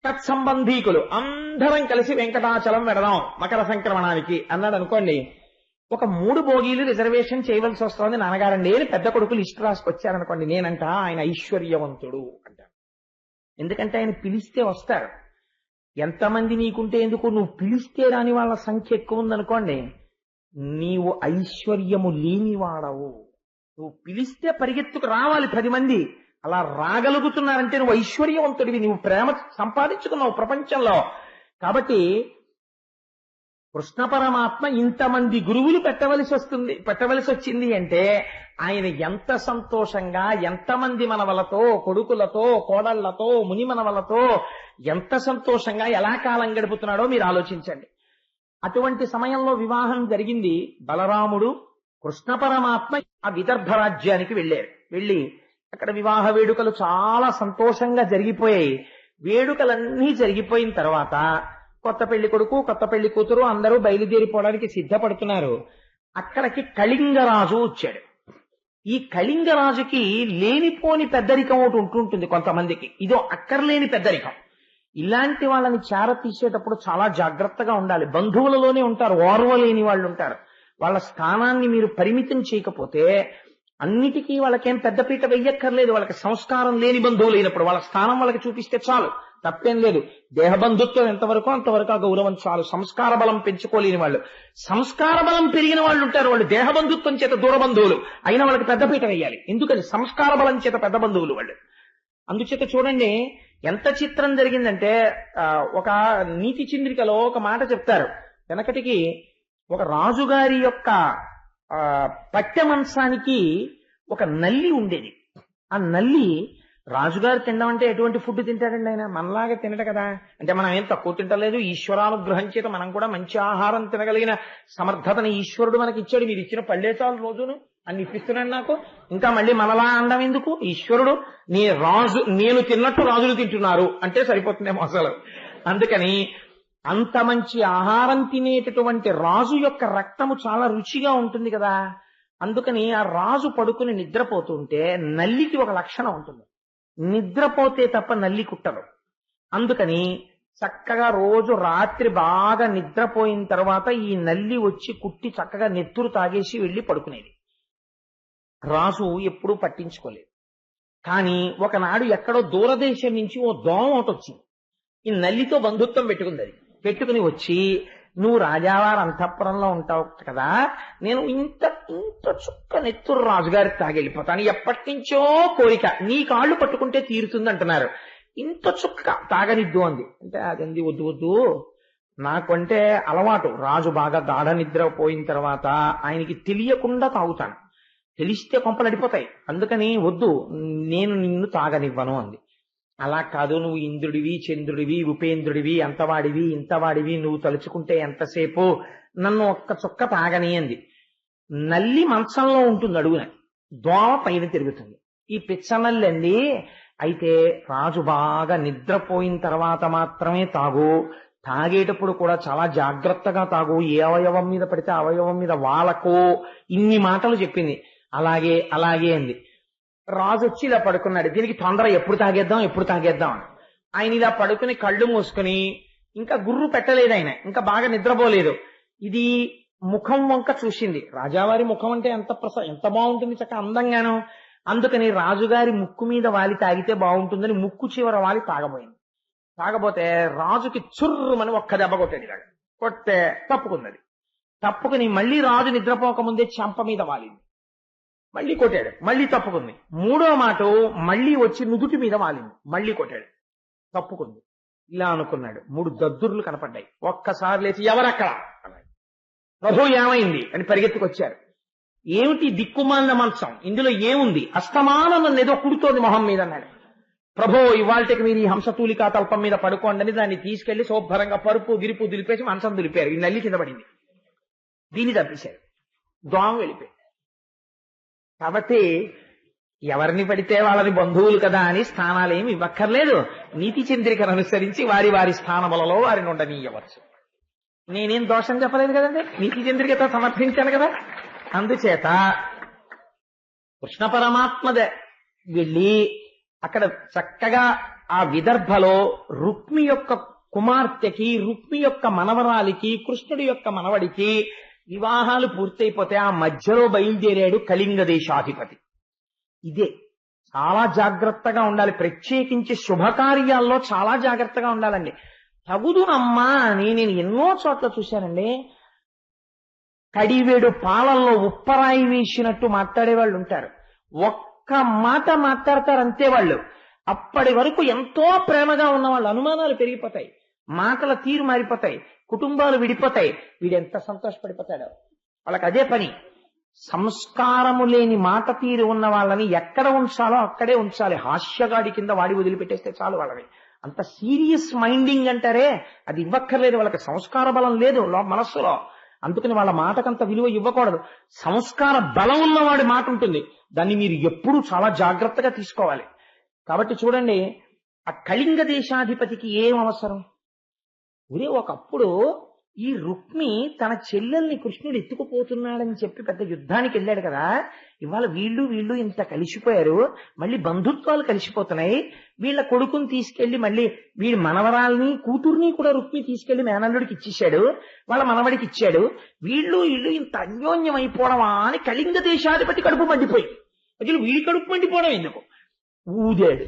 తత్సంబంధీకులు అందరం కలిసి వెంకటాచలం వెడదాం మకర సంక్రమణానికి అన్నాడు అనుకోండి, ఒక 3 బోగీలు రిజర్వేషన్ చేయవలసి వస్తుంది నాన్నగారండి అని పెద్ద కొడుకులు లిస్ట్ రాసుకొచ్చారనుకోండి, నేనంట ఆయన ఐశ్వర్యవంతుడు అంటాను. ఎందుకంటే ఆయన పిలిస్తే వస్తారు. ఎంతమంది నీకుంటే ఎందుకు, నువ్వు పిలిస్తే రాని వాళ్ళ సంఖ్య ఎక్కువ ఉందనుకోండి, నీవు ఐశ్వర్యము లేనివాడవు. నువ్వు పిలిస్తే పరిగెత్తుకు రావాలి 10 మంది, అలా రాగలుగుతున్నారంటే నువ్వు ఐశ్వర్యవంతుడివి, నువ్వు ప్రేమ సంపాదించుకున్నావు ప్రపంచంలో. కాబట్టి కృష్ణ పరమాత్మ ఇంతమంది గురువులు పెట్టవలసి వచ్చింది అంటే ఆయన ఎంత సంతోషంగా, ఎంతమంది మనవలతో, కొడుకులతో, కోడళ్లతో, ముని మనవలతో ఎంత సంతోషంగా ఎలా కాలం గడుపుతున్నాడో మీరు ఆలోచించండి. అటువంటి సమయంలో వివాహం జరిగింది. బలరాముడు కృష్ణ పరమాత్మ ఆ విదర్భ రాజ్యానికి వెళ్ళి అక్కడ వివాహ వేడుకలు చాలా సంతోషంగా జరిగిపోయాయి. వేడుకలన్నీ జరిగిపోయిన తర్వాత కొత్త పెళ్లి కొడుకు, కొత్త పెళ్లి కూతురు అందరూ బయలుదేరిపోవడానికి సిద్ధపడుతున్నారు. అక్కడికి కళింగరాజు వచ్చాడు. ఈ కళింగరాజుకి లేనిపోని పెద్దరికం ఒకటి ఉంటుంటుంది కొంతమందికి, ఇదో అక్కర్లేని పెద్దరికం. ఇలాంటి వాళ్ళని చేర తీసేటప్పుడు చాలా జాగ్రత్తగా ఉండాలి. బంధువులలోనే ఉంటారు ఓర్వలేని వాళ్ళు ఉంటారు. వాళ్ళ స్థానాన్ని మీరు పరిమితం చేయకపోతే అన్నిటికీ వాళ్ళకేం పెద్దపీట వెయ్యక్కర్లేదు. వాళ్ళకి సంస్కారం లేని బంధువులు అయినప్పుడు వాళ్ళ స్థానం వాళ్ళకి చూపిస్తే చాలు, తప్పేం లేదు. దేహబంధుత్వం ఎంతవరకు అంతవరకు ఆ గౌరవం చాలు. సంస్కార బలం పెంచుకోలేని వాళ్ళు, సంస్కార బలం పెరిగిన వాళ్ళు ఉంటారు, వాళ్ళు దేహబంధుత్వం చేత దూర బంధువులు అయినా వాళ్ళకి పెద్దపీట వేయాలి. ఎందుకని? సంస్కార బలం చేత పెద్ద బంధువులు వాళ్ళు. అందుచేత చూడండి ఎంత చిత్రం జరిగిందంటే, ఒక నీతి చింద్రికలో ఒక మాట చెప్తారు. వెనకటికి ఒక రాజుగారి యొక్క పట్టె మంచానికి ఒక నల్లి ఉండేది. ఆ నల్లి రాజుగారు తినడం అంటే ఎటువంటి ఫుడ్ తింటాడండి ఆయన? మనలాగా తినడు కదా. అంటే మనం ఏం తక్కువ తింటలేదు, ఈశ్వరానుగ్రహం చేత మనం కూడా మంచి ఆహారం తినగలిగిన సమర్థతని ఈశ్వరుడు మనకి ఇచ్చాడు. మీరు ఇచ్చిన పళ్ళే చాలు రోజును అని ఇప్పిస్తున్నాడు నాకు, ఇంకా మళ్ళీ మనలా అనడం ఎందుకు? ఈశ్వరుడు నేను తిన్నట్టు రాజులు తింటున్నారు అంటే సరిపోతుందేమో అసలు. అందుకని అంత మంచి ఆహారం తినేటటువంటి రాజు యొక్క రక్తము చాలా రుచిగా ఉంటుంది కదా. అందుకని ఆ రాజు పడుకుని నిద్రపోతుంటే నల్లికి ఒక లక్షణం ఉంటుంది, నిద్రపోతే తప్ప నల్లి కుట్టదు. అందుకని చక్కగా రోజు రాత్రి బాగా నిద్రపోయిన తర్వాత ఈ నల్లి వచ్చి కుట్టి చక్కగా నెత్తురు తాగేసి వెళ్ళి పడుకునేది. రాజు ఎప్పుడూ పట్టించుకోలేదు. కానీ ఒకనాడు ఎక్కడో దూరదేశం నుంచి ఓ దోమ ఒకటి వచ్చింది. ఈ నల్లితో బంధుత్వం పెట్టుకుంది. అది పెట్టుకుని వచ్చి, నువ్వు రాజావారి అంతఃపురంలో ఉంటావు కదా, నేను ఇంత ఇంత చుక్క నెత్తురు రాజుగారికి తాగెళ్ళిపోతాను, ఎప్పటి నుంచో కోరిక, నీ కాళ్ళు పట్టుకుంటే తీరుతుంది అంటున్నారు, ఇంత చుక్క తాగనిద్దు అంది. అంటే అదంది, వద్దు వద్దు, నాకు అంటే అలవాటు, రాజు బాగా గాఢ నిద్ర పోయిన తర్వాత ఆయనకి తెలియకుండా తాగుతాను, తెలిస్తే కొంపలు అడిపోతాయి, అందుకని వద్దు, నేను నిన్ను తాగనివ్వను అంది. అలా కాదు, నువ్వు ఇంద్రుడివి, చంద్రుడివి, ఉపేంద్రుడివి, అంతవాడివి ఇంతవాడివి, నువ్వు తలుచుకుంటే ఎంతసేపు, నన్ను ఒక్క చుక్క తాగని అంది. నల్లి మంచంలో ఉంటుంది అడుగున, దోమ పైన తిరుగుతుంది. ఈ పిచ్చనల్లి అంది, అయితే రాజు బాగా నిద్రపోయిన తర్వాత మాత్రమే తాగు, తాగేటప్పుడు కూడా చాలా జాగ్రత్తగా తాగు, ఏ అవయవం మీద పడితే అవయవం మీద వాలకు, ఇన్ని మాటలు చెప్పింది. అలాగే అలాగే అంది. రాజు వచ్చి ఇలా పడుకున్నాడు. దీనికి తొందర, ఎప్పుడు తాగేద్దాం ఎప్పుడు తాగేద్దాం అని. ఆయన ఇలా పడుకుని కళ్ళు మూసుకుని, ఇంకా గుర్రు పెట్టలేదు ఆయన, ఇంకా బాగా నిద్రపోలేదు. ఇది ముఖం వంక చూసింది. రాజావారి ముఖం అంటే ఎంత బాగుంటుంది, చక్కగా అందంగాను. అందుకని రాజుగారి ముక్కు మీద వాలి తాగితే బాగుంటుందని ముక్కు చివర వాలి తాగబోయింది. తాగబోతే రాజుకి చుర్రుమని ఒక్క దెబ్బ కొట్టాడు. ఇలాగ కొట్టే తప్పుకున్నది. తప్పుకుని మళ్ళీ రాజు నిద్రపోకముందే చెంప మీద వాలింది. మళ్ళీ కొట్టాడు, మళ్ళీ తప్పుకుంది. మూడో మాట మళ్ళీ వచ్చి నుదుటి మీద వాలింది, మళ్ళీ కొట్టాడు, తప్పుకుంది. ఇలా అనుకున్నాడు. 3 దద్దుర్లు కనపడ్డాయి. ఒక్కసారి లేచి, ఎవరక్కడ అన్నాడు. ప్రభు ఏమైంది అని పరిగెత్తుకొచ్చారు. ఏమిటి దిక్కుమాలిన మంచం, ఇందులో ఏముంది, అస్తమానం నన్ను ఏదో కుడుతోంది మొహం మీద అన్నాడు. ప్రభు, ఇవాళకి మీరు ఈ హంసతూలికా తల్పం మీద పడుకోండి అని దాన్ని తీసుకెళ్లి శుభ్రంగా పరుపు గిరుపు దులిపేసి మంచం దులిపారు. ఈ నల్లి కింద పడింది, దీన్ని తప్పించారు, దోమ వెళ్ళిపోయింది. కాబట్టి ఎవరిని పడితే వాళ్ళని బంధువులు కదా అని స్థానాలేమి ఇవ్వక్కర్లేదు. నీతి చంద్రికను అనుసరించి వారి వారి స్థానములలో వారిని ఉండనీయవచ్చు. నేనేం దోషం చెప్పలేదు కదండి, నీతి చంద్రికతో సమర్థించాను కదా. అందుచేత కృష్ణ పరమాత్మదే వెళ్ళి అక్కడ చక్కగా ఆ విదర్భలో రుక్మి యొక్క కుమార్తెకి, రుక్మి యొక్క మనవరాలికి, కృష్ణుడి యొక్క మనవడికి వివాహాలు పూర్తయిపోతే ఆ మధ్యలో బయలుదేరాడు కళింగ దేశాధిపతి. ఇదే చాలా జాగ్రత్తగా ఉండాలి, ప్రత్యేకించి శుభకార్యాల్లో చాలా జాగ్రత్తగా ఉండాలండి. తగుదునమ్మా అని నేను ఎన్నో చోట్ల చూశానండి. కడివేడు పాలల్లో ఉప్పరాయి వేసినట్టు మాట్లాడేవాళ్ళు ఉంటారు. ఒక్క మాట మాట్లాడతారు అంతే వాళ్ళు. అప్పటి వరకు ఎంతో ప్రేమగా ఉన్న వాళ్ళు అనుమానాలు పెరిగిపోతాయి, మాటల తీరు మారిపోతాయి, కుటుంబాలు విడిపోతాయి. వీడెంత సంతోషపడిపోతాడో. వాళ్ళకి అదే పని. సంస్కారము లేని మాట తీరు ఉన్న వాళ్ళని ఎక్కడ ఉంచాలో అక్కడే ఉంచాలి. హాస్యగాడి కింద వాడి వదిలిపెట్టేస్తే చాలు వాళ్ళని. అంత సీరియస్ మైండింగ్ అంటారే, అది ఇవ్వక్కర్లేదు. వాళ్ళకి సంస్కార బలం లేదు మనస్సులో. అందుకని వాళ్ళ మాటకంత విలువ ఇవ్వకూడదు. సంస్కార బలం ఉన్నవాడి మాట ఉంటుంది, దాన్ని మీరు ఎప్పుడూ చాలా జాగ్రత్తగా తీసుకోవాలి. కాబట్టి చూడండి, ఆ కళింగ దేశాధిపతికి ఏం అవసరం? ఒరే, ఒకప్పుడు ఈ రుక్మి తన చెల్లెల్ని కృష్ణుడు ఎత్తుకుపోతున్నాడని చెప్పి పెద్ద యుద్ధానికి వెళ్ళాడు కదా. ఇవాళ వీళ్ళు ఇంత కలిసిపోయారు, మళ్ళీ బంధుత్వాలు కలిసిపోతున్నాయి. వీళ్ళ కొడుకుని తీసుకెళ్లి మళ్ళీ వీడి మనవరాల్ని కూతుర్ని కూడా రుక్మి తీసుకెళ్లి మేనల్లుడికి ఇచ్చేశాడు, వాళ్ళ మనవడికి ఇచ్చాడు. వీళ్ళు ఇంత అన్యోన్యం అయిపోవడమా అని కళింగ దేశాధిపతి కడుపు మండిపోయి, అసలు వీడి కడుపు మండిపోవడం ఎందుకు? ఊదాడు.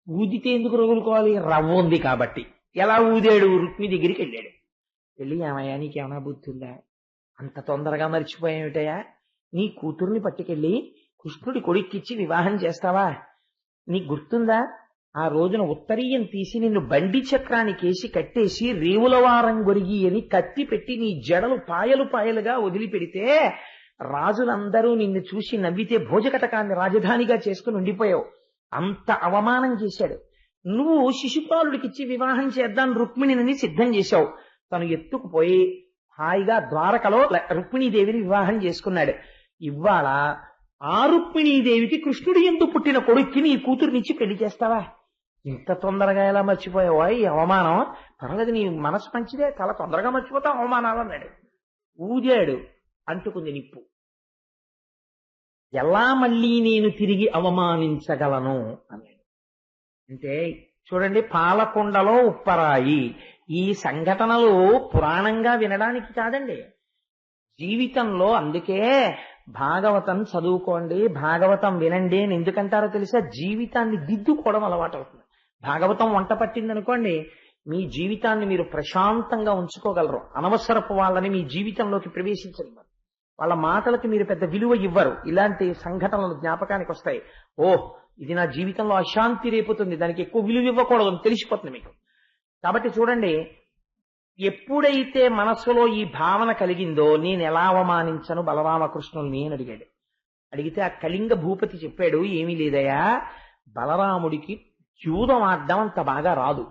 ఊదితే ఎందుకు రగులుకోవాలి? రవ్వ ఉంది కాబట్టి. ఎలా ఊదాడు? రుక్మి దగ్గరికి వెళ్ళాడు. వెళ్ళి, ఏమయ్యా నీకేమైనా బుద్ధి ఉందా? అంత తొందరగా మర్చిపోయామిటయా? నీ కూతుర్ని పట్టుకెళ్ళి కృష్ణుడి కొడుక్కిచ్చి వివాహం చేస్తావా? నీకు గుర్తుందా? ఆ రోజున ఉత్తరీయం తీసి నిన్ను బండి చక్రానికేసి కట్టేసి రేవులవారం గొరిగి అని కత్తి పెట్టి నీ జడలు పాయలు పాయలుగా వదిలిపెడితే రాజులందరూ నిన్ను చూసి నవ్వితే భోజకటకాన్ని రాజధానిగా చేసుకుని ఉండిపోయావు. అంత అవమానం చేశాడు. నువ్వు శిశుపాలుడికిచ్చి వివాహం చేద్దాం రుక్మిణిని సిద్ధం చేశావు. తను ఎత్తుకుపోయి హాయిగా ద్వారకలో రుక్మిణీదేవిని వివాహం చేసుకున్నాడు. ఇవాళ ఆ రుక్మిణీదేవికి కృష్ణుడి యందు పుట్టిన కొడుక్కి నీ కూతురునిచ్చి పెళ్లి చేస్తావా? ఇంత తొందరగా ఎలా మర్చిపోయావా ఈ అవమానం? పర్వాలేదు, నీ మనసు మంచిదే, చాలా తొందరగా మర్చిపోతావు అవమానాలు అన్నాడు. ఊదాడు, అంటుకుంది నిప్పు. ఎలా మళ్ళీ నేను తిరిగి అవమానించగలను అన్నాడు. అంటే చూడండి, పాలకొండలో ఉప్పరాయి, ఈ సంఘటనలు పురాణంగా వినడానికి కాదండి, జీవితంలో. అందుకే భాగవతం చదువుకోండి, భాగవతం వినండి అని ఎందుకంటారో తెలుసా? జీవితాన్ని దిద్దుకోవడం అలవాటు అవుతుంది. భాగవతం వంట పట్టింది అనుకోండి, మీ జీవితాన్ని మీరు ప్రశాంతంగా ఉంచుకోగలరు. అనవసరపు వాళ్ళని మీ జీవితంలోకి ప్రవేశించనివ్వరు. వాళ్ళ మాటలకి మీరు పెద్ద విలువ ఇవ్వరు. ఇలాంటి సంఘటనలు జ్ఞాపకానికి వస్తాయి. ఇది నా జీవితంలో అశాంతి రేపుతుంది, దానికి ఎక్కువ విలువ ఇవ్వకూడదు అని తెలిసిపోతుంది మీకు. కాబట్టి చూడండి, ఎప్పుడైతే మనస్సులో ఈ భావన కలిగిందో, నేను ఎలా అవమానించను బలరామకృష్ణుల్ని అని అడిగాడు. అడిగితే ఆ కళింగ భూపతి చెప్పాడు, ఏమీ లేదయా, బలరాముడికి జూదం ఆడడం అంత బాగా రాదు,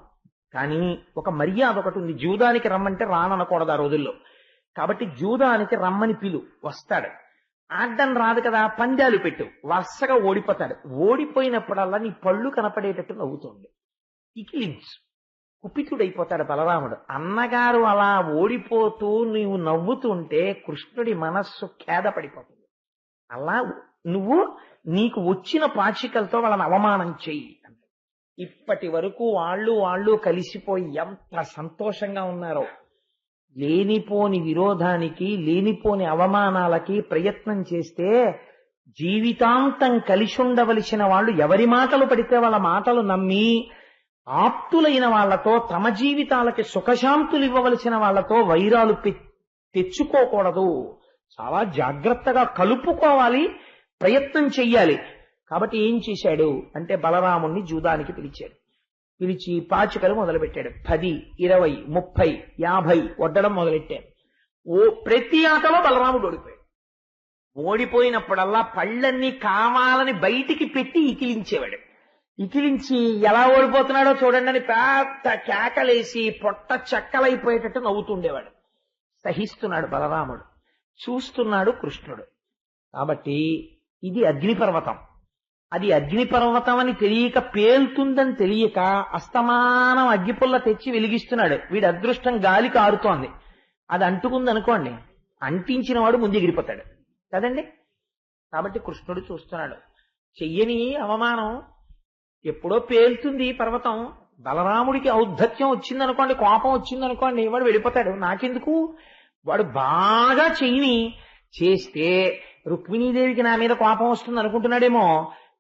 కానీ ఒక మర్యాద ఒకటి ఉంది. జూదానికి రమ్మంటే రాననకూడదు ఆ రోజుల్లో. కాబట్టి జూదానికి రమ్మని పిలు, వస్తాడు. ఆడ్డం రాదు కదా, పందాలు పెట్టు, వరుసగా ఓడిపోతాడు. ఓడిపోయినప్పుడల్లా నీ పళ్ళు కనపడేటట్టు నవ్వుతుంది, ఇకిలించు. కుపితుడైపోతాడు బలరాముడు. అన్నగారు అలా ఓడిపోతూ నీవు నవ్వుతుంటే కృష్ణుడి మనస్సు ఖేద పడిపోతుంది. అలా నువ్వు నీకు వచ్చిన పాచికలతో వాళ్ళని అవమానం చెయ్యి. ఇప్పటి వరకు వాళ్ళు కలిసిపోయి ఎంత సంతోషంగా ఉన్నారో. లేనిపోని విరోధానికి, లేనిపోని అవమానాలకి ప్రయత్నం చేస్తే జీవితాంతం కలిసి ఉండవలసిన వాళ్ళు ఎవరి మాటలు పడితే వాళ్ళ మాటలు నమ్మి, ఆప్తులైన వాళ్లతో, తమ జీవితాలకి సుఖశాంతులు ఇవ్వవలసిన వాళ్లతో వైరాలు తెచ్చుకోకూడదు. చాలా జాగ్రత్తగా కలుపుకోవాలి, ప్రయత్నం చెయ్యాలి. కాబట్టి ఏం చేశాడు అంటే, బలరాముణ్ణి జూదానికి పిలిచాడు. పిలిచి పాచికలు మొదలుపెట్టాడు. 10, 20, 30, 50 వడ్డడం మొదలెట్టాడు. ప్రతి ఆటలో బలరాముడు ఓడిపోయాడు. ఓడిపోయినప్పుడల్లా పళ్ళన్నీ కావాలని బయటికి పెట్టి ఇకిలించేవాడు. ఇకిలించి ఎలా ఓడిపోతున్నాడో చూడండి అని పెద్ద కేకలేసి పొట్ట చెక్కలైపోయేటట్టు నవ్వుతుండేవాడు. సహిస్తున్నాడు బలరాముడు, చూస్తున్నాడు కృష్ణుడు. కాబట్టి ఇది అగ్నిపర్వతం. అది అగ్నిపర్వతం అని తెలియక, పేలుతుందని తెలియక అస్తమానం అగ్గిపుల్ల తెచ్చి వెలిగిస్తున్నాడు. వీడి అదృష్టం గాలికి ఆరుతోంది. అది అంటుకుంది అనుకోండి, అంటించిన వాడు ముందు ఎగిరిపోతాడు కదండి. కాబట్టి కృష్ణుడు చూస్తున్నాడు. చెయ్యని అవమానం ఎప్పుడో పేలుతుంది పర్వతం. బలరాముడికి ఔద్ధత్యం వచ్చిందనుకోండి, కోపం వచ్చిందనుకోండి, వాడు వెళ్ళిపోతాడు. నాకెందుకు? వాడు బాగా చెయ్యిని చేస్తే రుక్మిణీదేవికి నా మీద కోపం వస్తుంది అనుకుంటున్నాడేమో.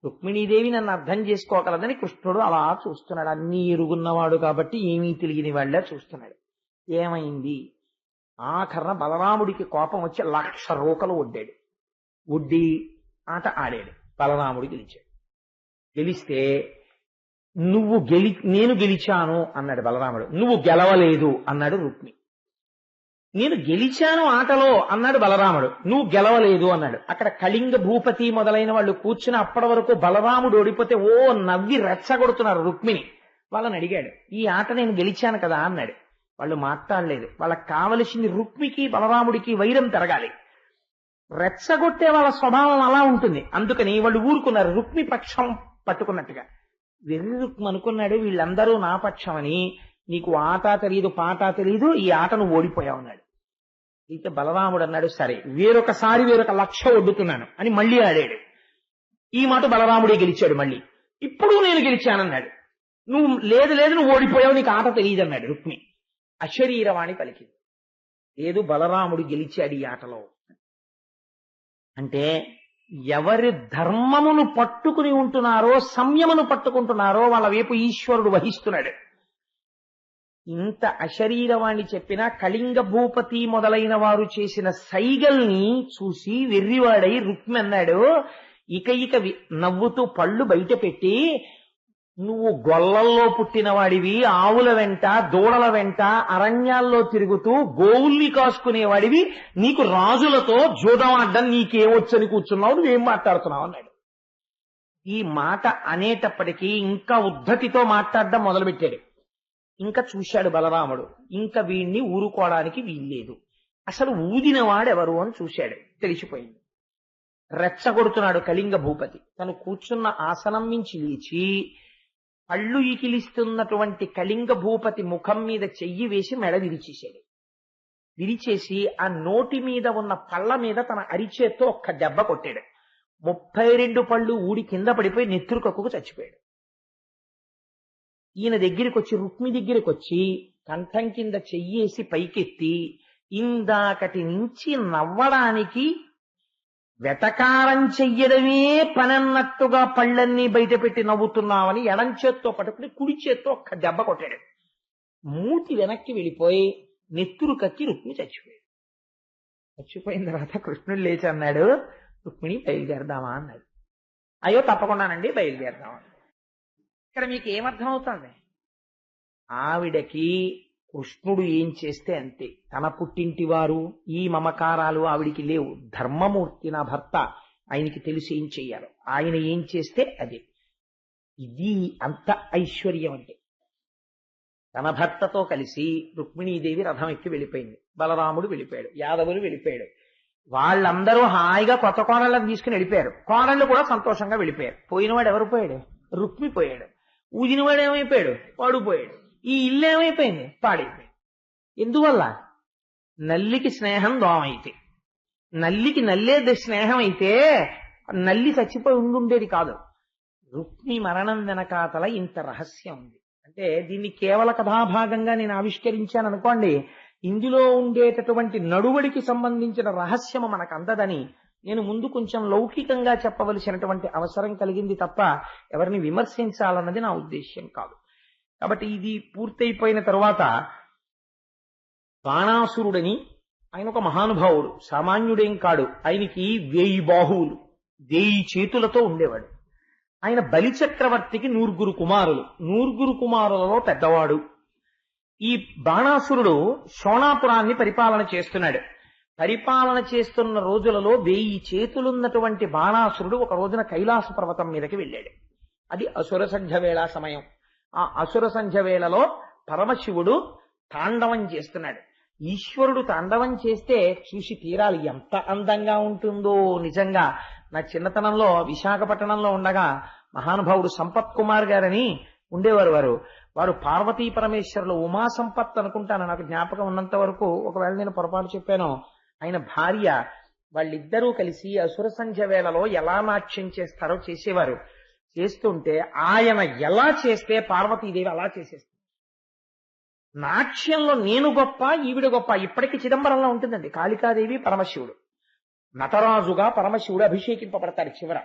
రుక్మిణీదేవి నన్ను అర్థం చేసుకోగలదని కృష్ణుడు అలా చూస్తున్నాడు. అన్నీ ఎరుగున్నవాడు కాబట్టి ఏమీ తెలియని వాళ్ళ చూస్తున్నాడు. ఏమైంది? ఆఖరణ బలరాముడికి కోపం వచ్చి 1,00,000 రూకలు ఒడ్డాడు. ఒడ్డి ఆట ఆడాడు. బలరాముడు గెలిచాడు. గెలిస్తే నేను గెలిచాను అన్నాడు బలరాముడు. నువ్వు గెలవలేదు అన్నాడు రుక్మి. నేను గెలిచాను ఆటలో అన్నాడు బలరాముడు. నువ్వు గెలవలేదు అన్నాడు. అక్కడ కళింగ భూపతి మొదలైన వాళ్ళు కూర్చుని అప్పటి వరకు బలరాముడు ఓడిపోతే నవ్వి రెచ్చగొడుతున్నారు రుక్మిణి. వాళ్ళని అడిగాడు, ఈ ఆట నేను గెలిచాను కదా అన్నాడు. వాళ్ళు మాట్లాడలేదు. వాళ్ళకి కావలసింది రుక్మికి బలరాముడికి వైరం పెరగాలి. రెచ్చగొట్టే వాళ్ళ స్వభావం అలా ఉంటుంది. అందుకని వాళ్ళు ఊరుకున్నారు, రుక్మి పక్షం పట్టుకున్నట్టుగా. వెర్రి రుక్మి అనుకున్నాడు, వీళ్ళందరూ నా పక్షం అని. నీకు ఆట తెలియదు, పాట తెలియదు, ఈ ఆట నువ్వు ఓడిపోయావు అన్నాడు. అయితే బలరాముడు అన్నాడు, సరే వేరొకసారి 1,00,000 ఒడ్డుతున్నాను అని మళ్ళీ ఆడాడు. ఈ మాట బలరాముడే గెలిచాడు. మళ్ళీ ఇప్పుడు నేను గెలిచానన్నాడు. నువ్వు లేదు నువ్వు ఓడిపోయావు, నీకు ఆట తెలియదు అన్నాడు రుక్మి. అశరీరవాణి పలికింది. లేదు, బలరాముడు గెలిచాడు ఈ ఆటలో. అంటే ఎవరి ధర్మమును పట్టుకుని ఉంటున్నారో, సంయమను పట్టుకుంటున్నారో వాళ్ళ వైపు ఈశ్వరుడు వహిస్తున్నాడు. ఇంత అశరీరవాణి చెప్పినా కళింగ భూపతి మొదలైన వారు చేసిన సైగల్ని చూసి వెర్రివాడై రుక్మి అన్నాడు, ఇక నవ్వుతూ పళ్ళు బయట పెట్టి, నువ్వు గొల్లల్లో పుట్టిన వాడివి, ఆవుల వెంట దూడల వెంట అరణ్యాల్లో తిరుగుతూ గోవుల్ని కాసుకునేవాడివి, నీకు రాజులతో జూదం ఆడ్డం నీకేమొచ్చని కూర్చున్నావు, నువ్వేం మాట్లాడుతున్నావు అన్నాడు. ఈ మాట అనేటప్పటికీ ఇంకా ఉద్ధతితో మాట్లాడడం మొదలుపెట్టాడు. ఇంకా చూశాడు బలరాముడు, ఇంకా వీణ్ణి ఊరుకోవడానికి వీల్లేదు. అసలు ఊదినవాడెవరు అని చూశాడు, తెలిసిపోయింది. రెచ్చగొడుతున్నాడు కళింగ భూపతి. తను కూర్చున్న ఆసనం నుంచి లేచి పళ్ళు ఈకిలిస్తున్నటువంటి కళింగ భూపతి ముఖం మీద చెయ్యి వేసి మెడ విరిచేశాడు. విరిచేసి ఆ నోటి మీద ఉన్న పళ్ళ మీద తన అరిచేత్తో ఒక్క దెబ్బ కొట్టాడు. 32 పళ్ళు ఊడి కింద పడిపోయి నెత్తురు కక్కుకు చచ్చిపోయాడు. ఈయన దగ్గరికి వచ్చి, రుక్మి దగ్గరికి వచ్చి, కంఠం కింద చెయ్యేసి పైకెత్తి ఇందాకటి నుంచి నవ్వడానికి వెటకారం చెయ్యడమే పనన్నట్టుగా పళ్ళన్నీ బయట పెట్టి నవ్వుతున్నామని ఎడం చేత్తో పట్టుకుని కుడి చేత్తో ఒక్క దెబ్బ కొట్టాడు. మూతి వెనక్కి వెళ్ళిపోయి నెత్తురు కక్కి రుక్మిణి చచ్చిపోయాడు. చచ్చిపోయిన తర్వాత కృష్ణుడు లేచి అన్నాడు, రుక్మిణి బయలుదేరదామా అన్నాడు. అయ్యో తప్పకుండానండి బయలుదేరదామా. ఇక్కడ మీకు ఏమర్థం అవుతుంది? ఆవిడకి కృష్ణుడు ఏం చేస్తే అంతే. తన పుట్టింటి వారు ఈ మమకారాలు ఆవిడికి లేవు. ధర్మమూర్తి నా భర్త, ఆయనకి తెలిసి ఏం చెయ్యాలో, ఆయన ఏం చేస్తే అదే. ఇది అంత ఐశ్వర్యం అంటే. తన భర్తతో కలిసి రుక్మిణీదేవి రథం ఎక్కి వెళ్ళిపోయింది. బలరాముడు వెళ్ళిపోయాడు, యాదవులు వెళ్ళిపోయాడు. వాళ్ళందరూ హాయిగా కొత్త కోడళ్ళని తీసుకుని వెళ్ళిపోయారు. కోడళ్ళు కూడా సంతోషంగా వెళ్ళిపోయారు. పోయినవాడు ఎవరు పోయాడు? రుక్మి పోయాడు. ఊదినవాడు ఏమైపోయాడు? వాడు పోయాడు. ఈ ఇల్లు ఏమైపోయింది? పాడైపోయింది. ఎందువల్ల? నల్లికి స్నేహం దోమైతే. నల్లికి నల్లేది స్నేహం అయితే నల్లి చచ్చిపోయి ఉండుండేది కాదు. రుక్మి మరణం వెనకాతల ఇంత రహస్యం ఉంది. అంటే దీన్ని కేవల కథాభాగంగా నేను ఆవిష్కరించాను అనుకోండి, ఇందులో ఉండేటటువంటి నడువడికి సంబంధించిన రహస్యము మనకు అందదని నేను ముందు కొంచెం లౌకికంగా చెప్పవలసినటువంటి అవసరం కలిగింది తప్ప ఎవరిని విమర్శించాలన్నది నా ఉద్దేశ్యం కాదు. కాబట్టి ఇది పూర్తయిపోయిన తరువాత బాణాసురుడని ఆయన ఒక మహానుభావుడు, సామాన్యుడేం కాడు. ఆయనకి 1000 బాహువులు, 1000 చేతులతో ఉండేవాడు. ఆయన బలిచక్రవర్తికి 100 కుమారులు, 100 కుమారులలో పెద్దవాడు. ఈ బాణాసురుడు శోణాపురాన్ని పరిపాలన చేస్తున్నాడు. పరిపాలన చేస్తున్న రోజులలో 1000 చేతులున్నటువంటి బాణాసురుడు ఒక రోజున కైలాస పర్వతం మీదకి వెళ్ళాడు. అది అసుర సంధ్య వేళ సమయం. ఆ అసుర సంధ్య వేళలో పరమశివుడు తాండవం చేస్తున్నాడు. ఈశ్వరుడు తాండవం చేస్తే చూసి తీరాలి. ఎంత అందంగా ఉంటుందో నిజంగా. నా చిన్నతనంలో విశాఖపట్నంలో ఉండగా మహానుభావుడు సంపత్ కుమార్ గారని ఉండేవారు. వారు పార్వతీ పరమేశ్వరులు, ఉమా సంపత్ అనుకుంటాను, నాకు జ్ఞాపకం ఉన్నంత వరకు. ఒకవేళ నేను పొరపాటు చెప్పాను. ఆయన భార్య, వాళ్ళిద్దరూ కలిసి అసుర సంధ్య వేళలో ఎలా నాట్యం చేస్తారో చేసేవారు. చేస్తుంటే ఆయన ఎలా చేస్తే పార్వతీదేవి అలా చేసేస్తుంది. నాట్యంలో నేను గొప్ప, ఈవిడ గొప్ప. ఇప్పటికీ చిదంబరంలో ఉంటుందండి. కాళికాదేవి పరమశివుడు, నటరాజుగా పరమశివుడు అభిషేకింపబడతాడు చివర.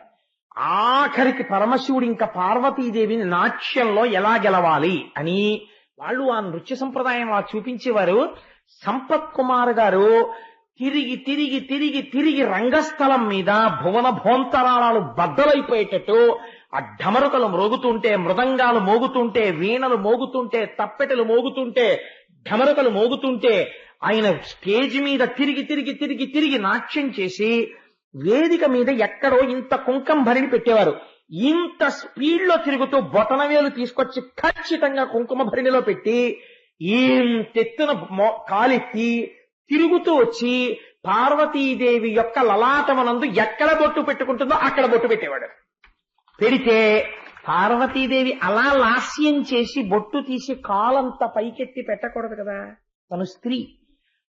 ఆఖరికి పరమశివుడు ఇంకా పార్వతీదేవిని నాట్యంలో ఎలా గెలవాలి అని వాళ్ళు ఆ నృత్య సంప్రదాయం అలా చూపించేవారు. సంపత్ కుమార్ గారు తిరిగి తిరిగి తిరిగి తిరిగి రంగస్థలం మీద భువన భోంతరాళాలు బద్దలైపోయేటట్టు ఆ ఢమరుకలు మ్రోగుతుంటే, మృదంగాలు మోగుతుంటే, వీణలు మోగుతుంటే, తప్పెటలు మోగుతుంటే, ఢమరుకలు మోగుతుంటే ఆయన స్టేజ్ మీద తిరిగి తిరిగి తిరిగి తిరిగి నాట్యం చేసి వేదిక మీద ఎక్కడో ఇంత కుంకం భరిణి పెట్టేవారు. ఇంత స్పీడ్ లో తిరుగుతూ బొటనవేలు తీసుకొచ్చి ఖచ్చితంగా కుంకుమ భరిణిలో పెట్టి ఇంతెత్తున కాలెత్తి తిరుగుతూ వచ్చి పార్వతీదేవి యొక్క లలాటమనందు ఎక్కడ బొట్టు పెట్టుకుంటుందో అక్కడ బొట్టు పెట్టేవాడు. పెడితే పార్వతీదేవి అలా లాస్యం చేసి బొట్టు తీసి కాలంతా పైకెత్తి పెట్టకూడదు కదా, తను స్త్రీ.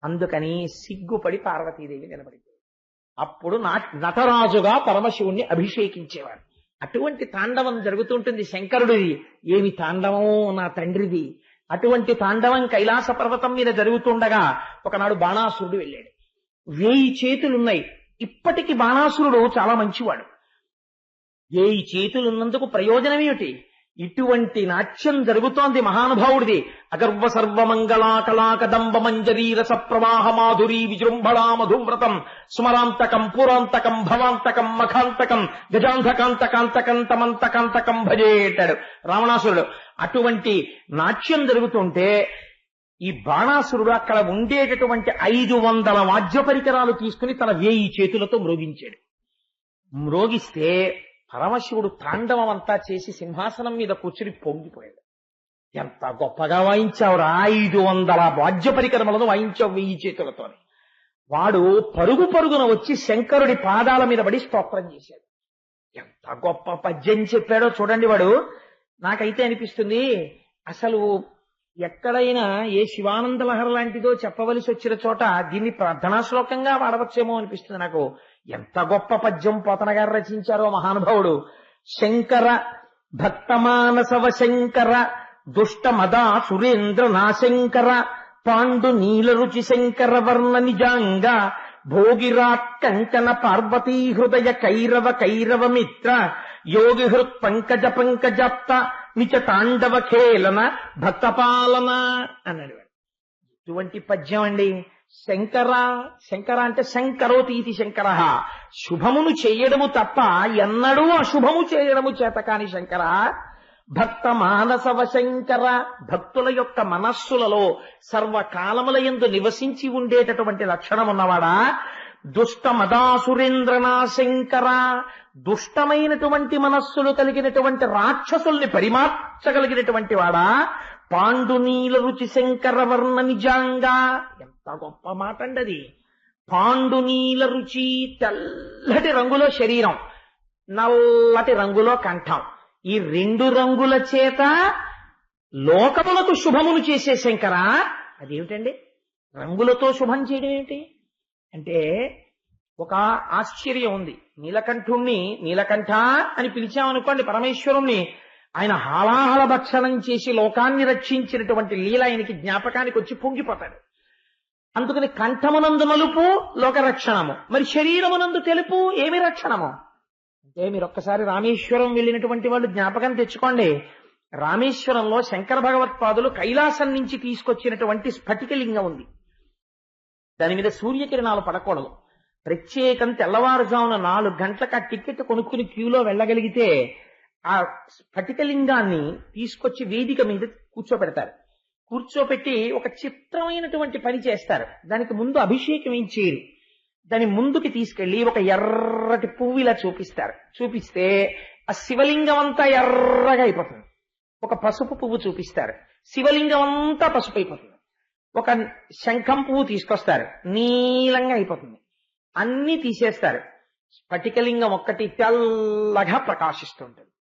అందుకని సిగ్గుపడి పార్వతీదేవి నిలబడింది. అప్పుడు నటరాజుగా పరమశివుణ్ణి అభిషేకించేవాడు. అటువంటి తాండవం జరుగుతుంటుంది శంకరుడిది. ఏమి తాండవం నా తండ్రిది. అటువంటి తాండవం కైలాస పర్వతం మీద జరుగుతుండగా ఒకనాడు బాణాసురుడు వెళ్ళాడు. 1000 చేతులున్నాయి. ఇప్పటికి బాణాసురుడు చాలా మంచివాడు. 1000 చేతులున్నందుకు ప్రయోజనం ఏమిటి? ఇటువంటి నాట్యం జరుగుతోంది మహానుభావుడిది. అగర్వ సర్వమంగళా కళాకదంబ మంజరీ రస ప్రవాహ మాధురీ విజృంభళా మధువ్రతం స్మరాంతకం పురాంతకం భవాంతకం మఖాంతకం గజాంధకాంతకాంతకం తమంతకాంతకం భజే అంటాడు రావణాసురుడు. అటువంటి నాట్యం జరుగుతుంటే ఈ బాణాసురుడు అక్కడ ఉండేటటువంటి 500 వాద్య పరికరాలు తీసుకుని తన 1000 చేతులతో మ్రోగించాడు. మ్రోగిస్తే పరమశివుడు తాండవం అంతా చేసి సింహాసనం మీద కూర్చుని పొంగిపోయాడు. ఎంత గొప్పగా వాయించావురా, 500 వాద్య పరికరములను వాయించావు 1000 చేతులతో. వాడు పరుగు పరుగున వచ్చి శంకరుడి పాదాల మీద పడి స్తోత్రం చేశాడు. ఎంత గొప్ప పద్యం చెప్పాడో చూడండి వాడు. నాకైతే అనిపిస్తుంది అసలు ఎక్కడైనా ఏ శివానంద లహరి లాంటిదో చెప్పవలసి వచ్చిన చోట దీన్ని ప్రార్థనా శ్లోకంగా వాడవచ్చేమో అనిపిస్తుంది నాకు. ఎంత గొప్ప పద్యం పోతన గారు రచించారో మహానుభావుడు. శంకర భక్తమానసవ శంకర దుష్ట మద సురేంద్ర నాశంకర పాండు నీల రుచి శంకర వర్ణ నిజాంగ భోగిరాట్ కంకణ పార్వతీ హృదయ కైరవ కైరవ మిత్ర యోగి హృత్ పంకజ పంకజాప్త నిచ తాండవ ఖేళన భక్తపాలన అన్నాడు. ఇటువంటి పద్యం అండి. శంకర శంకర అంటే శంకరోతీతి శంకర, శుభమును చేయడము తప్ప ఎన్నడూ అశుభము చేయడము చేత కాని శంకర. భక్త మానసవ శంకర, భక్తుల యొక్క మనస్సులలో సర్వకాలముల యందు నివసించి ఉండేటటువంటి లక్షణం ఉన్నవాడా. దుష్ట మదాసురేంద్రనా శంకర, దుష్టమైనటువంటి మనస్సులు కలిగినటువంటి రాక్షసుల్ని పరిమార్చగలిగినటువంటి వాడా. పాండునీల రుచి శంకర వర్ణ నిజాంగా, ఎంత గొప్ప మాట అండి అది. పాండునీల రుచి, తెల్లటి రంగులో శరీరం, నల్లటి రంగులో కంఠం, ఈ రెండు రంగుల చేత లోకములకు శుభమును చేసే శంకర. అదేమిటండి రంగులతో శుభం చేయడం ఏమిటి అంటే, ఒక ఆశ్చర్యం ఉంది. నీలకంఠుణ్ణి నీలకంఠ అని పిలిచామనుకోండి పరమేశ్వరుణ్ణి, ఆయన హాలాహల భక్షణం చేసి లోకాన్ని రక్షించినటువంటి లీల ఆయనకి జ్ఞాపకానికి వచ్చి పొంగిపోతాడు. అందుకని కంఠమునందు నలుపు లోకరక్షణము, మరి శరీరమునందు తెలుపు ఏమి రక్షణము అంటే, మీరు ఒక్కసారి రామేశ్వరం వెళ్ళినటువంటి వాళ్ళు జ్ఞాపకం తెచ్చుకోండి. రామేశ్వరంలో శంకర భగవత్పాదులు కైలాసం నుంచి తీసుకొచ్చినటువంటి స్ఫటికలింగం ఉంది. దాని మీద సూర్యకిరణాలు పడకూడదు. ప్రత్యేకం తెల్లవారుజామున 4 గంటలకు ఆ టికెట్ కొనుక్కుని క్యూలో వెళ్ళగలిగితే ఆ స్ఫటికలింగాన్ని తీసుకొచ్చి వేదిక మీద కూర్చోబెడతారు. కూర్చోబెట్టి ఒక చిత్రమైనటువంటి పని చేస్తారు. దానికి ముందు అభిషేకం ఏం చేయరు. దాని ముందుకి తీసుకెళ్లి ఒక ఎర్రటి పువ్వు ఇలా చూపిస్తారు. చూపిస్తే ఆ శివలింగం అంతా ఎర్రగా అయిపోతుంది. ఒక పసుపు పువ్వు చూపిస్తారు, శివలింగం అంతా పసుపు అయిపోతుంది. ఒక శంఖం పువ్వు తీసుకొస్తారు, నీలంగా అయిపోతుంది. అన్ని తీసేస్తారు, స్ఫటికలింగం ఒక్కటి తెల్లగా ప్రకాశిస్తుంటుంది.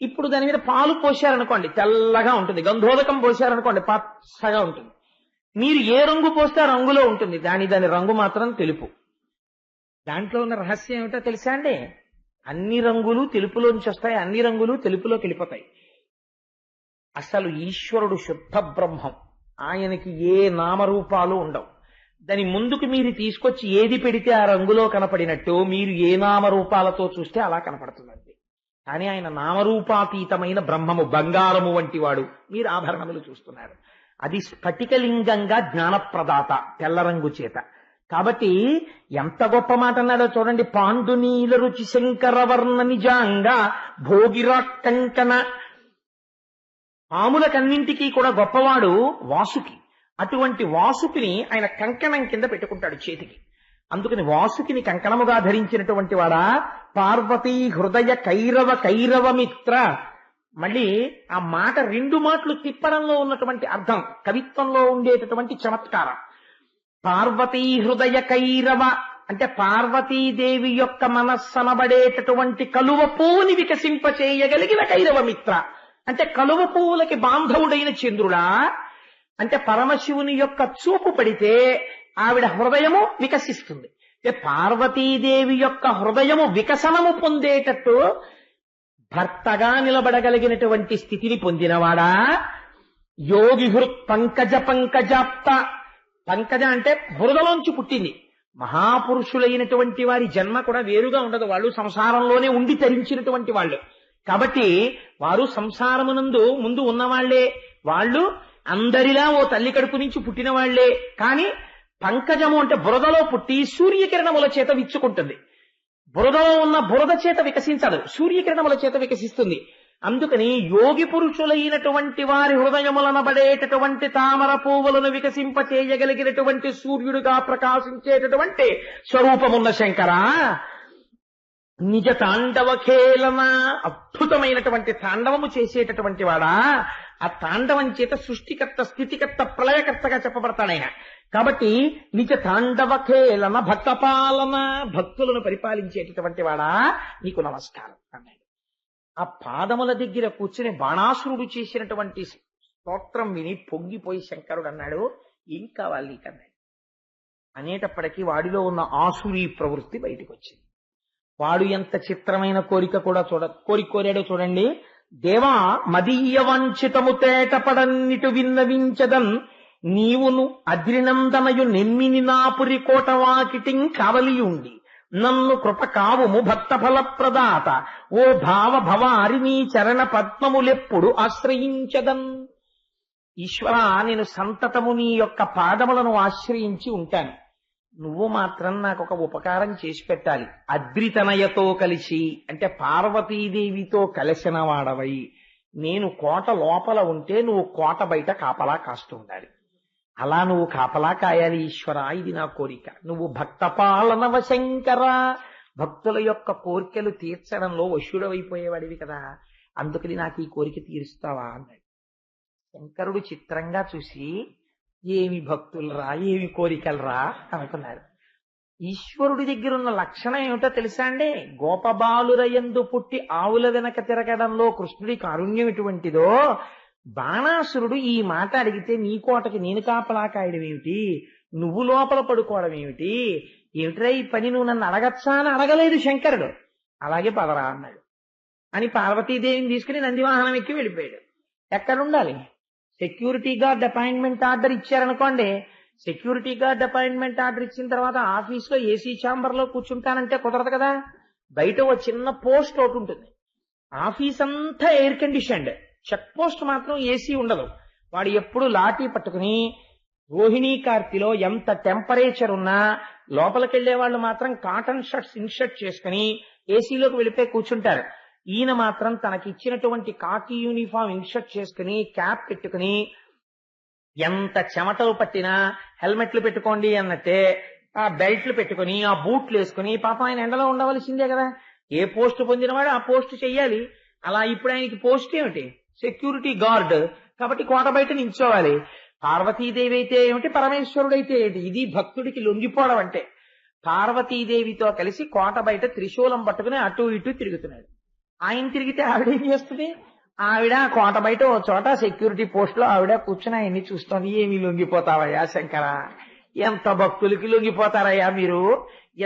ఇప్పుడు దాని మీద పాలు పోశారనుకోండి తెల్లగా ఉంటుంది, గంధోదకం పోశారనుకోండి పచ్చగా ఉంటుంది. మీరు ఏ రంగు పోస్తే ఆ రంగులో ఉంటుంది, దాని రంగు మాత్రం తెలుపు. దాంట్లో ఉన్న రహస్యం ఏమిటో తెలుసా అండి? అన్ని రంగులు తెలుపులోంచి వస్తాయి, అన్ని రంగులు తెలుపులోకి వెళ్ళిపోతాయి. అసలు ఈశ్వరుడు శుద్ధ బ్రహ్మం, ఆయనకి ఏ నామరూపాలు ఉండవు. దాని ముందుకు మీరు తీసుకొచ్చి ఏది పెడితే ఆ రంగులో కనపడినట్టు మీరు ఏ నామరూపాలతో చూస్తే అలా కనపడుతుందండి. కానీ ఆయన నామరూపాతీతమైన బ్రహ్మము, బంగారము వంటి వాడు. మీరు ఆభరణములు చూస్తున్నారు, అది స్ఫటికలింగంగా జ్ఞానప్రదాత, తెల్ల రంగు చేత. కాబట్టి ఎంత గొప్ప మాట అన్నాడో చూడండి. పాండునీల రుచి శంకర వర్ణ నిజాంగా భోగిరాట్ కంకణ. పాములకన్నింటికీ కూడా గొప్పవాడు వాసుకి. అటువంటి వాసుకిని ఆయన కంకణం కింద పెట్టుకుంటాడు చేతికి. అందుకని వాసుకిని కంకణముగా ధరించినటువంటి వాడా. పార్వతీ హృదయ కైరవ కైరవ మిత్ర. మళ్ళీ ఆ మాట 2 మాటలు తిప్పడంలో ఉన్నటువంటి అర్థం, కవిత్వంలో ఉండేటటువంటి చమత్కారం. పార్వతీ హృదయ కైరవ అంటే పార్వతీదేవి యొక్క మనస్సనబడేటటువంటి కలువ పువ్వుని వికసింపచేయగలిగిన కైరవ మిత్ర అంటే కలువ పువ్వులకి బాంధవుడైన చంద్రుడా. అంటే పరమశివుని యొక్క చూపు పడితే ఆవిడ హృదయము వికసిస్తుంది. పార్వతీదేవి యొక్క హృదయము వికసనము పొందేటట్టు భర్తగా నిలబడగలిగినటువంటి స్థితిని పొందినవాడా. యోగి హృత్ పంకజ పంకజాప్త. పంకజ అంటే బురదలోంచి పుట్టింది. మహాపురుషులైనటువంటి వారి జన్మ కూడా వేరుగా ఉండదు, వాళ్ళు సంసారంలోనే ఉండి తరించినటువంటి వాళ్ళు. కాబట్టి వారు సంసారమునందు ముందు ఉన్నవాళ్లే, వాళ్ళు అందరిలా ఓ తల్లి కడుపు నుంచి పుట్టిన వాళ్లే. కానీ పంకజము అంటే బురదలో పుట్టి సూర్యకిరణముల చేత విచ్చుకుంటుంది. బురదలో ఉన్న బురద చేత వికసించదు, సూర్యకిరణముల చేత వికసిస్తుంది. అందుకని యోగి పురుషులైనటువంటి వారి హృదయములనబడేటటువంటి తామర పువ్వులను వికసింపచేయగలిగినటువంటి సూర్యుడుగా ప్రకాశించేటటువంటి స్వరూపమున్న శంకర. నిజ తాండవ ఖేళన. అద్భుతమైనటువంటి తాండవము చేసేటటువంటి వాడా. ఆ తాండవం చేత సృష్టికర్త, స్థితికర్త, ప్రళయకర్తగా చెప్పబడతాడాయన. కాబట్టి నిజ తాండవ ఖేళన భక్తపాలన. భక్తులను పరిపాలించేటటువంటి వాడా నీకు నమస్కారం అన్నాడు. ఆ పాదముల దగ్గర కూర్చుని బాణాసురుడు చేసినటువంటి స్తోత్రం విని పొంగిపోయి శంకరుడు అన్నాడు, ఏం కావాలి నీకన్నాడు. అనేటప్పటికీ వాడిలో ఉన్న ఆసురీ ప్రవృత్తి బయటకు వచ్చింది. వాడు ఎంత చిత్రమైన కోరిక కోరాడో చూడండి. దేవా మదీయ వంచితము తేటపడన్నిటు విన్నవించదన్ నీవును అద్రినందనయు నెమ్మిని నాపురి కోటవాకిటిం కావలియుండి నన్ను కృప కావుము భక్త ఫలప్రదాత ఓ భావ భవారి నీ చరణ పద్మములెప్పుడు ఆశ్రయించదన్. ఈశ్వర, నేను సంతతము నీ యొక్క పాదములను ఆశ్రయించి ఉంటాను. నువ్వు మాత్రం నాకు ఒక ఉపకారం చేసి పెట్టాలి. అద్రితనయతో కలిసి అంటే పార్వతీదేవితో కలిసిన వాడవై నేను కోట లోపల ఉంటే నువ్వు కోట బయట కాపలా కాస్తూ ఉండాలి. అలా నువ్వు కాపలా కాయాలి ఈశ్వర, ఇది నా కోరిక. నువ్వు భక్త పాలనవ శంకర, భక్తుల యొక్క కోరికలు తీర్చడంలో వశుడవైపోయేవాడివి కదా, అందుకని నాకు ఈ కోరిక తీరుస్తావా అన్నాడు. శంకరుడు చిత్రంగా చూసి, ఏమి భక్తులరా, ఏమి కోరికలరా అనుకున్నాడు. ఈశ్వరుడి దగ్గర ఉన్న లక్షణం ఏమిటో తెలుసా అండి? గోపబాలురయందు పుట్టి ఆవుల వెనక తిరగడంలో కృష్ణుడి కారుణ్యం ఎటువంటిదో, బాణాసురుడు ఈ మాట అడిగితే నీ కోటకి నేను కాపలా కాయడం ఏమిటి, నువ్వు లోపల పడుకోవడం ఏమిటి, ఏమిట్రా ఈ పని, నువ్వు నన్ను అడగచ్చా అని అడగలేదు శంకరుడు. అలాగే పదరా అన్నాడు అని పార్వతీదేవిని తీసుకుని నందివాహనం ఎక్కి వెళ్ళిపోయాడు. ఎక్కడుండాలి? సెక్యూరిటీ గార్డ్ అపాయింట్మెంట్ ఆర్డర్ ఇచ్చారనుకోండి, సెక్యూరిటీ గార్డ్ అపాయింట్మెంట్ ఆర్డర్ ఇచ్చిన తర్వాత ఆఫీస్లో ఏసీ ఛాంబర్ లో కూర్చుంటానంటే కుదరదు కదా. బయట ఓ చిన్న పోస్ట్ ఒకటి ఉంటుంది. ఆఫీస్ అంతా ఎయిర్ కండిషన్డ్, చెక్ పోస్ట్ మాత్రం ఏసీ ఉండదు. వాడు ఎప్పుడు లాఠీ పట్టుకుని రోహిణీ కార్తిలో ఎంత టెంపరేచర్ ఉన్నా లోపలికెళ్లే వాళ్ళు మాత్రం కాటన్ షర్ట్స్ ఇన్షర్ట్ చేసుకుని ఏసీలోకి వెళ్ళిపోయి కూర్చుంటారు. ఈయన మాత్రం తనకి ఇచ్చినటువంటి కాకి యూనిఫామ్ ఇన్షర్ట్ చేసుకుని క్యాప్ పెట్టుకుని ఎంత చెమటలు పట్టినా హెల్మెట్లు పెట్టుకోండి అన్నట్టే ఆ బెల్ట్లు పెట్టుకుని ఆ బూట్లు వేసుకుని, పాపం ఆయన ఎండలో ఉండవలసిందే కదా, ఏ పోస్ట్ పొందినవాడు ఆ పోస్ట్ చెయ్యాలి. అలా ఇప్పుడు ఆయనకి పోస్ట్ ఏమిటి? Security guard. కాబట్టి కోట బయట నిల్చోవాలి. పార్వతీదేవి అయితే ఏమిటి, పరమేశ్వరుడైతే ఏంటి? ఇది భక్తుడికి లొంగిపోవడం అంటే. పార్వతీదేవితో కలిసి కోట బయట త్రిశూలం పట్టుకుని అటు ఇటు తిరుగుతున్నాడు. ఆయన తిరిగితే ఆవిడేం చేస్తుంది? ఆవిడ కోట బయట ఓ చోట సెక్యూరిటీ పోస్ట్ లో ఆవిడ కూర్చుని ఆయన్ని చూస్తోంది. ఏమి లొంగిపోతావయ్యా శంకర, ఎంత భక్తులకి లొంగిపోతారయ్యా మీరు,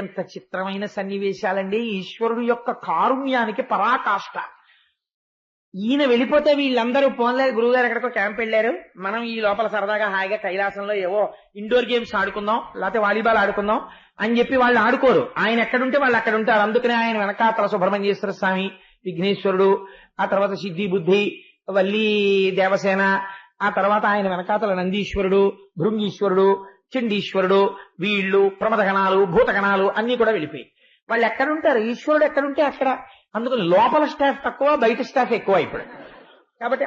ఎంత చిత్రమైన సన్నివేశాలండి. ఈశ్వరుడు యొక్క కారుణ్యానికి పరాకాష్ట. ఈయన వెళ్ళిపోతే వీళ్ళందరూ పోన్లేదు, గురువుగారు ఎక్కడికో క్యాంప్ వెళ్ళారు, మనం ఈ లోపల సరదాగా హాయిగా కైలాసంలో ఏవో ఇండోర్ గేమ్స్ ఆడుకుందాం, లేకపోతే వాలీబాల్ ఆడుకుందాం అని చెప్పి వాళ్ళు ఆడుకోరు. ఆయన ఎక్కడుంటే వాళ్ళు అక్కడ ఉంటారు. అందుకనే ఆయన వెనకాతల సుబ్రహ్మణ్యేశ్వర స్వామి, విఘ్నేశ్వరుడు, ఆ తర్వాత సిద్ధి బుద్ధి, వల్లి దేవసేన, ఆ తర్వాత ఆయన వెనకాతల నందీశ్వరుడు, భృంగీశ్వరుడు, చండీశ్వరుడు, వీళ్ళు ప్రమదగణాలు, భూతగణాలు అన్ని కూడా వెళ్ళిపోయి వాళ్ళు ఎక్కడుంటారు. ఈశ్వరుడు ఎక్కడుంటే అక్కడ. అందుకని లోపల స్టాఫ్ తక్కువ, బయట స్టాఫ్ ఎక్కువ ఇప్పుడు. కాబట్టి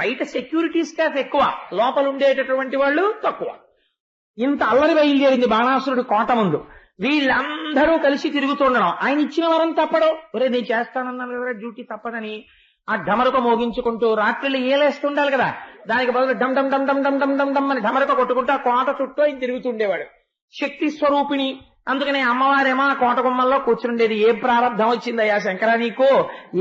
బయట సెక్యూరిటీ స్టాఫ్ ఎక్కువ, లోపల ఉండేటటువంటి వాళ్ళు తక్కువ. ఇంత అల్లరి బయలుదేరింది బాణాసురుడు కోట ముందు. వీళ్ళందరూ కలిసి తిరుగుతుండడం, ఆయన ఇచ్చిన వరం తప్పడం. ఒరే నేను చేస్తానన్నాను కదా డ్యూటీ తప్పదని ఆ ఢమరక మోగించుకుంటూ రాత్రిళ్ళు ఏలేస్తుండాలి కదా, దానికి బదులు డమ్ డమ్ డమ్ డమ్ డమ్ డమ్ డమ్ డమ్ అని ఢమరక కొట్టుకుంటూ ఆ కోట చుట్టూ ఆయన తిరుగుతుండేవాడు. శక్తి స్వరూపిణి. అందుకనే అమ్మవారేమో ఆ కోట గుమ్మల్లో కూర్చుండేది. ఏ ప్రారంధం వచ్చిందయ్యా శంకర నీకు,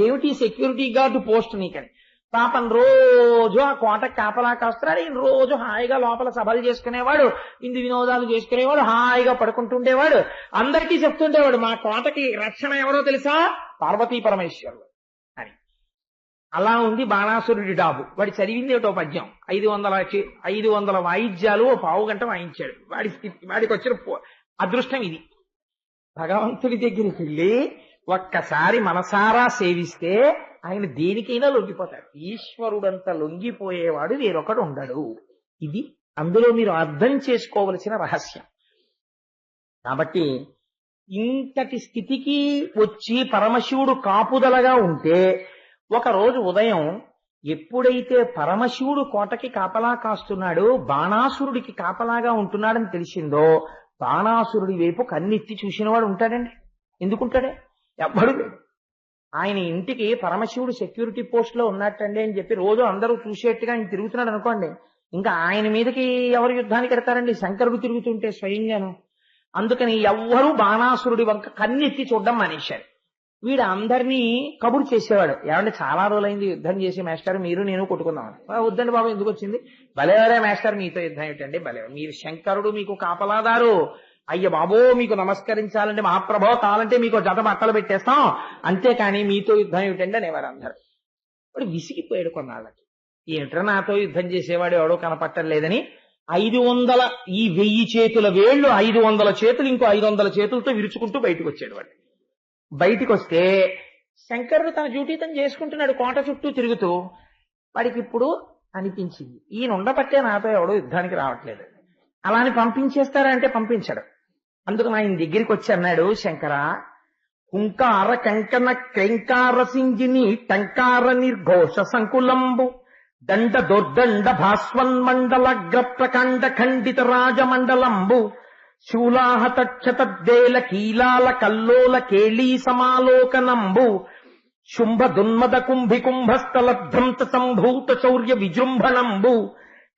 ఏమిటి సెక్యూరిటీ గార్డు పోస్ట్ నీకని. పాపం రోజు ఆ కోట కాపలా కాస్తున్నాడు. ఈయన రోజు హాయిగా లోపల సభలు చేసుకునేవాడు, ఇందు వినోదాలు చేసుకునేవాడు, హాయిగా పడుకుంటుండేవాడు. అందరికీ చెప్తుండేవాడు, మా కోటకి రక్షణ ఎవరో తెలుసా, పార్వతీ పరమేశ్వరుడు అని. అలా ఉంది బాణాసురుడి డాబు. వాడి చదివింది ఏటో పద్యం, 500 వాయిద్యాలు ఓ పావు గంట వాయించాడు. వాడికి వచ్చిన అదృష్టం ఇది. భగవంతుడి దగ్గరికి వెళ్ళి ఒక్కసారి మనసారా సేవిస్తే ఆయన దేనికైనా లొంగిపోతాడు. ఈశ్వరుడంత లొంగిపోయేవాడు వేరొకడు ఉండడు. ఇది అందులో మీరు అర్థం చేసుకోవలసిన రహస్యం. కాబట్టి ఇంతటి స్థితికి వచ్చి పరమశివుడు కాపుదలగా ఉంటే, ఒక రోజు ఉదయం ఎప్పుడైతే పరమశివుడు కోటకి కాపలా కాస్తున్నాడో, బాణాసురుడికి కాపలాగా ఉంటున్నాడని తెలిసిందో, బాణాసురుడి వైపు కన్నెత్తి చూసినవాడు ఉంటాడండి? ఎందుకుంటాడే? ఎవ్వడు లేడు. ఆయన ఇంటికి పరమశివుడు సెక్యూరిటీ పోస్ట్ లో ఉన్నట్టండి అని చెప్పి రోజు అందరూ చూసేట్టుగా ఆయన తిరుగుతున్నాడు అనుకోండి, ఇంకా ఆయన మీదకి ఎవరు యుద్ధానికి ఎడతారండి? శంకరుడు తిరుగుతుంటే స్వయంగాను. అందుకని ఎవ్వరూ బాణాసురుడి వంక కన్నెత్తి చూడడం మానేశారు. వీడు అందరినీ కబురు చేసేవాడు. ఏమంటే చాలా రోజులైంది యుద్ధం చేసి మాస్టర్, మీరు నేను కొట్టుకుందామని. వద్దండి బాబు, ఎందుకు వచ్చింది? భలేవరే మాస్టర్, మీతో యుద్ధం ఏమిటండి, భలే, మీరు శంకరుడు మీకు కాపలాదారు, అయ్య బాబో మీకు నమస్కరించాలంటే మహాప్రభో, కావాలంటే మీకు జత బట్టలు పెట్టేస్తాం, అంతేకాని మీతో యుద్ధం ఏమిటండి అనేవారు అందరు. వాడు విసిగిపోయాడు కొన్నాళ్ళకి. ఏమిట్రా నాతో యుద్ధం చేసేవాడు ఎవడో కనపట్టలేదని 500 ఈ 1000 చేతుల వేళ్లు 500 చేతులు ఇంకో 500 చేతులతో విరుచుకుంటూ బయటకు వచ్చాడు వాడు. బయటికి వస్తే శంకరుడు తన డ్యూటీ తను చేసుకుంటున్నాడు కోట చుట్టూ తిరుగుతూ. వాడికి ఇప్పుడు అనిపించింది ఈయన ఉండబట్టే నాతో ఎవడో యుద్ధానికి రావట్లేదు, అలా అని పంపించేస్తారా అంటే పంపించడు. అందుకు ఆయన దగ్గరికి వచ్చి అన్నాడు, శంకర హుంకార కంకణ క్రైంకార సింగిని టంకార నిర్ఘోష సంకులంబు దండ దుర్దండ భాస్వన్మండలగ్ర ప్రకాండ ఖండిత రాజమండలంబు శూలాహతక్షతద్దేల కీలాల కల్లోల కేళీ సమాలోకనంబు శుంభ దున్మద కుంభి కుంభస్థలభ్రంత సంభూత శౌర్య విజృంభణంబు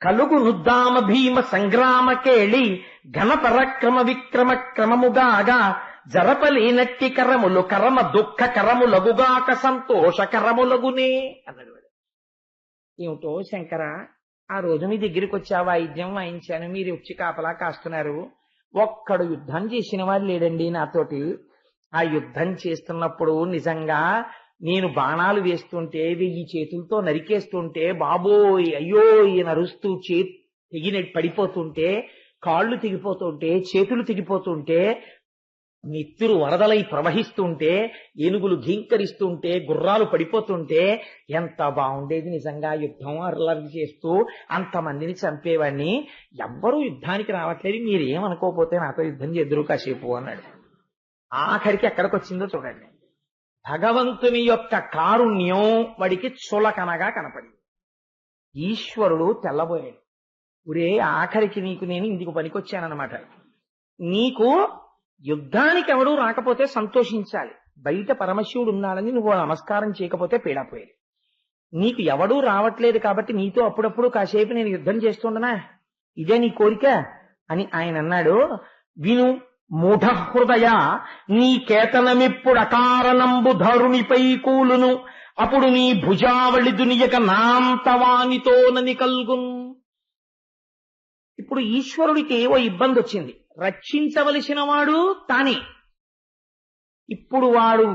కలుగు నుద్దామ భీమ సంగ్రామ కేళి ఘన పరక్రమ విక్రమ క్రమముగాగా జరపలేనట్టి కరములు కరమ దుఃఖ కరములగుగాక సంతోష కరములగునే అన్నాడు. ఏమిటో శంకర, ఆ రోజు మీ దగ్గరికి వచ్చి ఆ వాయిద్యం వాయించాను, మీరు వచ్చి కాపలా కాస్తున్నారు, ఒక్కడు యుద్ధం చేసిన వాడు లేడండి నాతోటి. ఆ యుద్ధం చేస్తున్నప్పుడు నిజంగా నేను బాణాలు వేస్తుంటే 1000 చేతులతో నరికేస్తుంటే బాబోయ్ అయ్యో ఈయన అరుస్తూ తెగినట్టు పడిపోతుంటే, కాళ్ళు తెగిపోతుంటే, చేతులు తెగిపోతుంటే, నెత్తురు వరదలై ప్రవహిస్తుంటే, ఏనుగులు ఘీంకరిస్తుంటే, గుర్రాలు పడిపోతుంటే ఎంత బాగుండేది నిజంగా యుద్ధం. అర్లరి చేస్తూ అంతమందిని చంపేవాడిని, ఎవ్వరూ యుద్ధానికి రావట్లేదు, మీరేమనుకోపోతే నాతో యుద్ధం చేద్దరు కాసేపు అన్నాడు. ఆఖరికి ఎక్కడికి వచ్చిందో చూడండి. భగవంతుని యొక్క కారుణ్యం వాడికి చులకనగా కనపడింది. ఈశ్వరుడు తెల్లబోయాడు. ఒరే ఆఖరికి నీకు నేను ఇందుకు పనికొచ్చానన్నమాట. నీకు యుద్ధానికి ఎవడూ రాకపోతే సంతోషించాలి, బయట పరమశివుడు ఉన్నాడని నువ్వు నమస్కారం చేయకపోతే పీడపోయేది. నీకు ఎవడూ రావట్లేదు కాబట్టి నీతో అప్పుడప్పుడు కాసేపు నేను యుద్ధం చేస్తుండనా, ఇదే నీ కోరిక అని ఆయన అన్నాడు. విను మూఢ హృదయ, నీ కేతనమిప్పుడు అకారణంబు ధరునిపై కూలును, అప్పుడు నీ భుజావళి దునియక నాంతవానితోనని కల్గున్. ఇప్పుడు ఈశ్వరుడికి ఓ ఇబ్బంది వచ్చింది, రక్షించవలసిన వాడు తానే. ఇప్పుడు వాడు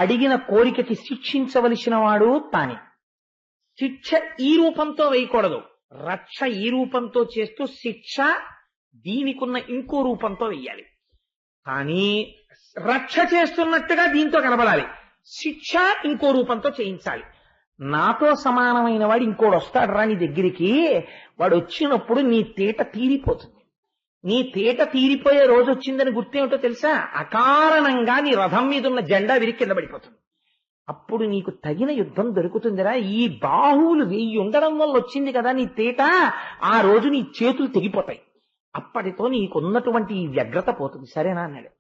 అడిగిన కోరికకి శిక్షించవలసిన వాడు తానే. శిక్ష ఈ రూపంతో వేయకూడదు, రక్ష ఈ రూపంతో చేస్తూ శిక్ష దీనికున్న ఇంకో రూపంతో వెయ్యాలి. కానీ రక్ష చేస్తున్నట్టుగా దీంతో కనబడాలి, శిక్ష ఇంకో రూపంతో చేయించాలి. నాతో సమానమైన వాడు ఇంకోడు వస్తాడు రా నీ దగ్గరికి, వాడు వచ్చినప్పుడు నీ తేట తీరిపోతుంది. నీ తేట తీరిపోయే రోజు వచ్చిందని గుర్తేమిటో తెలుసా? అకారణంగా నీ రథం మీద ఉన్న జెండా విరిగి కింద పడిపోతుంది. అప్పుడు నీకు తగిన యుద్ధం దొరుకుతుందిరా. ఈ బాహువులు 1000 ఉండడం వల్ల వచ్చింది కదా నీ తేట, ఆ రోజు నీ చేతులు తెగిపోతాయి. అప్పటితో నీకున్నటువంటి ఈ వ్యగ్రత పోతుంది, సరేనా అన్నాడు.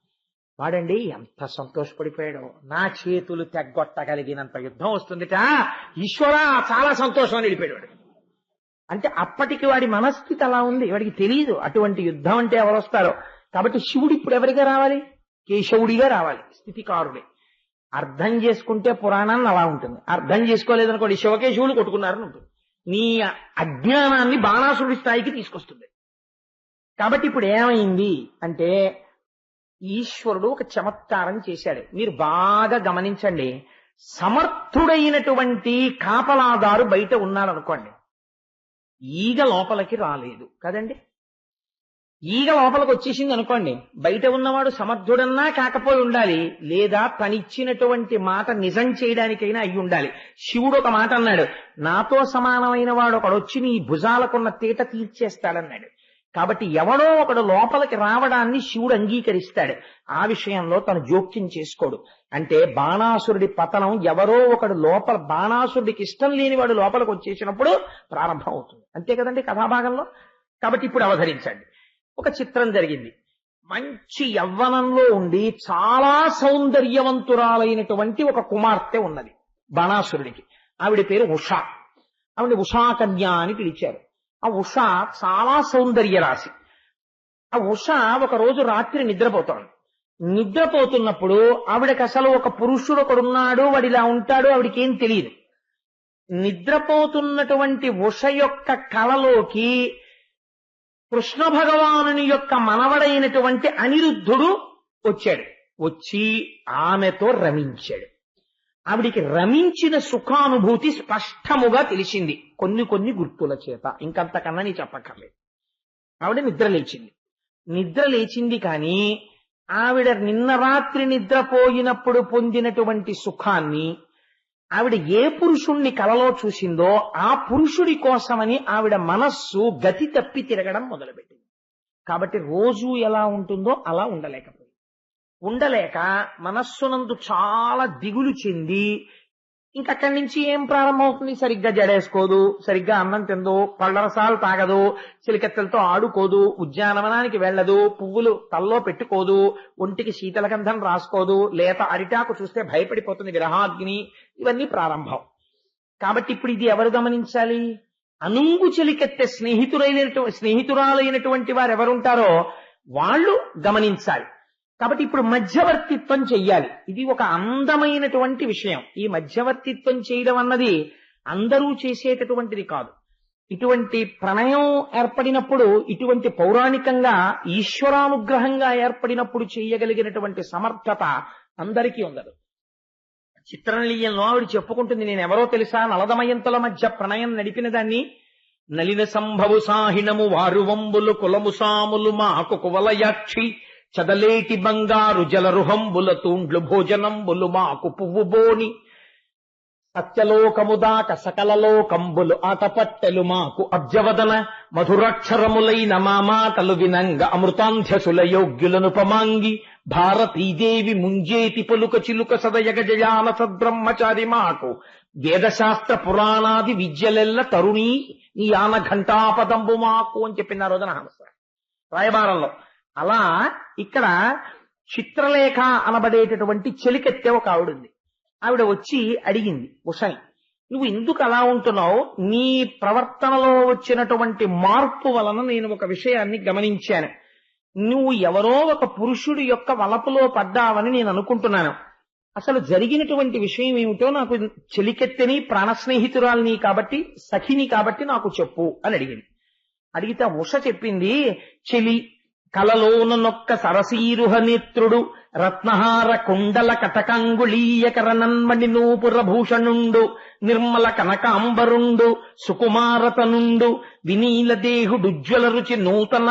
వాడండి ఎంత సంతోషపడిపోయాడో, నా చేతులు తెగ్గొట్టగలిగినంత యుద్ధం వస్తుందిట, ఈశ్వరా చాలా సంతోషం అని వెళ్ళిపోయాడు. అంటే అప్పటికి వాడి మనస్థితి అలా ఉంది, వాడికి తెలియదు అటువంటి యుద్ధం అంటే ఎవరు వస్తారో. కాబట్టి శివుడు ఇప్పుడు ఎవరిగా రావాలి? కేశవుడిగా రావాలి, స్థితికారుడే. అర్థం చేసుకుంటే పురాణాన్ని అలా ఉంటుంది, అర్థం చేసుకోలేదనుకోండి శివకేశవులు కొట్టుకున్నారని ఉంటుంది. నీ అజ్ఞానాన్ని బాణాసురుడి స్థాయికి తీసుకొస్తుంది. కాబట్టి ఇప్పుడు ఏమైంది అంటే ఈశ్వరుడు ఒక చమత్కారం చేశాడు. మీరు బాగా గమనించండి, సమర్థుడైనటువంటి కాపలాదారు బయట ఉన్నాడు అనుకోండి, ఈగ లోపలికి రాలేదు కదండి. ఈగ లోపలికి వచ్చేసింది అనుకోండి, బయట ఉన్నవాడు సమర్థుడన్నా కాకపోయి ఉండాలి, లేదా తనిచ్చినటువంటి మాట నిజం చేయడానికైనా అయి ఉండాలి. శివుడు ఒక మాట అన్నాడు, నాతో సమానమైన వాడు ఒకడు వచ్చి నీ భుజాలకున్న తీట తీర్చేస్తాడన్నాడు. కాబట్టి ఎవడో ఒకడు లోపలికి రావడాన్ని శివుడు అంగీకరిస్తాడు, ఆ విషయంలో తను జోక్యం చేసుకోడు. అంటే బాణాసురుడి పతనం ఎవరో ఒకడు లోపల, బాణాసురుడికి ఇష్టం లేని వాడు లోపలికి వచ్చేసినప్పుడు ప్రారంభం అవుతుంది, అంతే కదండి కథాభాగంలో. కాబట్టి ఇప్పుడు అవతరించండి. ఒక చిత్రం జరిగింది. మంచి యవ్వనంలో ఉండి చాలా సౌందర్యవంతురాలైనటువంటి ఒక కుమార్తె ఉన్నది బాణాసురుడికి. ఆవిడ పేరు ఉషా. ఆవిడ ఉషాకన్య అని పిలిచారు. ఆ ఉష చాలా సౌందర్య రాశి. ఆ ఉష ఒక రోజు రాత్రి నిద్రపోతాడు. నిద్రపోతున్నప్పుడు ఆవిడకి అసలు ఒక పురుషుడు ఒకడున్నాడు, వాడు ఇలా ఉంటాడు, ఆవిడకి ఏం తెలియదు. నిద్రపోతున్నటువంటి ఉష యొక్క కలలోకి కృష్ణ భగవానుని యొక్క మనవడైనటువంటి అనిరుద్ధుడు వచ్చాడు. వచ్చి ఆమెతో రమించాడు. ఆవిడికి రమించిన సుఖానుభూతి స్పష్టముగా తెలిసింది కొన్ని కొన్ని గుర్తుల చేత. ఇంకంతకన్నా నీ చెప్పక్కర్లేదు. ఆవిడ నిద్ర లేచింది. నిద్ర లేచింది కానీ ఆవిడ నిన్న రాత్రి నిద్రపోయినప్పుడు పొందినటువంటి సుఖాన్ని ఆవిడ ఏ పురుషుణ్ణి కలలో చూసిందో ఆ పురుషుడి కోసమని ఆవిడ మనస్సు గతి తప్పి తిరగడం మొదలుపెట్టింది. కాబట్టి రోజు ఎలా ఉంటుందో అలా ఉండలేక మనస్సునందు చాలా దిగులు చెంది ఇంకక్కడి నుంచి ఏం ప్రారంభమవుతుంది? సరిగ్గా జడేసుకోదు, సరిగ్గా అన్నం తిందో, పళ్ళరసాలు తాగదు, చిలికెత్తలతో ఆడుకోదు, ఉద్యానవనానికి వెళ్ళదు, పువ్వులు తల్లో పెట్టుకోదు, ఒంటికి శీతలగంధం రాసుకోదు, లేత అరిటాకు చూస్తే భయపడిపోతుంది, విరహాగ్ని. ఇవన్నీ ప్రారంభం. కాబట్టి ఇప్పుడు ఇది ఎవరు గమనించాలి? అనుంగు చెలికెత్తే స్నేహితురాలైనటువంటి వారు ఎవరుంటారో వాళ్ళు గమనించాలి. కాబట్టి ఇప్పుడు మధ్యవర్తిత్వం చెయ్యాలి. ఇది ఒక అందమైనటువంటి విషయం. ఈ మధ్యవర్తిత్వం చేయడం అన్నది అందరూ చేసేటటువంటిది కాదు. ఇటువంటి ప్రణయం ఏర్పడినప్పుడు, ఇటువంటి పౌరాణికంగా ఈశ్వరానుగ్రహంగా ఏర్పడినప్పుడు చేయగలిగినటువంటి సమర్థత అందరికీ ఉండదు. చిత్రనళీయంలో ఆవిడ చెప్పుకుంటుంది, నేను ఎవరో తెలుసా? నలదమయంతుల మధ్య ప్రణయం నడిపిన దాన్ని. నలిన సంభవు సాహినము వారు వంబులు కులము సాములు మాకు కువలయాక్షి చదలేటి బంగారు జలరుహంబుల తూండ్లు భోజనంబులు మాకు పువ్వు బోని సత్యలోకముదాక సకలలోకంబులు ఆటపట్టెలు మాకు అబ్జవదన మధురాక్షరములైన మా మాటలు వినంగ అమృతాంధ్యసుల యోగ్యులను పమాంగి భారతీదేవి ముంజేతి పలుక చిలుక సదయగ జయాన సద్బ్రహ్మచారి మాకు వేదశాస్త్ర పురాణాది విద్యలెల్ల తరుణీ నీ ఆన ఘంటాపదంబు మాకు అని చెప్పిన రోజున హంస రాయబారంలో. అలా ఇక్కడ చిత్రలేఖ అనబడేటటువంటి చెలికెత్తే ఒక ఆవిడుంది. ఆవిడ వచ్చి అడిగింది ఉషని, నువ్వు ఎందుకు అలా ఉంటున్నావు? నీ ప్రవర్తనలో వచ్చినటువంటి మార్పు వలన నేను ఒక విషయాన్ని గమనించాను. నువ్వు ఎవరో ఒక పురుషుడి యొక్క వలపులో పడ్డావని నేను అనుకుంటున్నాను. అసలు జరిగినటువంటి విషయం ఏమిటో నాకు చెలికెత్తని ప్రాణ స్నేహితురాలిని కాబట్టి, సఖిని కాబట్టి నాకు చెప్పు అని అడిగింది. అడిగితే ఉష చెప్పింది, చెలి కలలోనొక్క సరసీరుహ నేత్రుడు రత్నహార కుండల కటకంగుళీయకరనన్మణి నూపుర భూషణుండు నిర్మల కనకాంబరుండు సుకుమారతనుండు వినీల దేహుడుజ్వల రుచి నూతన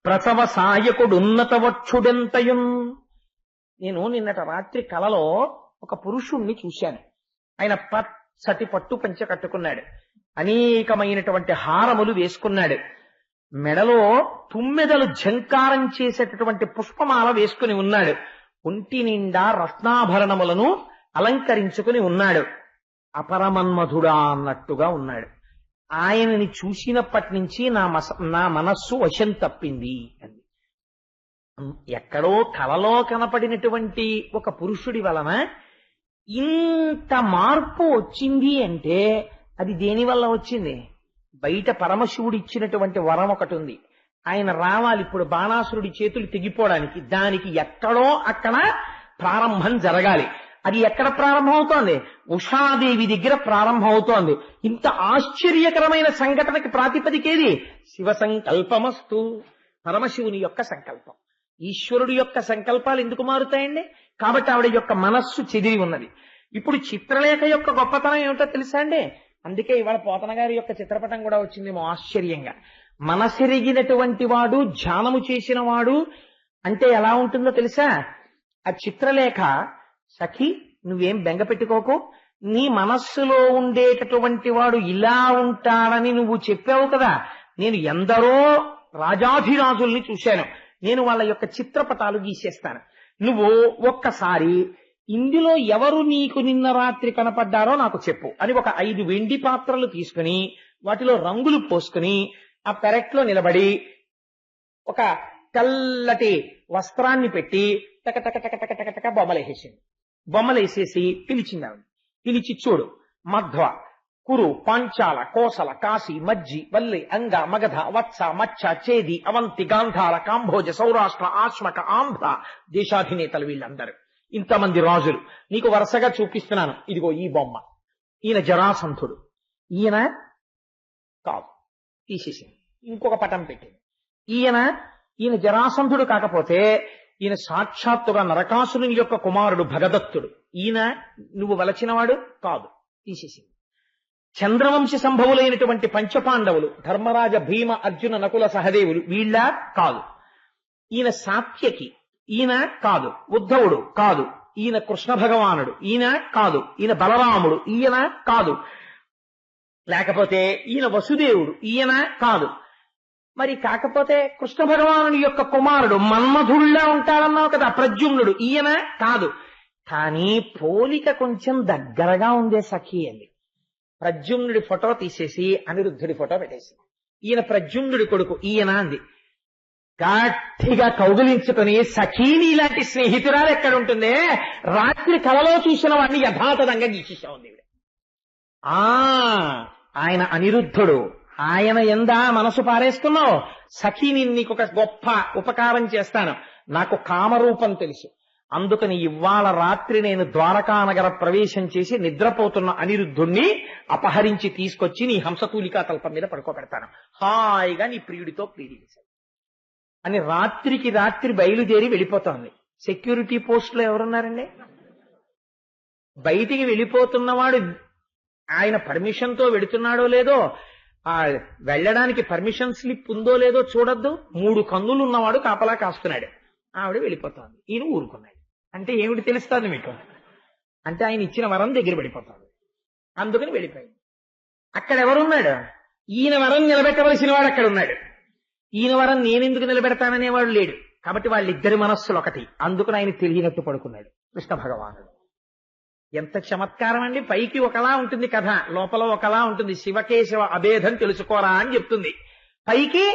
ప్రసవ సాయకుడున్నత వక్షుడెంతయున్. నేను నిన్నటి రాత్రి కలలో ఒక పురుషుణ్ణి చూశాను. ఆయన పచ్చటి పట్టు పంచె కట్టుకున్నాడు, అనేకమైనటువంటి హారములు వేసుకున్నాడు, మెడలో తుమ్మెదలు ఝంకారం చేసేటటువంటి పుష్పమాల వేసుకుని ఉన్నాడు, ఒంటి నిండా రత్నాభరణములను అలంకరించుకుని ఉన్నాడు. అపరమన్మధుడా అన్నట్టుగా ఉన్నాడు. ఆయనని చూసినప్పటి నుంచి నా మనస్సు వశం తప్పింది అంది. ఎక్కడో కలలో కనపడినటువంటి ఒక పురుషుడి వలన ఇంత మార్పు వచ్చింది అంటే అది దేని వల్ల వచ్చింది? బయట పరమశివుడు ఇచ్చినటువంటి వరం ఒకటి ఉంది. ఆయన రావాలి ఇప్పుడు బాణాసురుడి చేతులు తెగిపోవడానికి. దానికి ఎక్కడో అక్కడ ప్రారంభం జరగాలి. అది ఎక్కడ ప్రారంభం అవుతోంది? ఉషాదేవి దగ్గర ప్రారంభం అవుతోంది. ఇంత ఆశ్చర్యకరమైన సంఘటనకి ప్రాతిపదికేది? శివ సంకల్పమస్తు, పరమశివుని యొక్క సంకల్పం. ఈశ్వరుడి యొక్క సంకల్పాలు ఎందుకు మారుతాయండి? కాబట్టి ఆవిడ యొక్క మనస్సు చెదిరి ఉన్నది. ఇప్పుడు చిత్రలేఖ యొక్క గొప్పతనం ఏమిటో తెలుసా అండి? అందుకే ఇవాళ పోతన గారి యొక్క చిత్రపటం కూడా వచ్చిందేమో ఆశ్చర్యంగా. మనసెరిగినటువంటి వాడు, ధ్యానము చేసిన వాడు అంటే ఎలా ఉంటుందో తెలుసా? ఆ చిత్రలేఖ, సఖి నువ్వేం బెంగ పెట్టుకోకు, నీ మనస్సులో ఉండేటటువంటి వాడు ఇలా ఉంటాడని నువ్వు చెప్పావు కదా, నేను ఎందరో రాజాధిరాజుల్ని చూశాను, నేను వాళ్ళ యొక్క చిత్రపటాలు గీసేస్తాను, నువ్వు ఒక్కసారి ఇందులో ఎవరు నీకు నిన్న రాత్రి కనపడ్డారో నాకు చెప్పు అని ఒక 5 వెండి పాత్రలు తీసుకుని వాటిలో రంగులు పోసుకుని ఆ పెరట్లో నిలబడి ఒక తెల్లటి వస్త్రాన్ని పెట్టి టక టక టక టక టక టక బొమ్మలేసేసింది. బొమ్మలేసేసి పిలిచింది ఆవిడ. పిలిచి, చూడు, మధ్వ, కురు, పాంచాల, కోసల, కాశీ, మజ్జి, వల్లి, అంగ, మగధ, వత్స, మచ్చ, చేది, అవంతి, గాంధార, కాంభోజ, సౌరాష్ట్ర, ఆశ్మక, ఆంధ్ర దేశాధినేతలు వీళ్ళందరూ, ఇంతమంది రాజులు నీకు వరుసగా చూపిస్తున్నాను. ఇదిగో ఈ బొమ్మ, ఈయన జరాసంధుడు, ఈయన కాదు తీసేసింది, ఇంకొక పటం పెట్టింది. ఈయన జరాసంధుడు కాకపోతే ఈయన సాక్షాత్తుగా నరకాసురుని యొక్క కుమారుడు భగదత్తుడు. ఈయన నువ్వు వలచినవాడు కాదు, తీసేసింది. చంద్రవంశ సంభవులైనటువంటి పంచపాండవులు ధర్మరాజ భీమ అర్జున నకుల సహదేవులు వీళ్ళ కాదు. ఈయన సాత్యకి, ఈయన కాదు. ఉద్ధవుడు కాదు, ఈయన కృష్ణ భగవానుడు, ఈయన కాదు. ఈయన బలరాముడు, ఈయన కాదు. లేకపోతే ఈయన వసుదేవుడు, ఈయన కాదు. మరి కాకపోతే కృష్ణ భగవానుడి యొక్క కుమారుడు మన్మధుడిలా ఉంటాడన్నావు కదా ప్రద్యుమ్నుడు, ఈయన కాదు. కానీ పోలిక కొంచెం దగ్గరగా ఉందే సఖి అంది. ప్రద్యుమ్నుడి ఫోటో తీసేసి అనిరుద్ధుడి ఫోటో పెట్టేసి ఈయన ప్రద్యుమ్నుడి కొడుకు ఈయన అంది. గట్టిగా కౌగులించుకొని సఖీని ఇలాంటి స్నేహితురాలు ఎక్కడుంటుందే, రాత్రి కలలో చూసిన వాడిని యథాతథంగా గీసేసా ఉంది. ఆయన అనిరుద్ధుడు, ఆయన ఎందా మనసు పారేస్తున్నావు. సఖీని నీకు ఒక గొప్ప ఉపకారం చేస్తాను, నాకు కామరూపం తెలుసు, అందుకని ఇవాళ రాత్రి నేను ద్వారకానగర ప్రవేశం చేసి నిద్రపోతున్న అనిరుద్ధుణ్ణి అపహరించి తీసుకొచ్చి నీ హంసతూలికా తల్పం మీద పడుకోబెడతాను, హాయిగా నీ ప్రియుడితో ప్రీతి అని రాత్రికి రాత్రి బయలుదేరి వెళ్ళిపోతోంది. సెక్యూరిటీ పోస్టులో ఎవరున్నారండి? బయటికి వెళ్ళిపోతున్నవాడు ఆయన పర్మిషన్ తో వెడుతున్నాడో లేదో, ఆ వెళ్ళడానికి పర్మిషన్ స్లిప్ ఉందో లేదో చూడొద్దు. 3 కన్నులు ఉన్నవాడు కాపలా కాస్తున్నాడు. ఆవిడ వెళ్ళిపోతోంది, ఈయన ఊరుకున్నాడు. అంటే ఏమిటి తెలుస్తుంది మీకు? అంటే ఆయన ఇచ్చిన వరం దగ్గర పడిపోతాడు, అందుకని వెళ్ళిపోయింది. అక్కడ ఎవరున్నాడు? ఈయన వరం నిలబెట్టవలసిన వాడు అక్కడ ఉన్నాడు. ఈయన వరం నేనెందుకు నిలబెడతాననేవాడు లేడు. కాబట్టి వాళ్ళిద్దరి మనస్సులు ఒకటి, అందుకని ఆయన తెలియనట్టు పడుకున్నాడు కృష్ణ భగవానుడు. ఎంత చమత్కారం అండి! పైకి ఒకలా ఉంటుంది కథ, లోపల ఒకలా ఉంటుంది. శివకేశవ అభేదం తెలుసుకోరా అని చెప్తుంది. పైకి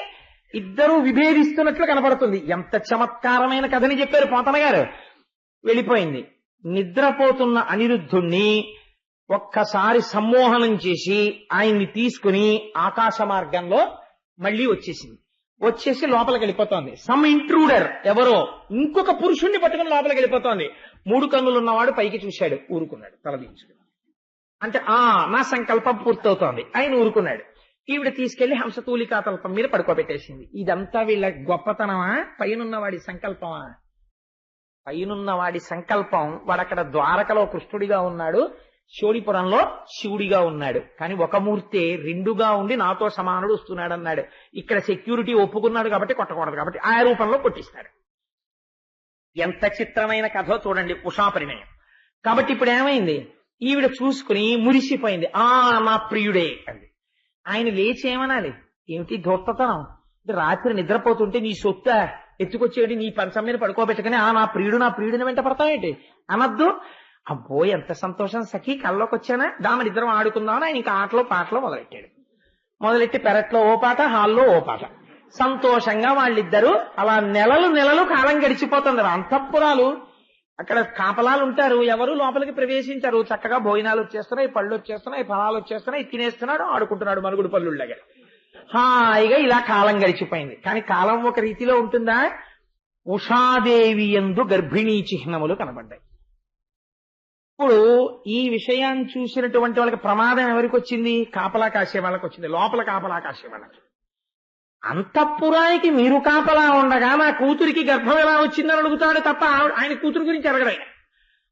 ఇద్దరూ విభేదిస్తున్నట్లు కనపడుతుంది. ఎంత చమత్కారమైన కథని చెప్పారు పోతన గారు. వెళ్ళిపోయింది. నిద్రపోతున్న అనిరుద్ధుణ్ణి ఒక్కసారి సమ్మోహనం చేసి ఆయన్ని తీసుకుని ఆకాశ మార్గంలో మళ్లీ వచ్చేసి లోపలికి వెళ్ళిపోతోంది. సమ్ ఇంట్రూడర్ ఎవరో ఇంకొక పురుషుణ్ణి పట్టుకుని లోపలికి వెళ్ళిపోతోంది. 3 కన్నులు ఉన్నవాడు పైకి చూశాడు, ఊరుకున్నాడు, తలదించుకుని. అంటే నా సంకల్పం పూర్తవుతోంది, ఆయన ఊరుకున్నాడు. ఈవిడ తీసుకెళ్లి హంసతూలికా తల్పం మీద పడుకోబెట్టేసింది. ఇదంతా వీళ్ళ గొప్పతనమా? పైనున్నవాడి సంకల్పమా? పైనున్నవాడి సంకల్పం. వాడక్కడ ద్వారకలో కృష్ణుడిగా ఉన్నాడు, శోడిపురంలో శివుడిగా ఉన్నాడు. కానీ ఒక మూర్తే 2గా ఉండి నాతో సమానుడు వస్తున్నాడు అన్నాడు. ఇక్కడ సెక్యూరిటీ ఒప్పుకున్నాడు కాబట్టి కొట్టకూడదు, కాబట్టి ఆ రూపంలో కొట్టిస్తాడు. ఎంత చిత్రమైన కథో చూడండి, ఉషా పరిణయం. కాబట్టి ఇప్పుడు ఏమైంది? ఈవిడ చూసుకుని మురిసిపోయింది. నా ప్రియుడే అంది. ఆయన లేచి ఏమనాలి? ఏమిటి ధూర్తతనం? రాత్రి నిద్రపోతుంటే నీ సొత్త ఎత్తుకొచ్చేటి నీ పంచం మీద పడుకోబెట్టుకుని నా ప్రియుడిని వెంట పడతావేంటి అనద్దు. అబ్బో ఎంత సంతోషం సఖి, కల్లోకి వచ్చానా, దామని ఇద్దరం ఆడుకుందామని ఆయన ఇంకా ఆటలో పాటలో మొదలెట్టి పెరట్లో ఓ పాట, హాల్లో ఓ పాట. సంతోషంగా వాళ్ళిద్దరూ అలా నెలలు కాలం గడిచిపోతుంది. అంతఃపురాలు అక్కడ కాపలాలు ఉంటారు, ఎవరు లోపలికి ప్రవేశించారు. చక్కగా భోజనాలు వచ్చేస్తున్నాయి, పళ్ళు వచ్చేస్తున్నాయి, ఫలాలు వచ్చేస్తున్నాయి, తినేస్తున్నాడు, ఆడుకుంటున్నాడు మరుగుడు పళ్ళుళ్ళగా. హాయిగా ఇలా కాలం గడిచిపోయింది. కానీ కాలం ఒక రీతిలో ఉంటుందా? ఉషాదేవి యందు గర్భిణీ చిహ్నములు కనబడ్డాయి. ఇప్పుడు ఈ విషయాన్ని చూసినటువంటి వాళ్ళకి ప్రమాదం ఎవరికి వచ్చింది? కాపలా కాసే వాళ్ళకి వచ్చింది, లోపల కాపలా కాసే వాళ్ళకి. అంతఃపురానికి మీరు కాపలా ఉండగా నా కూతురికి గర్భం ఎలా వచ్చిందని అడుగుతాడు తప్ప ఆయన కూతురు గురించి అడగడు.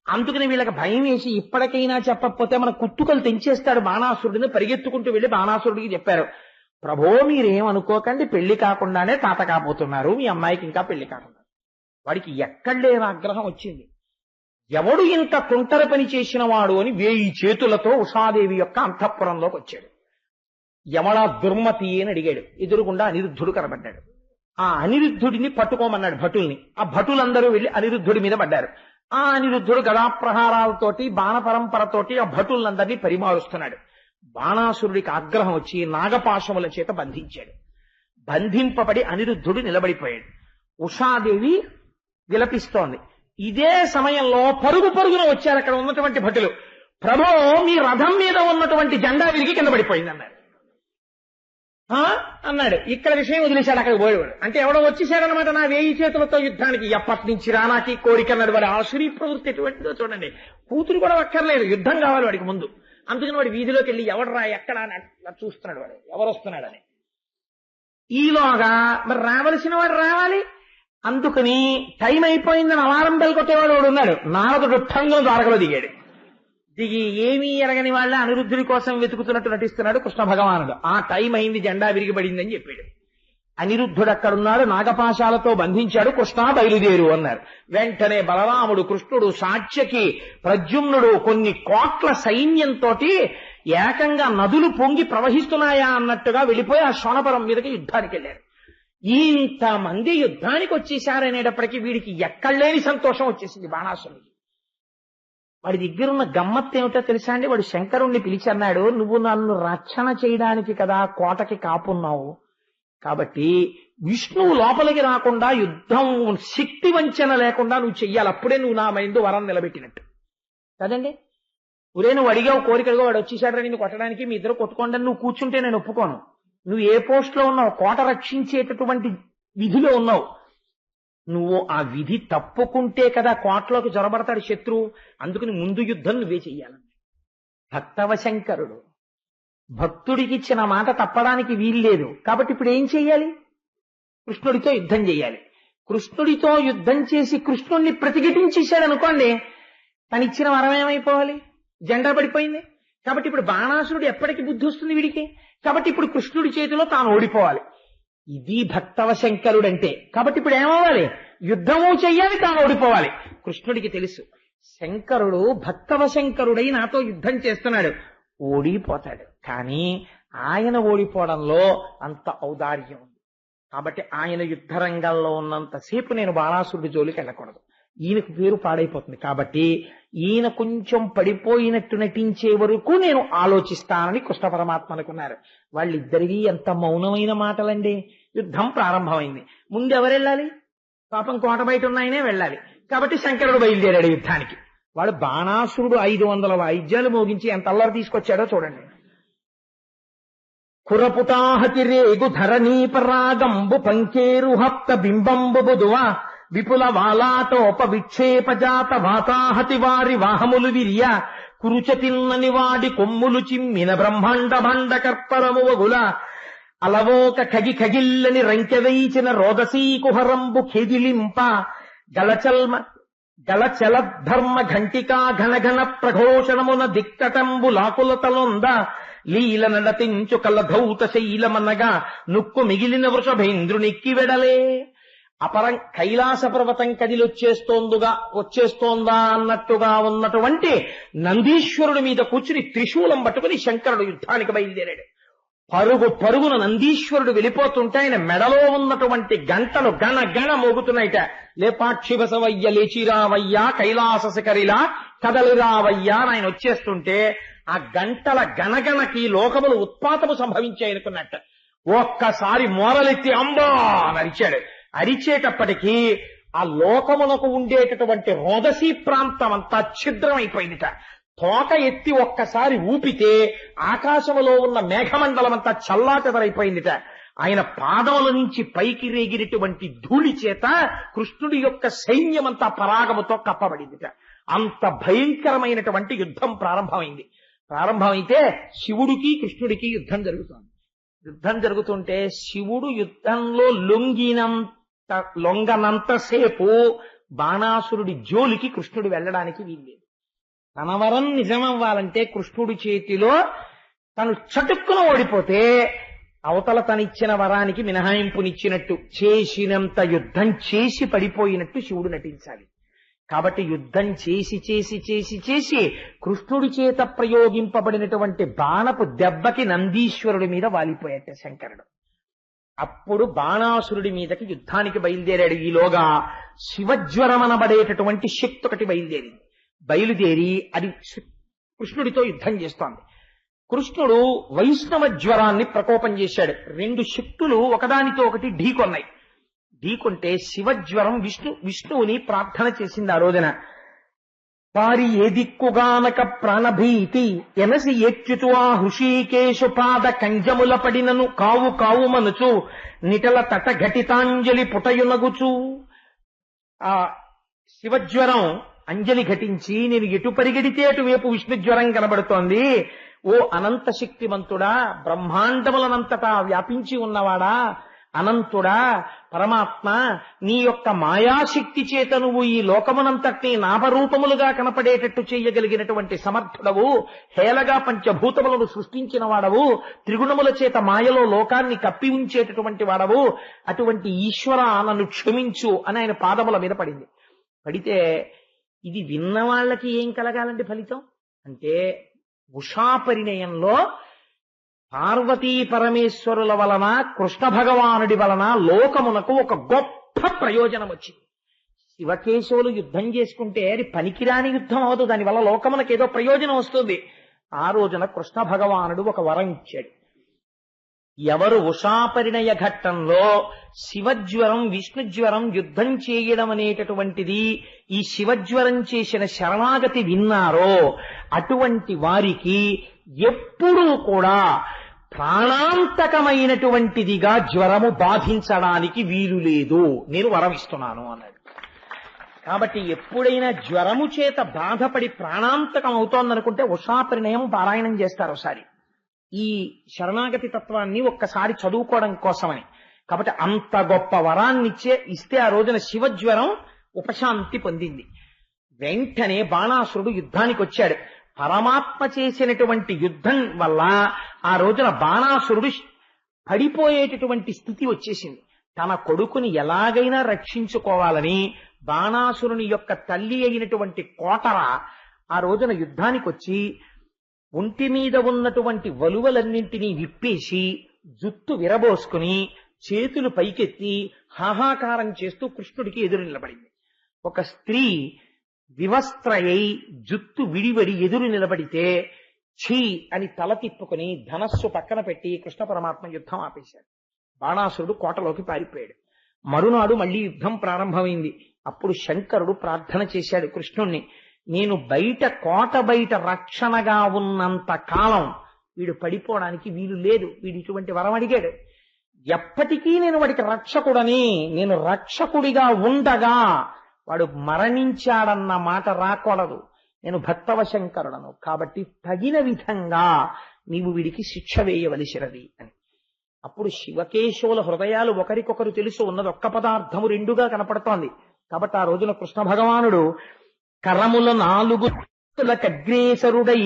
అందుకని వీళ్ళకి భయం వేసి ఇప్పటికైనా చెప్పకపోతే మన కుత్తుకలు తెంచేస్తాడు బాణాసురుడిని. పరిగెత్తుకుంటూ వెళ్లి బాణాసురుడికి చెప్పారు, ప్రభో మీరేమనుకోకండి, పెళ్లి కాకుండానే తాత కాబోతున్నారు, మీ అమ్మాయికి ఇంకా పెళ్లి కాకుండా. వాడికి ఎక్కడ లేని ఆగ్రహం వచ్చింది. ఎవడు ఇంత కుంటర పని చేసిన వాడు అని 1000 చేతులతో ఉషాదేవి యొక్క అంతఃపురంలోకి వచ్చాడు. యమడా దుర్మతి అని అడిగాడు. ఎదురుగుండా అనిరుద్ధుడు కనబడ్డాడు. ఆ అనిరుద్ధుడిని పట్టుకోమన్నాడు భటుల్ని. ఆ భటులందరూ వెళ్లి అనిరుద్ధుడి మీద పడ్డారు. ఆ అనిరుద్ధుడు గదాప్రహారాలతోటి బాణ పరంపరతోటి ఆ భటులందరినీ పరిమారుస్తున్నాడు. బాణాసురుడికి ఆగ్రహం వచ్చి నాగపాశముల చేత బంధించాడు. బంధింపబడి అనిరుద్ధుడు నిలబడిపోయాడు. ఉషాదేవి విలపిస్తోంది. ఇదే సమయంలో పరుగున వచ్చారు అక్కడ ఉన్నటువంటి భటులు. ప్రభో మీ రథం మీద ఉన్నటువంటి జెండా విరిగి కింద పడిపోయింది అన్నాడు. ఇక్కడ విషయం వదిలేశాడు, అక్కడ పోయేవాడు. అంటే ఎవడో వచ్చేసాడనమాట నా 1000 చేతులతో యుద్ధానికి. ఎప్పటి నుంచి రానాకి కోరిక అన్నాడు. వాడి ఆసురీ ప్రవృత్తి ఎటువంటిదో చూడండి. కూతురు కూడా అక్కర్లేదు, యుద్ధం కావాలి వాడికి ముందు. అందుకని వాడు వీధిలోకి వెళ్ళి ఎవడరా ఎక్కడ అని అట్లా చూస్తున్నాడు, వాడు ఎవరు వస్తున్నాడని. ఈలోగా మరి రావలసిన వాడు రావాలి. అందుకని టైం అయిపోయిందని అలారం బెల్ కొట్టేవాడు వాడు ఉన్నాడు. నారదుడు ఠంగున ద్వారకలో దిగాడు. దిగి ఏమీ ఎరగని వాళ్ళ అనిరుద్ధుడి కోసం వెతుకుతున్నట్టు నటిస్తున్నాడు కృష్ణ భగవానుడు. ఆ టైం అయింది, జెండా విరిగిపడిందని చెప్పాడు. అనిరుద్ధుడు అక్కడున్నాడు, నాగపాశాలతో బంధించాడు. కృష్ణ బయలుదేరు అన్నారు. వెంటనే బలరాముడు, కృష్ణుడు, సాత్యకి, ప్రద్యుమ్నుడు కొన్ని కోట్ల సైన్యంతో ఏకంగా నదులు పొంగి ప్రవహిస్తున్నాయా అన్నట్టుగా వెళ్ళిపోయి ఆ శోణపురం మీదకి యుద్ధానికి వెళ్ళారు. ఇంతమంది యుద్ధానికి వచ్చేసారనేటప్పటికీ వీడికి ఎక్కడలేని సంతోషం వచ్చేసింది బాణాసురుడికి. వాడి దగ్గరున్న గమ్మత్తు ఏమిటో తెలుసా అండి? వాడు శంకరుణ్ణి పిలిచన్నాడు, నువ్వు నన్ను రక్షణ చేయడానికి కదా కోటకి కాపున్నావు, కాబట్టి విష్ణువు లోపలికి రాకుండా యుద్ధం శక్తి వంచన లేకుండా నువ్వు చెయ్యాలి, అప్పుడే నువ్వు నా మైందు వరం నిలబెట్టినట్టు కదండి. ఒరే నువ్వు అడిగావు కోరికగా, వాడు వచ్చేసాడని నిన్ను కొట్టడానికి, మీ ఇద్దరు కొట్టుకోండి అని నువ్వు కూర్చుంటే నేను ఒప్పుకోను. నువ్వు ఏ పోస్ట్ లో ఉన్నావు? కోట రక్షించేటటువంటి విధిలో ఉన్నావు. నువ్వు ఆ విధి తప్పుకుంటే కదా కోటలోకి జొరబడతాడు శత్రువు. అందుకని ముందు యుద్ధం నువ్వే చెయ్యాలని. భక్తవశంకరుడు భక్తుడికి ఇచ్చిన మాట తప్పడానికి వీల్లేదు. కాబట్టి ఇప్పుడు ఏం చెయ్యాలి? కృష్ణుడితో యుద్ధం చెయ్యాలి. కృష్ణుడితో యుద్ధం చేసి కృష్ణుడిని ప్రతిఘటించేశాడు అనుకోండి, తనిచ్చిన వరం ఏమైపోవాలి? జెండా పడిపోయింది. కాబట్టి ఇప్పుడు బాణాసురుడు ఎప్పటికి బుద్ధి వస్తుంది వీడికి? కాబట్టి ఇప్పుడు కృష్ణుడి చేతిలో తాను ఓడిపోవాలి. ఇది భక్తవశంకరుడు అంటే. కాబట్టి ఇప్పుడు ఏమవ్వాలి? యుద్ధము చెయ్యాలి, తాను ఓడిపోవాలి. కృష్ణుడికి తెలుసు, శంకరుడు భక్తవశంకరుడై నాతో యుద్ధం చేస్తున్నాడు, ఓడిపోతాడు. కానీ ఆయన ఓడిపోవడంలో అంత ఔదార్యం ఉంది. కాబట్టి ఆయన యుద్ధ రంగంలో ఉన్నంతసేపు నేను బాణాసురుడి జోలికి వెళ్ళకూడదు, ఈయనకు పేరు పాడైపోతుంది. కాబట్టి ఈయన కొంచెం పడిపోయినట్టు నటించే వరకు నేను ఆలోచిస్తానని కృష్ణ పరమాత్మ అనుకున్నారు. వాళ్ళిద్దరికీ ఎంత మౌనమైన మాటలండి. యుద్ధం ప్రారంభమైంది. ముందు ఎవరు వెళ్ళాలి? పాపం కోట బయట ఉన్నాయనే వెళ్ళాలి. కాబట్టి శంకరుడు బయలుదేరాడు యుద్ధానికి. వాడు బాణాసురుడు 500 వాయిద్యాలు మోగించి ఎంత అల్లరి తీసుకొచ్చాడో చూడండి. కురపుటాహతి రేగు ధరణీపరాగంబు పంకేరు హప్త బింబంబు బుధువా విపుల వాలాటోప విక్షేపజాత వాతాహతి వారి వాహములు విర్య కురుచతిన్నని వాడి కొమ్ములు చిమ్మిన బ్రహ్మాండ భండ కర్పరము వగుల అలవోక ఖగి ఖగిల్లని రంకెవైచిన రోదసీ కుహరంబు ఖేదిలింప గలచలధర్మ ఘంటికా ఘనఘన ప్రఘోషణమున దిక్కటంబు లాకులతలొంద లీల నడతించు కలధౌత శైలమనగా నుక్కు మిగిలిన వృషభేంద్రునిక్కి వెడలే. అపరం కైలాస పర్వతం వచ్చేస్తోందా అన్నట్టుగా ఉన్నటువంటి నందీశ్వరుడి మీద కూర్చుని త్రిశూలం పట్టుకుని శంకరుడు యుద్ధానికి బయలుదేరాడు. పరుగున నందీశ్వరుడు వెళ్ళిపోతుంటే ఆయన మెడలో ఉన్నటువంటి గంటలు గణ గణ మోగుతున్నాయిట. లేపాక్షి బసవయ్య లేచిరావయ్యా కైలాస శిఖరిలా కదలిరావయ్యా అని ఆయన వచ్చేస్తుంటే ఆ గంటల గణగణకి లోకములు ఉత్పాతము సంభవించాయనుకున్నట్ట. ఒక్కసారి మోరలెత్తి అంబా అని అరిచాడు. అరిచేటప్పటికీ ఆ లోకమునకు ఉండేటటువంటి రోదసీ ప్రాంతం అంతా ఛిద్రమైపోయిందిట. తోక ఎత్తి ఒక్కసారి ఊపితే ఆకాశములో ఉన్న మేఘమండలం అంతా చల్లాచెదరైపోయిందిట. ఆయన పాదముల నుంచి పైకి రేగినటువంటి ధూళి చేత కృష్ణుడి యొక్క సైన్యమంతా పరాగముతో కప్పబడిందిట. అంత భయంకరమైనటువంటి యుద్ధం ప్రారంభమైంది. ప్రారంభమైతే శివుడికి కృష్ణుడికి యుద్ధం జరుగుతోంది. యుద్ధం జరుగుతుంటే శివుడు యుద్ధంలో లొంగనంతసేపు బాణాసురుడి జోలికి కృష్ణుడు వెళ్ళడానికి వీల్లేదు. తన వరం నిజమవ్వాలంటే కృష్ణుడి చేతిలో తను చటుక్కున ఓడిపోతే అవతల తనిచ్చిన వరానికి మినహాయింపునిచ్చినట్టు, చేసినంత యుద్ధం చేసి పడిపోయినట్టు శివుడు నటించాలి. కాబట్టి యుద్ధం చేసి చేసి చేసి చేసి కృష్ణుడి చేత ప్రయోగింపబడినటువంటి బాణపు దెబ్బకి నందీశ్వరుడి మీద వాలిపోయాట శంకరుడు. అప్పుడు బాణాసురుడి మీదకి యుద్ధానికి బయలుదేరాడు. ఈలోగా శివజ్వరమనబడేటటువంటి శక్తి ఒకటి బయలుదేరి అది కృష్ణుడితో యుద్ధం చేస్తోంది. కృష్ణుడు వైష్ణవ జ్వరాన్ని ప్రకోపం చేశాడు. 2 శక్తులు ఒకదానితో ఒకటి ఢీకొన్నాయి. ఢీకొంటే శివజ్వరం విష్ణువుని ప్రార్థన చేసింది ఆ రోజున. పారి ఏ దిక్కుగానక ప్రాణభీతి ఎనసి ఎచ్చుతూ ఆ హృషీకేశు పాద కంజముల పడినను కావు కావు మనుచు నిటల తట ఘటితాంజలి పుటయునగుచు. ఆ శివజ్వరం అంజలి ఘటించి నేను ఎటు పరిగెడితే అటువైపు విష్ణుజ్వరం కనబడుతోంది. ఓ అనంత శక్తివంతుడా, బ్రహ్మాండములనంతటా వ్యాపించి ఉన్నవాడా, అనంతుడా పరమాత్మ, నీ యొక్క మాయాశక్తి చేత నువ్వు ఈ లోకమునంతటినీ నామరూపములుగా కనపడేటట్టు చేయగలిగినటువంటి సమర్థుడవు, హేళగా పంచభూతములను సృష్టించిన వాడవు, త్రిగుణముల చేత మాయలో లోకాన్ని కప్పి ఉంచేటటువంటి వాడవు, అటువంటి ఈశ్వర నన్ను క్షమించు అని ఆయన పాదముల మీద పడింది. పడితే ఇది విన్న వాళ్ళకి ఏం కలగాలండి ఫలితం అంటే, ఉషాపరిణయంలో పార్వతీ పరమేశ్వరుల వలన, కృష్ణ భగవానుడి వలన లోకమునకు ఒక గొప్ప ప్రయోజనం వచ్చింది. శివకేశవులు యుద్ధం చేసుకుంటే అది పనికిరాని యుద్ధం అవదు, దానివల్ల లోకమునకు ఏదో ప్రయోజనం వస్తుంది. ఆ రోజున కృష్ణ భగవానుడు ఒక వరం ఇచ్చాడు. ఎవరు ఉషాపరిణయ ఘట్టంలో శివజ్వరం విష్ణుజ్వరం యుద్ధం చేయడం అనేటటువంటిది, ఈ శివజ్వరం చేసిన శరణాగతి విన్నారో అటువంటి వారికి ఎప్పుడూ కూడా ప్రాణాంతకమైనటువంటిదిగా జ్వరము బాధించడానికి వీలు లేదు, నేను వరం ఇస్తున్నాను అన్నాడు. కాబట్టి ఎప్పుడైనా జ్వరము చేత బాధపడి ప్రాణాంతకం అవుతోందనుకుంటే ఉషాపరిణయం పారాయణం చేస్తారు ఒకసారి, ఈ శరణాగతి తత్వాన్ని ఒక్కసారి చదువుకోవడం కోసమని. కాబట్టి అంత గొప్ప వరాన్ని ఇస్తే ఆ రోజున శివజ్వరం ఉపశాంతి పొందింది. వెంటనే బాణాసురుడు యుద్ధానికి వచ్చాడు. పరమాత్మ చేసినటువంటి యుద్ధం వల్ల ఆ రోజున బాణాసురుడు పడిపోయేటటువంటి స్థితి వచ్చేసింది. తన కొడుకుని ఎలాగైనా రక్షించుకోవాలని బాణాసురుని యొక్క తల్లి అయినటువంటి కోటర ఆ రోజున యుద్ధానికి వచ్చి ఒంటి మీద ఉన్నటువంటి వలువలన్నింటినీ విప్పేసి జుట్టు విరబోసుకుని చేతులు పైకెత్తి హాహాకారం చేస్తూ కృష్ణుడికి ఎదురు నిలబడింది. ఒక స్త్రీ వివస్త్రయై జుట్టు విడివడి ఎదురు నిలబడితే ఛీ అని తల తిప్పుకుని ధనస్సు పక్కన పెట్టి కృష్ణ పరమాత్మ యుద్ధం ఆపేశాడు. బాణాసురుడు కోటలోకి పారిపోయాడు. మరునాడు మళ్లీ యుద్ధం ప్రారంభమైంది. అప్పుడు శంకరుడు ప్రార్థన చేశాడు కృష్ణుణ్ణి, నేను బయట కోట బయట రక్షణగా ఉన్నంత కాలం వీడు పడిపోవడానికి వీలు లేదు, వీడు ఇటువంటి వరం అడిగాడు. ఎప్పటికీ నేను వాడికి రక్షకుడని, నేను రక్షకుడిగా ఉండగా వాడు మరణించాడన్న మాట రాకూడదు, నేను భక్తవశంకరుడను, కాబట్టి తగిన విధంగా నీవు వీడికి శిక్ష వేయవలసినది అని. అప్పుడు శివకేశవుల హృదయాలు ఒకరికొకరు తెలుసు, ఉన్నది ఒక్క పదార్థము రెండుగా కనపడుతోంది. కాబట్టి ఆ రోజున కృష్ణ భగవానుడు కరముల 4 అగ్రేసరుడై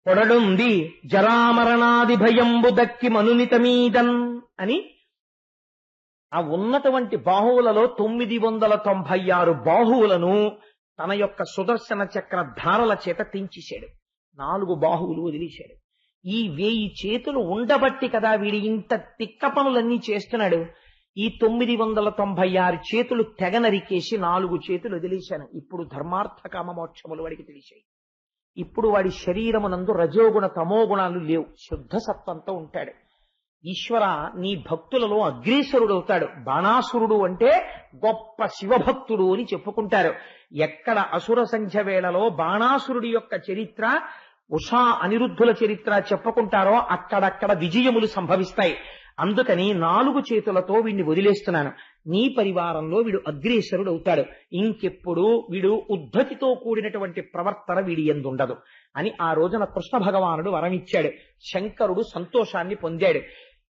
పొడడుంది జరామరణాది భయంబు దక్కి మనునితమీదన్ అని ఆ ఉన్నటువంటి బాహువులలో 996 బాహువులను తన యొక్క సుదర్శన చక్ర ధారల చేత తెంచేశాడు. 4 బాహువులు వదిలేశాడు. ఈ 1000 చేతులు ఉండబట్టి కదా వీడి ఇంత తిక్క పనులన్నీ చేస్తున్నాడు. ఈ 996 చేతులు తెగ నరికేసి 4 చేతులు వదిలేశాను. ఇప్పుడు ధర్మార్థ కామ మోక్షములు వాడికి తెలిసాయి. ఇప్పుడు వాడి శరీరమునందు రజోగుణ తమోగుణాలు లేవు, శుద్ధ సత్వంతో ఉంటాడు. ఈశ్వర, నీ భక్తులలో అగ్రేసరుడవుతాడు. బాణాసురుడు అంటే గొప్ప శివభక్తుడు అని చెప్పుకుంటారు. ఎక్కడ అసుర సంధ్య వేళలో బాణాసురుడి యొక్క చరిత్ర, ఉషా అనిరుద్ధుల చరిత్ర చెప్పుకుంటారో అక్కడక్కడ విజయములు సంభవిస్తాయి. అందుకని 4 చేతులతో వీడిని వదిలేస్తున్నాను. నీ పరివారంలో వీడు అగ్రేసరుడు అవుతాడు. ఇంకెప్పుడు వీడు ఉద్ధతితో కూడినటువంటి ప్రవర్తన వీడి యందు ఉండదు అని ఆ రోజున కృష్ణ భగవానుడు వరమిచ్చాడు. శంకరుడు సంతోషాన్ని పొందాడు.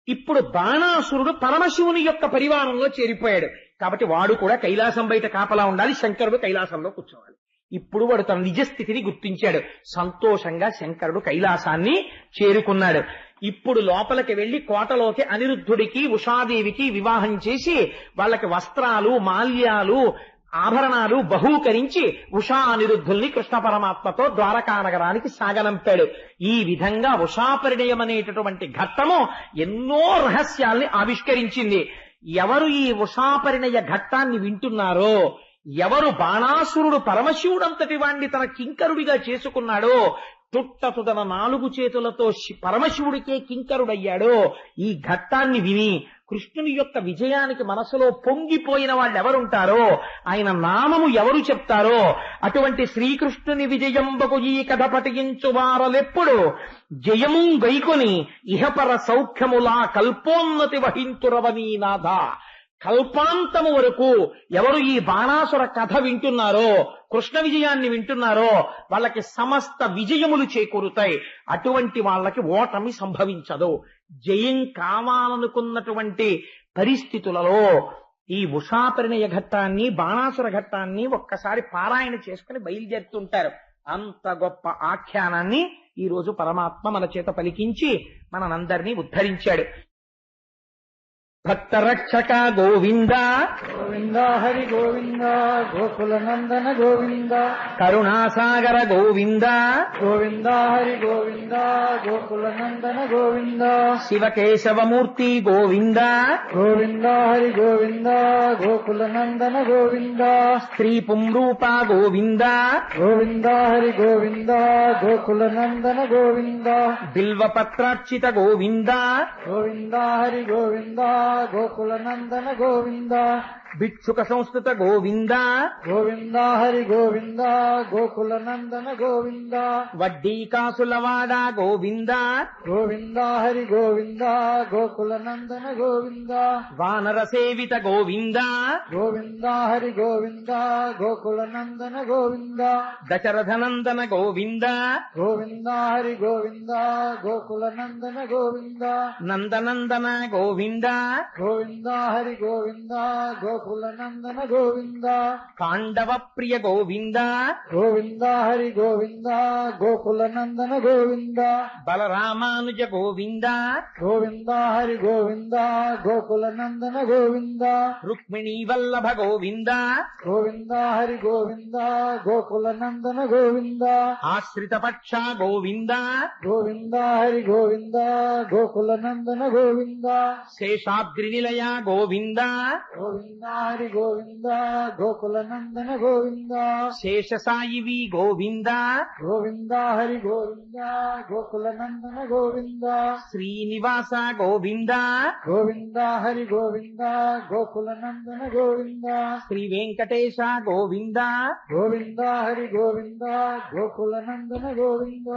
ఇప్పుడు బాణాసురుడు పరమశివుని యొక్క పరివారంలో చేరిపోయాడు. కాబట్టి వాడు కూడా కైలాసం బయట కాపలా ఉండాలి, శంకరుడు కైలాసంలో కూర్చోవాలి. ఇప్పుడు వాడు తన నిజస్థితిని గుర్తించాడు. సంతోషంగా శంకరుడు కైలాసాన్ని చేరుకున్నాడు. ఇప్పుడు లోపలికి వెళ్లి కోటలోకి అనిరుద్ధుడికి ఉషాదేవికి వివాహం చేసి వాళ్ళకి వస్త్రాలు మాల్యాలు ఆభరణాలు బహూకరించి ఉషా అనిరుద్ధుల్ని కృష్ణ పరమాత్మతో ద్వారకా నగరానికి సాగనంపాడు. ఈ విధంగా ఉషాపరిణయం అనేటటువంటి ఘట్టము ఎన్నో రహస్యాల్ని ఆవిష్కరించింది. ఎవరు ఈ ఉషాపరిణయ ఘట్టాన్ని వింటున్నారో, ఎవరు బాణాసురుడు పరమశివుడంతటి వాణ్ణి తన కింకరుడిగా చేసుకున్నాడో, తుట్టతుదన 4 చేతులతో పరమశివుడికే కింకరుడయ్యాడో, ఈ ఘట్టాన్ని విని కృష్ణుని యొక్క విజయానికి మనసులో పొంగిపోయిన వాళ్ళు ఎవరుంటారో, ఆయన నామము ఎవరు చెప్తారో, అటువంటి శ్రీకృష్ణుని విజయంబకు ఈ కథ పఠించు వారలెప్పుడు జయము గైకొని ఇహపర సౌఖ్యములా కల్పోన్నతి వహింతురవనీనాథ. కల్పాంతము వరకు ఎవరు ఈ బాణాసుర కథ వింటున్నారో, కృష్ణ విజయాన్ని వింటున్నారో వాళ్ళకి సమస్త విజయములు చేకూరుతాయి. అటువంటి వాళ్ళకి ఓటమి సంభవించదు. జయం కావాలనుకున్నటువంటి పరిస్థితులలో ఈ ఉషాపరిణయ ఘట్టాన్ని బాణాసుర ఘట్టాన్ని ఒక్కసారి పారాయణ చేసుకుని బయలుదేరుతుంటారు. అంత గొప్ప ఆఖ్యానాన్ని ఈ రోజు పరమాత్మ మన చేత పలికించి మనందరినీ ఉద్ధరించాడు. భక్త రక్షక గోవింద గోవింద హరి గోవింద గోకుల నందన గోవింద కరుణాసాగర గోవింద గోవింద హరి గోవింద గోకుల నందన గోవింద శివకేశవమూర్తి గోవింద గోవింద హరి గోవింద గోకుల నందన గోవింద స్త్రీ పుంరూప గోవింద గోవింద హరి గోవింద గోకుల నందన గోవింద బిల్వపత్రార్చిత గోవింద గోవింద హరి గోవింద గోకుల నందన గోవింద భిక్షుక సంస్కృత గోవింద గోవింద హరి గోవింద గోకుల నందన గోవింద వడ్డీ కాసులవాడ గోవింద గోవింద హరి గోవింద గోకుల నందన గోవింద వానర సేవిత గోవింద గోవింద హరి గోవింద గోకుల నందన గోవింద దశరథనందన గోవింద గోవింద హరి గోవింద గోకుల నందన గోవింద నందనందన గోవింద గోవింద హరి గోవింద గోకుల నందన గోవింద పాండవ ప్రియ గోవింద గోవింద హరి గోవింద గోకుల నందన గోవింద బలరామానుజ గోవింద గోవింద హరి గోవింద గోకుల నందన గోవింద రుక్మిణీ వల్లభ గోవింద గోవింద హరి గోవింద గోకుల నందన గోవింద ఆశ్రిత పక్ష గోవింద గోవింద హరి గోవింద గోకుల నందన గోవింద శేషాద్రి నిలయ గోవింద గోవింద హరి గోవింద గోకుల నందన గోవింద శేషసాయివి గోవింద గోవింద హరి గోవింద గోకుల నందన గోవింద శ్రీనివాస గోవింద గోవింద హరి గోవింద గోకుల నందన గోవింద శ్రీ వెంకటేశ గోవింద గోవింద హరి గోవింద గోకుల నందన గోవింద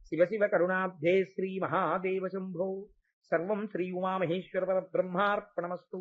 శివ శివ కరుణాబ్ధే శ్రీ మహాదేవ శంభో సర్వం శ్రీ ఉమామహేశ్వర పరబ్రహ్మార్పణమస్తు.